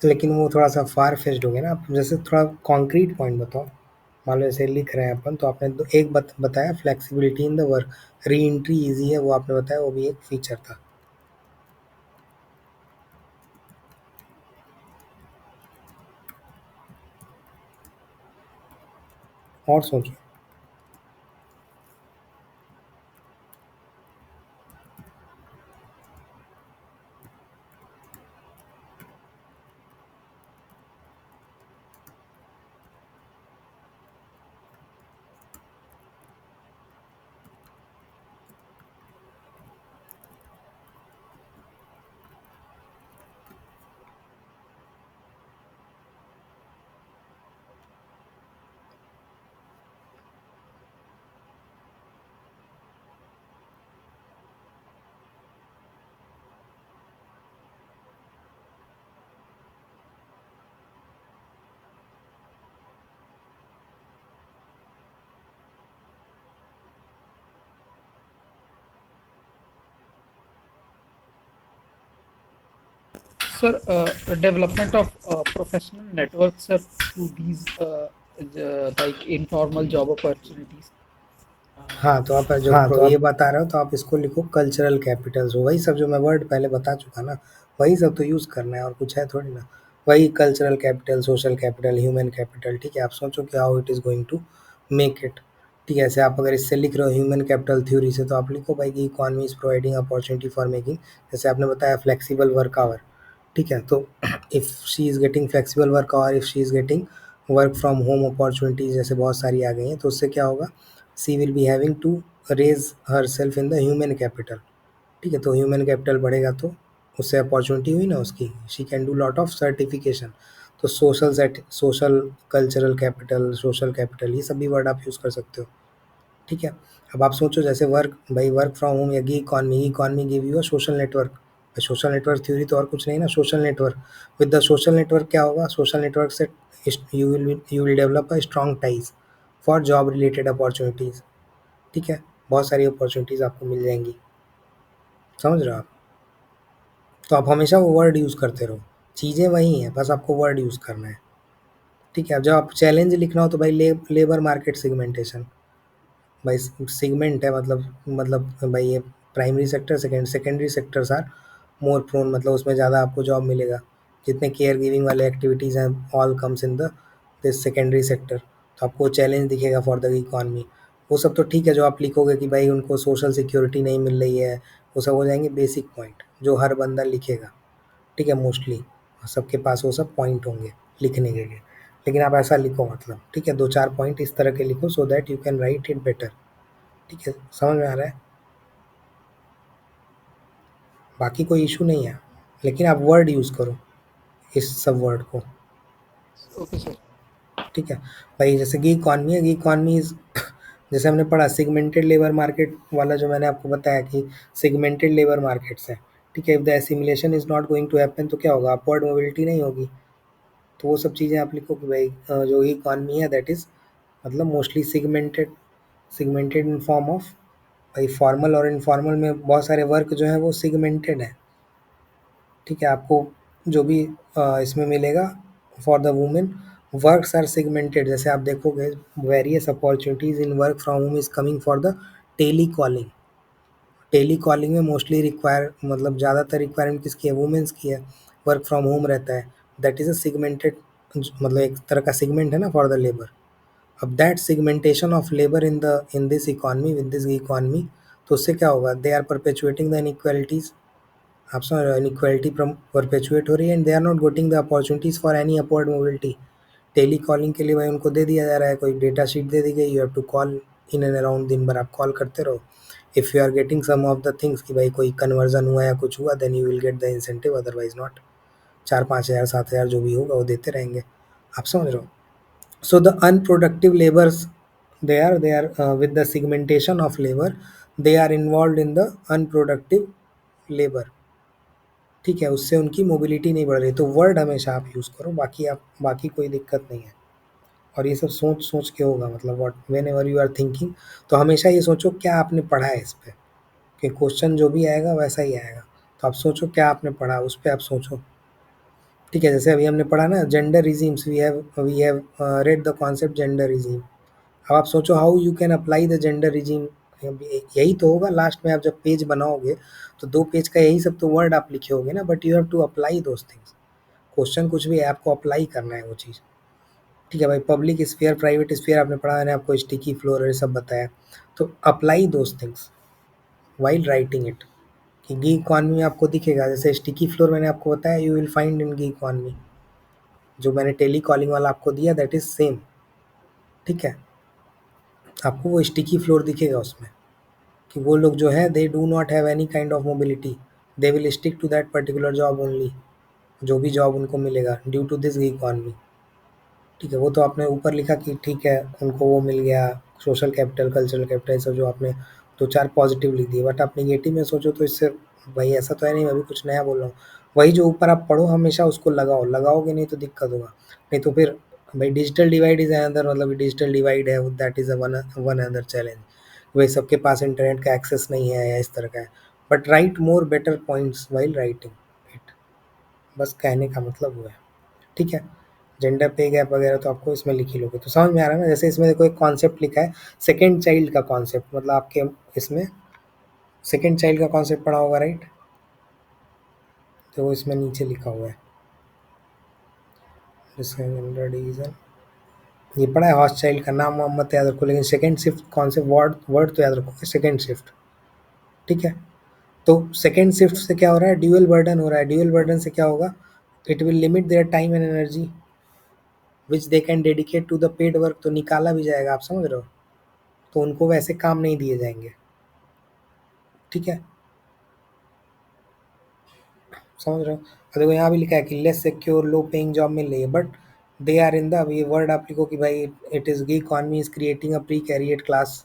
लेकिन वो थोड़ा सा फार फेच्ड हो गया ना। आप जैसे थोड़ा कॉन्क्रीट पॉइंट बताओ। मान लो ऐसे लिख रहे हैं अपन, तो आपने एक बताया flexibility in the work, re entry easy है वो आपने बताया, वो भी एक फीचर था। और सोचो। Sir, development of professional networks, sir, to these like informal job opportunities. हाँ, तो आप जो ये बता रहे हो तो आप इसको लिखो कल्चरल कैपिटल्स, वही सब जो मैं वर्ड पहले बता चुका ना, वही सब तो यूज़ करना है, और कुछ है थोड़ी ना। वही cultural capital, social capital, human capital, ठीक है। आप सोचो कि how it is going to make it, ठीक है। ऐसे आप अगर इससे लिख रहे हो ह्यूमन कैपिटल थ्योरी से, तो आप लिखो भाई कि economy is providing opportunity for making, जैसे आपने बताया फ्लेक्सिबल वर्क आवर, ठीक है। तो if she is getting flexible work hour, if she is getting work from home opportunities जैसे बहुत सारी आ गई हैं, तो उससे क्या होगा, she will be having to raise herself in the human capital, ठीक है। तो ह्यूमन कैपिटल बढ़ेगा तो उससे अपॉर्चुनिटी हुई ना उसकी, she can do lot of certification. तो social cultural capital, social capital, ये सब भी वर्ड आप यूज़ कर सकते हो, ठीक है। अब आप सोचो जैसे वर्क फ्रॉम होम या economy give you a social network. Social network theory तो और कुछ नहीं ना, social network. With the social network क्या होगा, सोशल नेटवर्क से you will develop a strong ties for job related opportunities, ठीक है। बहुत सारी अपॉर्चुनिटीज़ आपको मिल जाएंगी, समझ रहे हो आप। तो आप हमेशा वो वर्ड यूज़ करते रहो, चीज़ें वही हैं, बस आपको वर्ड यूज़ करना है, ठीक है। अब जब आप चैलेंज लिखना हो तो भाई लेबर मार्केट सेगमेंटेशन, भाई सेगमेंट है, मतलब भाई ये primary sector, secondary sectors are more prone, मतलब उसमें ज़्यादा आपको जॉब मिलेगा। जितने केयर गिविंग वाले एक्टिविटीज़ हैं all comes in the this secondary sector. तो आपको चैलेंज दिखेगा फॉर द इकॉनमी। वो सब तो ठीक है, जो आप लिखोगे कि भाई उनको सोशल सिक्योरिटी नहीं मिल रही है, वो सब हो जाएंगे बेसिक पॉइंट जो हर बंदा लिखेगा, ठीक है। मोस्टली सबके पास वो सब पॉइंट होंगे लिखने के लिए, लेकिन आप ऐसा लिखो, मतलब ठीक है, 2-4 पॉइंट इस तरह के लिखो सो that you can write it better, ठीक है। समझ में आ रहा है, बाकी कोई इशू नहीं है, लेकिन आप वर्ड यूज़ करो इस सब वर्ड को, Okay, sir. ठीक है। भाई जैसे कि इकॉनमी इज जैसे हमने पढ़ा सिगमेंटेड लेबर मार्केट वाला, जो मैंने आपको बताया कि सिगमेंटेड लेबर मार्केट्स है, ठीक है। If the assimilation is not going to happen, तो क्या होगा, अपवर्ड मोबिलिटी नहीं होगी। तो वो सब चीज़ें आप लिखो कि भाई जो इकॉनमी है दैट इज़ मतलब mostly segmented in form of, भाई फॉर्मल और इनफॉर्मल में बहुत सारे वर्क जो है वो सिगमेंटेड है, ठीक है। आपको जो भी इसमें मिलेगा for the women, works are segmented. जैसे आप देखोगे various opportunities in work from home is coming for the tele calling. Tele calling में मोस्टली रिक्वायर, मतलब ज़्यादातर रिक्वायरमेंट किसकी है, वुमेन्स की है। वर्क फ्रॉम होम रहता है, दैट इज़ अ सिगमेंटेड, मतलब एक तरह का सिगमेंट है ना फॉर द लेबर। अब that segmentation of labour in this economy, with this economy, तो उससे क्या होगा, they are perpetuating the inequalities. आप समझ रहे हो, इनइक्वालिटी परपेचुएट हो रही है, and they are not getting the opportunities for any upward mobility. Tele calling के लिए भाई उनको दे दिया जा रहा है, कोई डेटा शीट दे दी गई, you have to call in and around, दिन भर आप कॉल करते रहो। If you are getting some of the things कि भाई कोई कन्वर्जन हुआ या कुछ हुआ, then you will get the incentive, otherwise not. 4-5 हज़ार 7 हज़ार जो भी होगा वो देते रहेंगे, आप समझ रहे हो। So the unproductive labors, they are with the segmentation of labor, they are involved in the unproductive labor, ठीक है, उससे उनकी मोबिलिटी नहीं बढ़ रही, तो वर्ड हमेशा आप यूज़ करो, बाकी कोई दिक्कत नहीं है। और ये सब सोच के होगा, मतलब what whenever you are thinking, तो हमेशा ये सोचो क्या आपने पढ़ा है इस पे, कि क्वेश्चन जो भी आएगा वैसा ही आएगा। तो आप सोचो क्या आपने पढ़ा, उस पे आप सोचो। ठीक है, जैसे अभी हमने पढ़ा ना gender regimes, we have read the concept gender regime. अब आप सोचो how you can apply the gender regime. यही तो होगा लास्ट में, आप जब पेज बनाओगे तो 2 पेज का यही सब तो वर्ड आप लिखे होगे ना, but you have to apply those things. Question कुछ भी है, आपको अप्लाई करना है वो चीज़। ठीक है भाई, पब्लिक स्फीयर, प्राइवेट स्फीयर आपने पढ़ा, मैंने आपको स्टिकी फ्लोर और ये सब बताया। तो apply those things while writing it. कि गी इकॉनमी आपको दिखेगा, जैसे स्टिकी फ्लोर मैंने आपको बताया, यू विल फाइंड इन गी इकॉनमी। जो मैंने टेली कॉलिंग वाला आपको दिया दैट इज़ सेम। ठीक है, आपको वो स्टिकी फ्लोर दिखेगा उसमें, कि वो लोग जो है they do not have any kind of mobility, they will stick to that particular job only. जो भी जॉब उनको मिलेगा ड्यू टू दिस इकॉनमी। ठीक है, वो तो आपने ऊपर लिखा कि ठीक है उनको वो मिल गया, सोशल कैपिटल, कल्चरल कैपिटल, सब जो आपने 2-4 पॉजिटिव लिख दिए, बट आप नेगेटिव में सोचो तो इससे भाई ऐसा तो है नहीं, मैं भी कुछ नया बोल रहा हूँ। वही जो ऊपर आप पढ़ो हमेशा उसको लगाओ, लगाओगे नहीं तो दिक्कत होगा। नहीं तो फिर भाई डिजिटल डिवाइड इज़ अनदर, मतलब डिजिटल डिवाइड है that is a one another challenge. भाई सबके पास इंटरनेट का एक्सेस नहीं है या इस तरह का है। But right more better points while writing it, बस कहने का मतलब वो है। ठीक है, जेंडर पे गैप वगैरह तो आपको इसमें लिख ही लोगे, तो समझ में आ रहा है ना। जैसे इसमें देखो एक कॉन्सेप्ट लिखा है सेकंड चाइल्ड का कॉन्सेप्ट, मतलब आपके इसमें सेकंड चाइल्ड का कॉन्सेप्ट पढ़ा होगा राइट। तो वो इसमें नीचे लिखा हुआ है जेंडर डिवीजन, ये पढ़ा है हॉस्ट चाइल्ड का नाम वाम मत याद रखो, लेकिन second shift concept word word तो याद रखोगे, सेकंड शिफ्ट। ठीक है, तो सेकंड शिफ्ट से क्या हो रहा है, ड्यूअल बर्डन हो रहा है। ड्यूअल बर्डन से क्या होगा, it will limit their time and energy which they can dedicate to the paid work, तो निकाला भी जाएगा, आप समझ रहे हो। तो उनको वैसे काम नहीं दिए जाएंगे। ठीक है, समझ रहे हो। और देखो यहाँ भी लिखा है कि less secure low paying job मिल रही है, but they are in the, ये वर्ड आप लिखो कि भाई it is gig economy is creating a precariat class.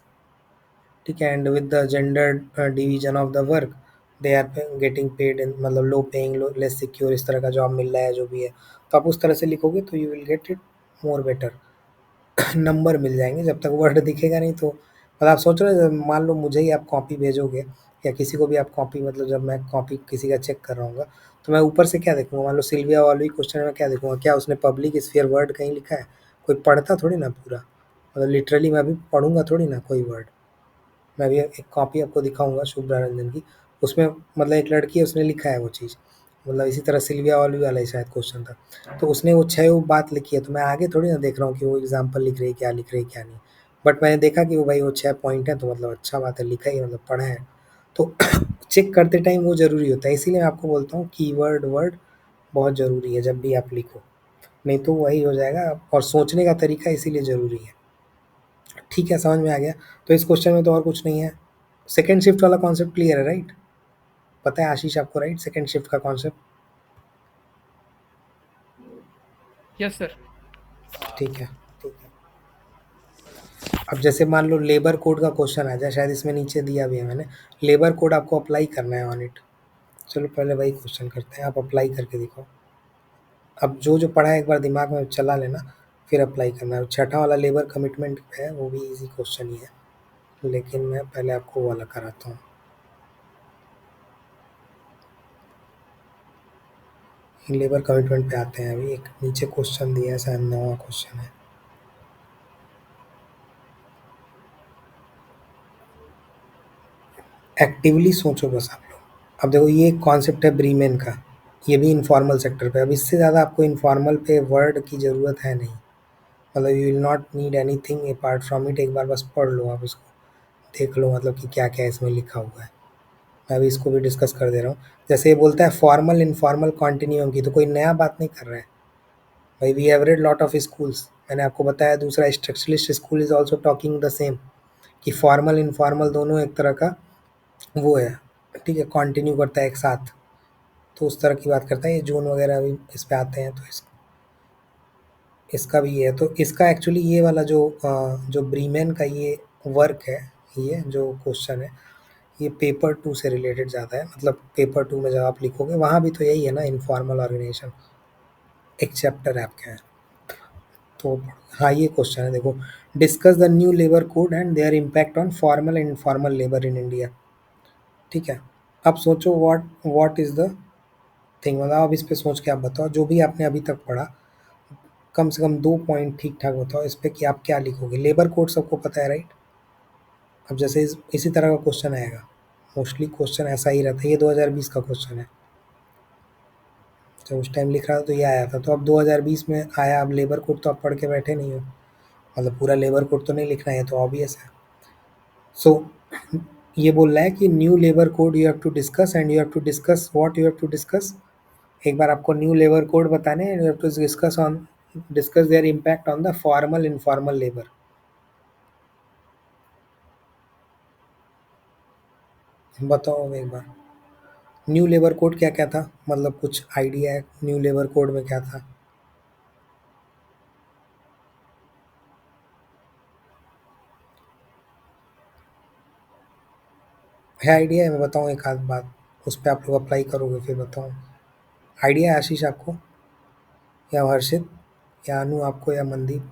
ठीक है, and with the gender division of the work they are getting paid in, मतलब low paying low less secure इस तरह का जॉब मिल रहा है जो भी है। तो आप उस तरह से लिखोगे तो you will get it more better. Number मिल जाएंगे, जब तक वर्ड दिखेगा नहीं तो, मतलब आप सोच रहे हो मान लो मुझे ही आप कॉपी भेजोगे या किसी को भी आप कॉपी, मतलब जब मैं कॉपी किसी का चेक कर रहा हूँ तो मैं ऊपर से क्या देखूंगा, मान लो सिल्विया वाली क्वेश्चन में क्या देखूंगा, क्या उसने पब्लिक स्फीयर वर्ड कहीं लिखा है। कोई पढ़ता थोड़ी ना पूरा, मतलब लिटरली मैं भी पढ़ूंगा थोड़ी ना कोई वर्ड। मैं भी एक कॉपी आपको दिखाऊंगा शुभ्रा रंजन की, उसमें मतलब एक लड़की है उसने लिखा है वो चीज़, मतलब इसी तरह सिल्विया वाली वाला ही शायद क्वेश्चन था। तो उसने वो 6 वो बात लिखी है, तो मैं आगे थोड़ी ना देख रहा हूँ कि वो एग्जाम्पल लिख रही है क्या नहीं। बट मैंने देखा कि वो भाई वो 6 पॉइंट है, तो मतलब अच्छा बात है, लिखा ही मतलब पढ़ा है। तो चेक करते टाइम वो ज़रूरी होता है, इसीलिए मैं आपको बोलता हूँ कीवर्ड वर्ड बहुत ज़रूरी है जब भी आप लिखो, नहीं तो वही हो जाएगा। और सोचने का तरीका इसीलिए ज़रूरी है। ठीक है, समझ में आ गया। तो इस क्वेश्चन में तो और कुछ नहीं है। सेकंड शिफ्ट वाला कॉन्सेप्ट क्लियर है राइट, पता है आशीष आपको राइट सेकंड शिफ्ट का कॉन्सेप्ट। Yes, sir. ठीक है, ठीक है। अब जैसे मान लो लेबर कोड का क्वेश्चन आ जाए, शायद इसमें नीचे दिया भी है मैंने, लेबर कोड आपको अप्लाई करना है ऑन इट। चलो पहले वही क्वेश्चन करते हैं, आप अप्लाई करके दिखाओ। अब जो जो पढ़ा है एक बार दिमाग में चला लेना, फिर अप्लाई करना है। छठा वाला लेबर कमिटमेंट है, वो भी इजी क्वेश्चन ही है, लेकिन मैं पहले आपको वो वाला कराता हूँ। लेबर कमिटमेंट पे आते हैं। अभी एक नीचे क्वेश्चन दिया है, शायद 9वां क्वेश्चन है। एक्टिवली सोचो बस आप लोग। अब देखो ये कॉन्सेप्ट है ब्रीमेन का, ये भी इनफॉर्मल सेक्टर पे। अब इससे ज़्यादा आपको इनफॉर्मल पे वर्ड की ज़रूरत है नहीं, मतलब you will not need anything apart from it. एक बार बस पढ़ लो आप इसको, देख लो मतलब कि क्या क्या इसमें लिखा हुआ है। मैं अभी इसको भी डिस्कस कर दे रहा हूँ। जैसे ये बोलता है फॉर्मल इनफॉर्मल कॉन्टिन्यूम की, तो कोई नया बात नहीं कर रहा है भाई। We have read lot of schools, मैंने आपको बताया। दूसरा structuralist school is also talking the same, कि फॉर्मल इनफॉर्मल दोनों एक तरह का वो है। ठीक है, कंटिन्यू करता है एक साथ, तो उस तरह की बात करता है। ये जून वगैरह भी इस पे आते हैं, तो इसका भी ये है। तो इसका एक्चुअली ये वाला जो ब्रीमेन का ये वर्क है, ये जो क्वेश्चन है, ये पेपर 2 से रिलेटेड ज़्यादा है, मतलब पेपर 2 में जब आप लिखोगे वहाँ भी तो यही है ना, इनफॉर्मल ऑर्गेनाइजेशन एक चैप्टर है आपके यहाँ। तो हाँ, ये क्वेश्चन है देखो, discuss the new labour code and there impact on formal and informal labour in India. ठीक है, अब सोचो व्हाट इज़ द थिंग, मतलब अब इस पे सोच के आप बताओ, जो भी आपने अभी तक पढ़ा कम से कम 2 पॉइंट ठीक ठाक बताओ इस पे कि आप क्या लिखोगे। लेबर कोड सबको पता है, राइट? अब जैसे इसी तरह का क्वेश्चन आएगा, मोस्टली क्वेश्चन ऐसा ही रहता है, ये 2020 का क्वेश्चन है, जब उस टाइम लिख रहा था तो ये आया था, तो अब 2020 में आया, अब लेबर कोड तो आप पढ़ के बैठे नहीं हो, मतलब पूरा लेबर कोड तो नहीं लिखना है, तो ऑब्वियस है। सो ये बोल रहा है कि new labour code you have to discuss and you have to discuss what you have to discuss. एक बार आपको न्यू लेबर कोड बताने हैं, you have to discuss their impact on the formal informal labour. बताओ एक बार, new labour code क्या क्या था, मतलब कुछ आइडिया है न्यू लेबर कोड में क्या था? है आइडिया है? मैं बताऊँ एक आध बात, उस पर आप लोग अप्लाई करोगे फिर बताऊँ। आइडिया है आशीष आपको, या हर्षित, या अनु आपको, या Mandeep?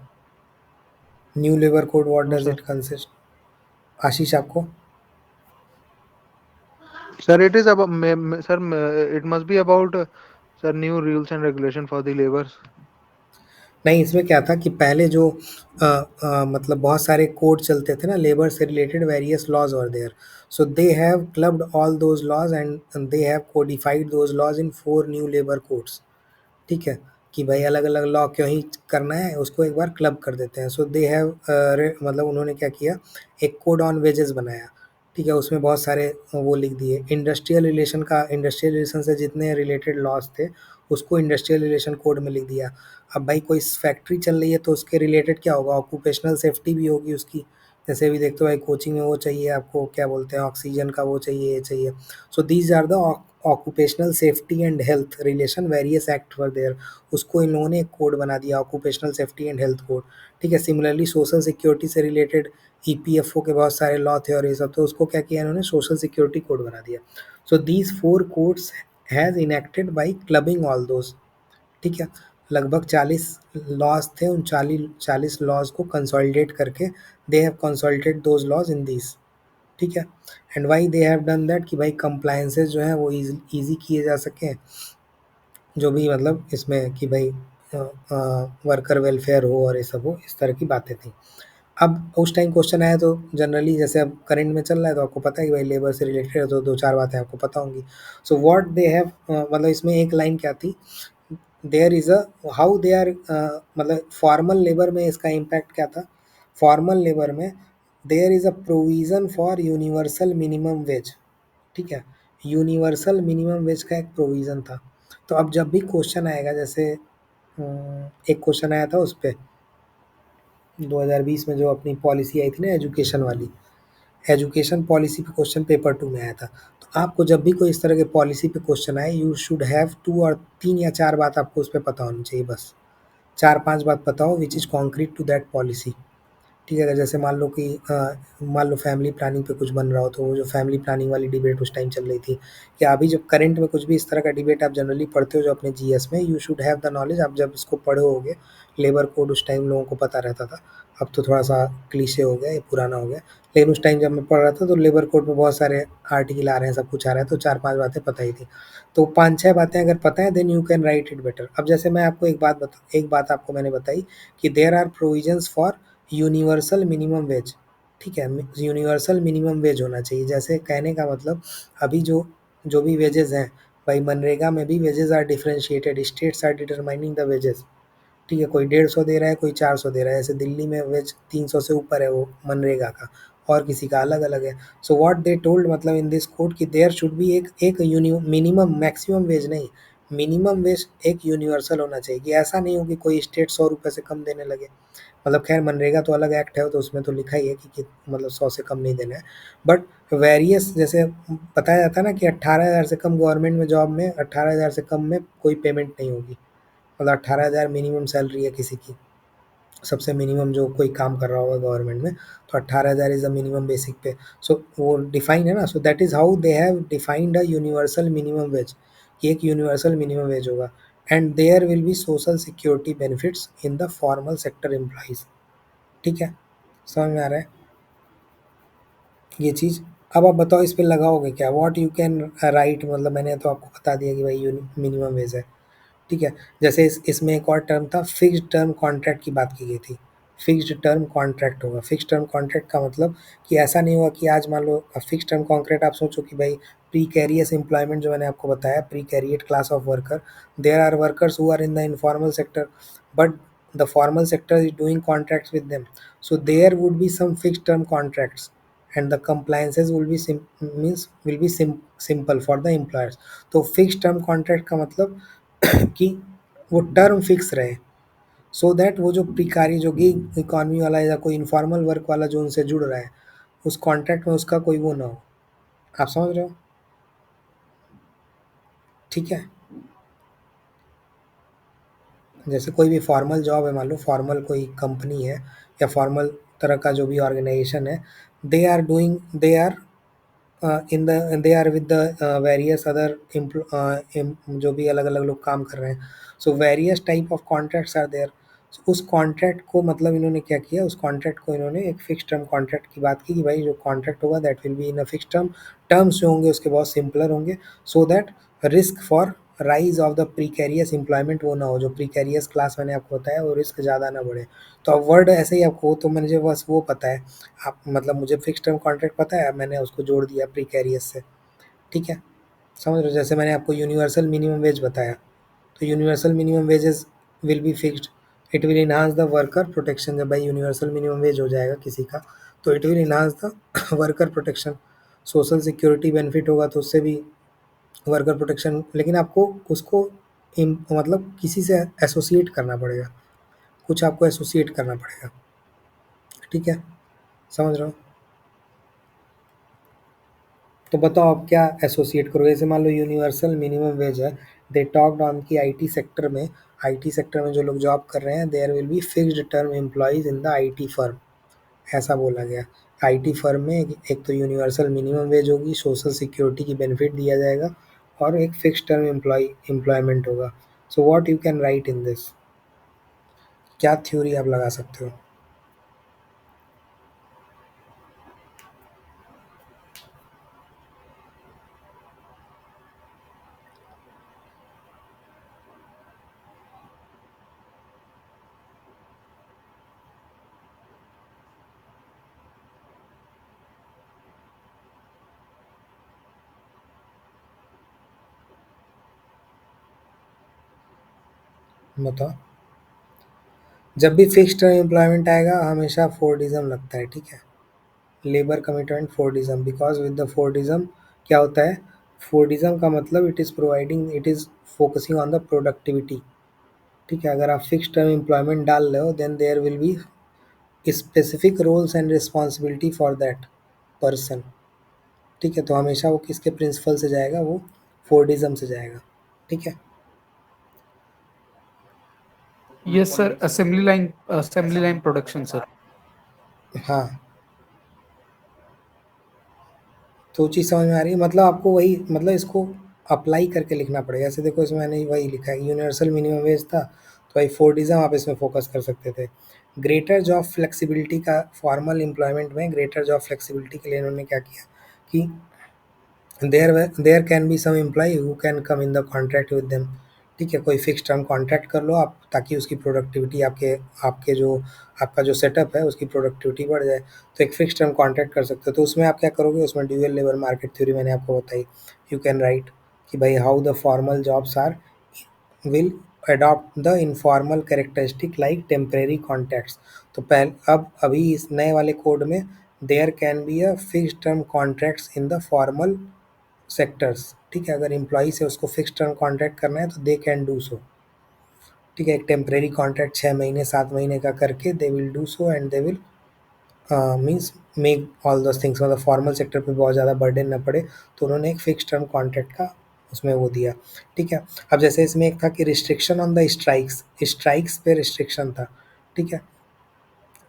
New labour code what No, does sir. It consist? Ashish आपको? Sir, it is about, sir, it must be about, sir, new rules and regulation for the laborers. नहीं, इसमें क्या था कि पहले जो मतलब बहुत सारे कोड चलते थे ना लेबर से related, various laws were there, so they have clubbed all those laws and they have codified those laws in 4 new labour codes. ठीक है, कि भाई अलग अलग लॉ क्यों ही करना है, उसको एक बार क्लब कर देते हैं। सो दे हैव मतलब उन्होंने क्या किया, एक कोड ऑन वेजेस बनाया। ठीक है, उसमें बहुत सारे वो लिख दिए, इंडस्ट्रियल रिलेशन का, इंडस्ट्रियल रिलेशन से जितने रिलेटेड लॉज थे उसको इंडस्ट्रियल रिलेशन कोड में लिख दिया। अब भाई कोई फैक्ट्री चल रही है तो उसके रिलेटेड क्या होगा, ऑक्यूपेशनल सेफ्टी भी होगी उसकी। जैसे भी देखते हो भाई कोचिंग में वो चाहिए आपको, क्या बोलते हैं, ऑक्सीजन का वो चाहिए, ये चाहिए। So these are the occupational safety and health relation various act were there, उसको इन लोगों ने एक कोड बना दिया, occupational safety and health code. ठीक है, सिमिलरली सोशल सिक्योरिटी से रिलेटेड ईपीएफओ के बहुत सारे लॉ थे और ये सब, तो उसको क्या किया इन्होंने, सोशल सिक्योरिटी कोड बना दिया। So these 4 codes has enacted by clubbing all those. ठीक है, लगभग 40 लॉज थे, उन 40 लॉज को कंसोलिडेट करके they have consolidated those laws in this. ठीक है, and why they have done that, कि भाई कंप्लायंसेस जो हैं वो ईजी किए जा सकें, जो भी मतलब इसमें कि भाई वर्कर वेलफेयर हो और ये सब हो, इस तरह की बातें थी। अब उस टाइम क्वेश्चन आया तो जनरली जैसे अब करंट में चल रहा है तो आपको पता है कि भाई लेबर से रिलेटेड है, तो 2-4 बातें आपको पता होंगी। सो व्हाट दे हैव, मतलब इसमें एक लाइन क्या थी, there is a how they are, मतलब फॉर्मल लेबर में इसका इम्पैक्ट क्या था, फॉर्मल लेबर में there is a provision for universal minimum wage. ठीक है, यूनिवर्सल मिनिमम वेज का एक प्रोविज़न था। तो अब जब भी क्वेश्चन आएगा, जैसे एक क्वेश्चन आया था उस पे 2020 में जो अपनी पॉलिसी आई थी ना एजुकेशन वाली, एजुकेशन पॉलिसी पे क्वेश्चन पेपर 2 में आया था। तो आपको जब भी कोई इस तरह के पॉलिसी पे क्वेश्चन आए, यू शुड हैव 2 और 3 या 4 बात आपको उस पे पता होनी चाहिए, बस 4-5 बात पता हो which is concrete to that policy. ठीक है, अगर जैसे मान लो कि मान लो फैमिली प्लानिंग पे कुछ बन रहा हो, तो वो जो फैमिली प्लानिंग वाली डिबेट उस टाइम चल रही थी, या अभी जब करंट में कुछ भी इस तरह का डिबेट आप जनरली पढ़ते हो जो अपने जीएस में, you should have the knowledge. आप जब इसको पढ़े होगे, लेबर कोड उस टाइम लोगों को पता रहता था, अब तो थोड़ा सा क्लीशे हो गया, ये पुराना हो गया, लेकिन उस टाइम जब मैं पढ़ रहा था तो लेबर कोड में बहुत सारे आर्टिकल आ रहे हैं, सब कुछ आ रहा है, तो 4-5 बातें पता ही थी। तो 5-6 बातें अगर पता है then you can write it better. अब जैसे मैं आपको एक बात आपको मैंने बताई कि there are provisions for universal minimum wage. ठीक है, यूनिवर्सल मिनिमम वेज होना चाहिए, जैसे कहने का मतलब अभी जो भी वेजेस हैं, भाई मनरेगा में भी wages are differentiated, states are determining the wages. ठीक है, कोई 150 दे रहा है, कोई 400 दे रहा है, जैसे दिल्ली में वेज 300 से ऊपर है वो मनरेगा का, और किसी का अलग अलग है। सो व्हाट दे टोल्ड, मतलब इन दिस कोड कि देयर शुड बी एक मिनिमम, मैक्सिमम वेज नहीं, मिनिमम वेज एक यूनिवर्सल होना चाहिए, कि ऐसा नहीं हो कि कोई स्टेट 100 रुपये से कम देने लगे। मतलब खैर मनरेगा तो अलग एक्ट है, तो उसमें तो लिखा ही है कि मतलब 100 से कम नहीं देना है, बट वेरियस जैसे बताया जाता है ना कि 18,000 से कम गवर्नमेंट में जॉब में, 18,000 से कम में कोई पेमेंट नहीं होगी, मतलब 18,000 मिनिमम सैलरी है किसी की, सबसे मिनिमम जो कोई काम कर रहा होगा गवर्नमेंट में, तो 18,000 इज़ द मिनिमम बेसिक पे। सो वो डिफाइन है ना, so that is how they have defined a universal minimum wage, कि एक यूनिवर्सल मिनिमम वेज होगा। And there will be social security benefits in the formal sector employees. ठीक है, समझ में आ रहा है ये चीज़? अब आप बताओ इस पे लगाओगे क्या, व्हाट यू कैन राइट, मतलब मैंने तो आपको बता दिया कि भाई मिनिमम वेज है। ठीक है, जैसे इसमें एक और टर्म था, फिक्स्ड टर्म कॉन्ट्रैक्ट की बात की गई थी। फिक्स्ड टर्म कॉन्ट्रैक्ट होगा। फिक्स्ड टर्म कॉन्ट्रैक्ट का मतलब कि ऐसा नहीं होगा कि आज मान लो फिक्स्ड टर्म कॉन्ट्रैक्ट, आप सोचो कि भाई प्रीकैरियस एम्प्लॉयमेंट जो मैंने आपको बताया, precariat class of worker, there are workers who are in the informal sector, but the formal sector is doing contracts with them, so there would be some fixed term contracts, and the compliances will be simple for the employers। तो fixed term contract का मतलब कि वो term fix रहे, so that वो जो प्रिकारी जो gig economy वाला या कोई इनफॉर्मल वर्क वाला जो उनसे जुड़ रहा है, उस कॉन्ट्रैक्ट में उसका कोई वो ना हो। आप समझ रहे हो? ठीक है, जैसे कोई भी फॉर्मल जॉब है, मान लो फॉर्मल कोई कंपनी है या फॉर्मल तरह का जो भी ऑर्गेनाइजेशन है, they are doing they are in the they are with the various other जो भी अलग अलग लोग काम कर रहे हैं, so various type of contracts are there. उस कॉन्ट्रैक्ट को मतलब इन्होंने क्या किया, उस कॉन्ट्रैक्ट को इन्होंने एक फिक्स टर्म कॉन्ट्रैक्ट की बात की कि भाई जो कॉन्ट्रैक्ट होगा that will be in a fix term, terms जो होंगे उसके बहुत सिंपलर होंगे, so that risk for rise of the precarious employment वो ना हो, जो प्रीकैरियस क्लास मैंने आपको बताया वो रिस्क ज़्यादा ना बढ़े। तो अब वर्ड ऐसे ही आपको, तो मुझे बस वो पता है, आप मतलब मुझे फिक्स टर्म कॉन्ट्रैक्ट पता है, मैंने उसको जोड़ दिया प्रीकैरियस से। ठीक है, समझ रहे हो? जैसे मैंने आपको यूनिवर्सल मिनिमम वेज बताया, तो universal minimum wages will be fixed, it will enhance the worker protection. जब भाई यूनिवर्सल मिनिमम वेज हो जाएगा किसी का, तो it will enhance the worker protection. Social security benefit होगा तो उससे भी वर्कर प्रोटेक्शन, लेकिन आपको उसको मतलब किसी से एसोसिएट करना पड़ेगा, कुछ आपको एसोसिएट करना पड़ेगा। ठीक है, समझ रहे हो? तो बताओ आप क्या एसोसिएट करोगे? जैसे मान लो यूनिवर्सल मिनिमम वेज है, दे टॉक्ड ऑन की आईटी सेक्टर में जो लोग जॉब कर रहे हैं, there will be fixed term employees in the IT firm, ऐसा बोला गया। आईटी फर्म में एक तो यूनिवर्सल मिनिमम वेज होगी, सोशल सिक्योरिटी की बेनिफिट दिया जाएगा, और एक फिक्स टर्म एम्प्लॉयमेंट होगा। So what you can write in this, क्या थ्योरी आप लगा सकते हो? बताओ। जब भी फिक्स टर्म एम्प्लॉयमेंट आएगा हमेशा फोर्डिज्म लगता है। ठीक है, labour commitment Fordism, because with the Fordism क्या होता है, फोर्डिज्म का मतलब it is focusing on the productivity. ठीक है, अगर आप फिक्स टर्म एम्प्लॉयमेंट डाल रहे हो, then there will be specific roles and responsibility for that person. ठीक है, तो हमेशा वो किसके प्रिंसिपल से जाएगा, वो फोर्डिज्म से जाएगा। ठीक है, Yes, sir. Assembly line production, sir. हाँ, तो चीज़ समझ में आ रही है, मतलब आपको वही, मतलब इसको अप्लाई करके लिखना पड़ेगा। ऐसे देखो इसमें मैंने वही लिखा है, यूनिवर्सल मिनिमम वेज था, तो भाई फोर्डिज्म आप इसमें फोकस कर सकते थे। ग्रेटर जॉब फ्लेक्सिबिलिटी का, फॉर्मल एम्प्लॉयमेंट में ग्रेटर जॉब फ्लेक्सिबिलिटी के लिए इन्होंने क्या किया कि there can be some employ who can come in the contract with them. ठीक है, कोई फिक्स टर्म कॉन्ट्रैक्ट कर लो आप, ताकि उसकी प्रोडक्टिविटी आपके आपके जो आपका जो सेटअप है उसकी प्रोडक्टिविटी बढ़ जाए, तो एक फिक्स टर्म कॉन्ट्रैक्ट कर सकते हो। तो उसमें आप क्या करोगे, उसमें ड्यूअल लेबर मार्केट थ्योरी मैंने आपको बताई। यू कैन राइट कि भाई how the formal jobs are will adopt the informal characteristic like temporary contracts. तो अब अभी इस नए वाले कोड में there can be a fix term contracts in the formal sectors. ठीक है, अगर एम्प्लॉई से उसको फिक्स टर्म कॉन्ट्रैक्ट करना है तो दे कैन डू सो। ठीक है, एक टेम्परेरी कॉन्ट्रैक्ट 6 महीने 7 महीने का करके they will do so, and they will means make all those things, मतलब फॉर्मल सेक्टर पे बहुत ज़्यादा बर्डन ना पड़े, तो उन्होंने एक फिक्स टर्म कॉन्ट्रैक्ट का उसमें वो दिया। ठीक है, अब जैसे इसमें एक था कि restriction on the strikes, strikes पे रिस्ट्रिक्शन था। ठीक है,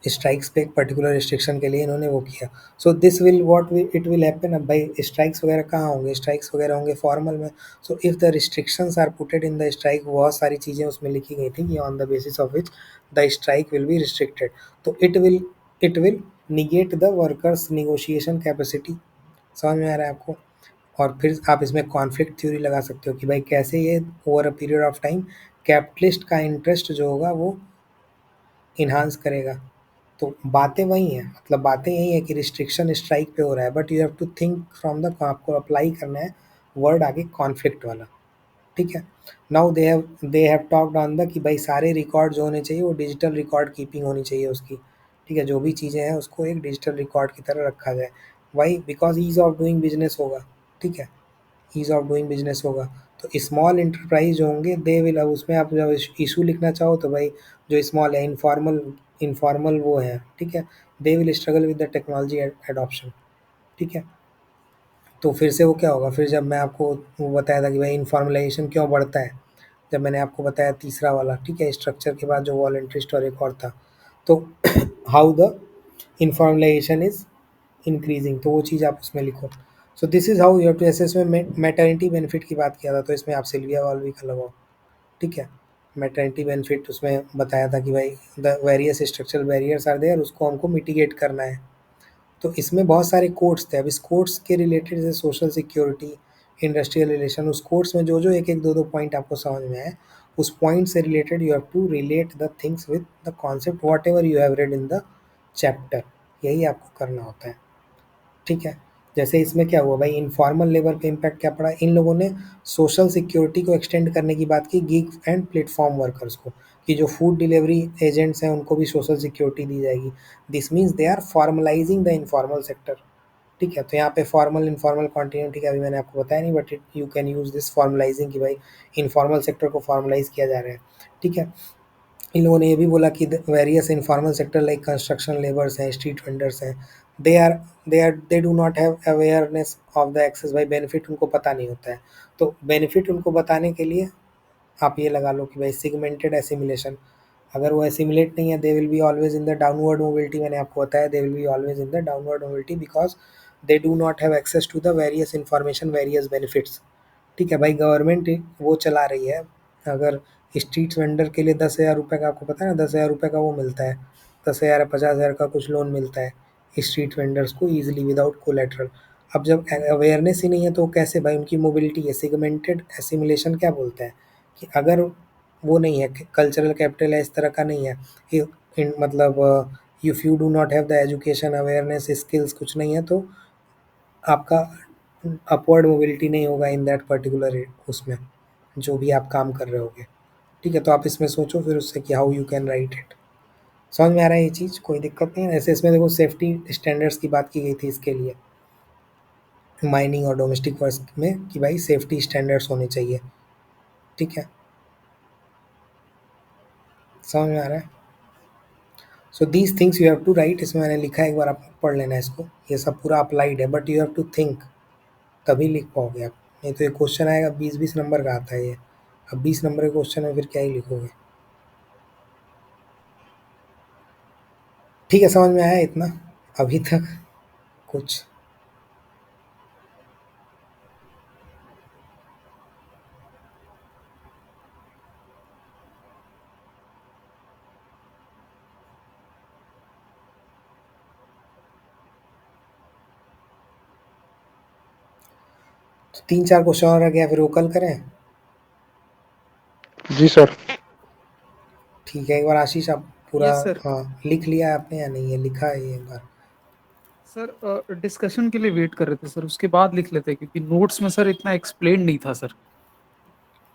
स्ट्राइक्स पे एक पर्टिकुलर रिस्ट्रिक्शन के लिए इन्होंने वो किया। So this will what it will happen. अब भाई स्ट्राइक्स वगैरह कहाँ होंगे? स्ट्राइक्स वगैरह होंगे फॉर्मल में। So if the restrictions are putted in the strike, बहुत सारी चीज़ें उसमें लिखी गई थी कि on the basis of which the strike will be restricted. तो it will negate the workers negotiation capacity. समझ में आ रहा है आपको? और फिर आप इसमें कॉन्फ्लिक्ट थ्योरी लगा सकते हो कि भाई कैसे ये over a period of time capitalist का इंटरेस्ट जो होगा वो इन्हांस करेगा। तो बातें वही हैं, मतलब बातें यही है कि रिस्ट्रिक्शन स्ट्राइक पे हो रहा है, but you have to think from the, आपको अप्लाई करना है वर्ड आगे कॉन्फ्लिक्ट वाला। ठीक है। Now they have talked on the कि भाई सारे रिकॉर्ड जो होने चाहिए वो डिजिटल रिकॉर्ड कीपिंग होनी चाहिए उसकी। ठीक है, जो भी चीज़ें हैं उसको एक डिजिटल रिकॉर्ड की तरह रखा जाए। Why? Because ease of doing business होगा। ठीक है, ईज ऑफ डूइंग बिजनेस होगा। तो स्मॉल इंटरप्राइज जो होंगे दे विल, अब उसमें आप जब इशू लिखना चाहो तो भाई जो स्मॉल है, इनफॉर्मल वो है, ठीक है, they will struggle with the technology adoption. ठीक है। तो फिर से वो क्या होगा, फिर जब मैं आपको वो बताया था कि भाई इनफॉर्मलाइजेशन क्यों बढ़ता है, जब मैंने आपको बताया तीसरा वाला, ठीक है, स्ट्रक्चर के बाद जो वॉलंटरिस्ट और एक और था, तो how the informalisation is increasing, तो वो चीज़ आप उसमें लिखो। So this is how you have to assess. में मैटरनिटी बेनिफिट की बात किया था, तो इसमें आप सिल्विया वाल्वी का लगाओ। ठीक है, मैटरनिटी बेनिफिट उसमें बताया था कि भाई the various structural barriers are there, उसको हमको मिटिगेट करना है। तो इसमें बहुत सारे कोड्स थे। अब इस कोड्स के रिलेटेड जैसे सोशल सिक्योरिटी, इंडस्ट्रियल रिलेशन, उस कोड्स में जो जो एक एक दो दो पॉइंट आपको समझ में आए, उस पॉइंट से related you have to relate the things with the concept whatever you have read in the chapter. यही आपको करना होता है। ठीक है। जैसे इसमें क्या हुआ भाई, इनफॉर्मल लेबर पे इम्पैक्ट क्या पड़ा, इन लोगों ने सोशल सिक्योरिटी को एक्सटेंड करने की बात की गिग एंड प्लेटफॉर्म वर्कर्स को, कि जो फूड डिलीवरी एजेंट्स हैं उनको भी सोशल सिक्योरिटी दी जाएगी। This means they are formalising the informal sector. ठीक है, तो यहाँ पे फॉर्मल इनफॉर्मल कॉन्टिन्यूटी का अभी मैंने आपको बताया नहीं, but you can use this formalising कि भाई इनफॉर्मल सेक्टर को फॉर्मलाइज किया जा रहा है। ठीक है। इन लोगों ने ये भी बोला कि various informal sector like construction labours हैं, स्ट्रीट वेंडर्स हैं, they are they do not have awareness of the access. भाई बेनिफिट उनको पता नहीं होता है, तो बेनिफिट उनको बताने के लिए आप ये लगा लो कि भाई सिगमेंटेड एसिमिलेशन। अगर वो एसिमिलेट नहीं है, they will be always in the downward mobility. मैंने आपको बताया they will be always in the downward mobility because they do not have access to the various information, various benefits. ठीक है भाई, गवर्नमेंट वो चला रही है। अगर स्ट्रीट वेंडर के लिए 10,000 रुपये का, आपको पता है ना, 10,000 रुपये का वो मिलता है, 10,000 50,000 का कुछ लोन मिलता है स्ट्रीट वेंडर्स को ईजिली विदाउट कोलेट्रल। अब जब अवेयरनेस ही नहीं है तो कैसे भाई उनकी मोबिलिटी है? सिगमेंटेड एसिमिलेशन क्या बोलते हैं कि अगर वो नहीं है, कल्चरल कैपिटल है, इस तरह का नहीं है, मतलब if you do not have the education, awareness, skills कुछ नहीं है, तो आपका अपवर्ड मोबिलिटी नहीं होगा इन दैट पर्टिकुलर उसमें जो भी आप काम कर रहे होगे। ठीक है, तो आप इसमें सोचो फिर उससे कि how you can write it. समझ में आ रहा है ये चीज़? कोई दिक्कत नहीं है। ऐसे इसमें देखो सेफ्टी स्टैंडर्ड्स की बात की गई थी इसके लिए, माइनिंग और डोमेस्टिक वर्क में, कि भाई सेफ्टी स्टैंडर्ड्स होने चाहिए। ठीक है, समझ में आ रहा है? So these things you have to write. इसमें मैंने लिखा है, एक बार आप पढ़ लेना इसको, ये सब पूरा अप्लाइड है, but you have to think, तभी लिख पाओगे आप। नहीं तो ये क्वेश्चन आएगा 20-20 नंबर का आता है ये। अब 20 नंबर के क्वेश्चन में फिर क्या ही लिखोगे। ठीक है, समझ में आया इतना अभी तक कुछ? तो 3-4 क्वेश्चन और रह गया, फिर वो कल करें? जी सर। ठीक है, एक बार आशीष आप पूरा यस सर। लिख लिया है आपने या नहीं? है लिखा है ये एक बार? सर डिस्कशन के लिए वेट कर रहे थे सर, उसके बाद लिख लेते क्योंकि नोट्स में सर इतना एक्सप्लेन नहीं था सर।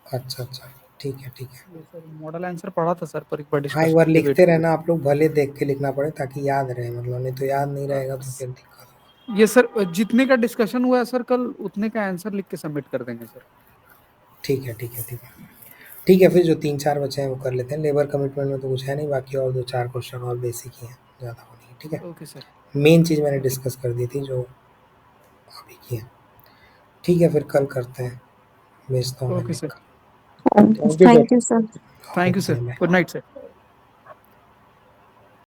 अच्छा अच्छा, ठीक है ठीक है। ये सर मॉडल आंसर पढ़ा था सर, पर एक बार हाँ, एक डिस्कशन बार के लिए वेट लिखते कर रहे रहना आप लोग, भले देख के लिखना पड़े ताकि याद रहे, मतलब नहीं तो याद नहीं रहेगा तो फिर दिक्कत होगा। थे। ये सर जितने का डिस्कशन हुआ है सर कल, उतने का आंसर लिख के सबमिट कर देंगे सर। ठीक है ठीक है ठीक है ठीक है। फिर जो 3-4 बचे हैं वो कर लेते हैं। लेबर कमिटमेंट में तो कुछ है नहीं, बाकी और 2-4 क्वेश्चन और बेसिक ही हैं, ज़्यादा वो नहीं है। ठीक है, ओके सर। मेन चीज़ मैंने डिस्कस कर दी थी जो अभी की है। ठीक है, फिर कल करते हैं, भेजता हूँ मैं okay sir. Link. Thank you sir. Thank you, sir. Thank you okay sir. Bye. Good night sir.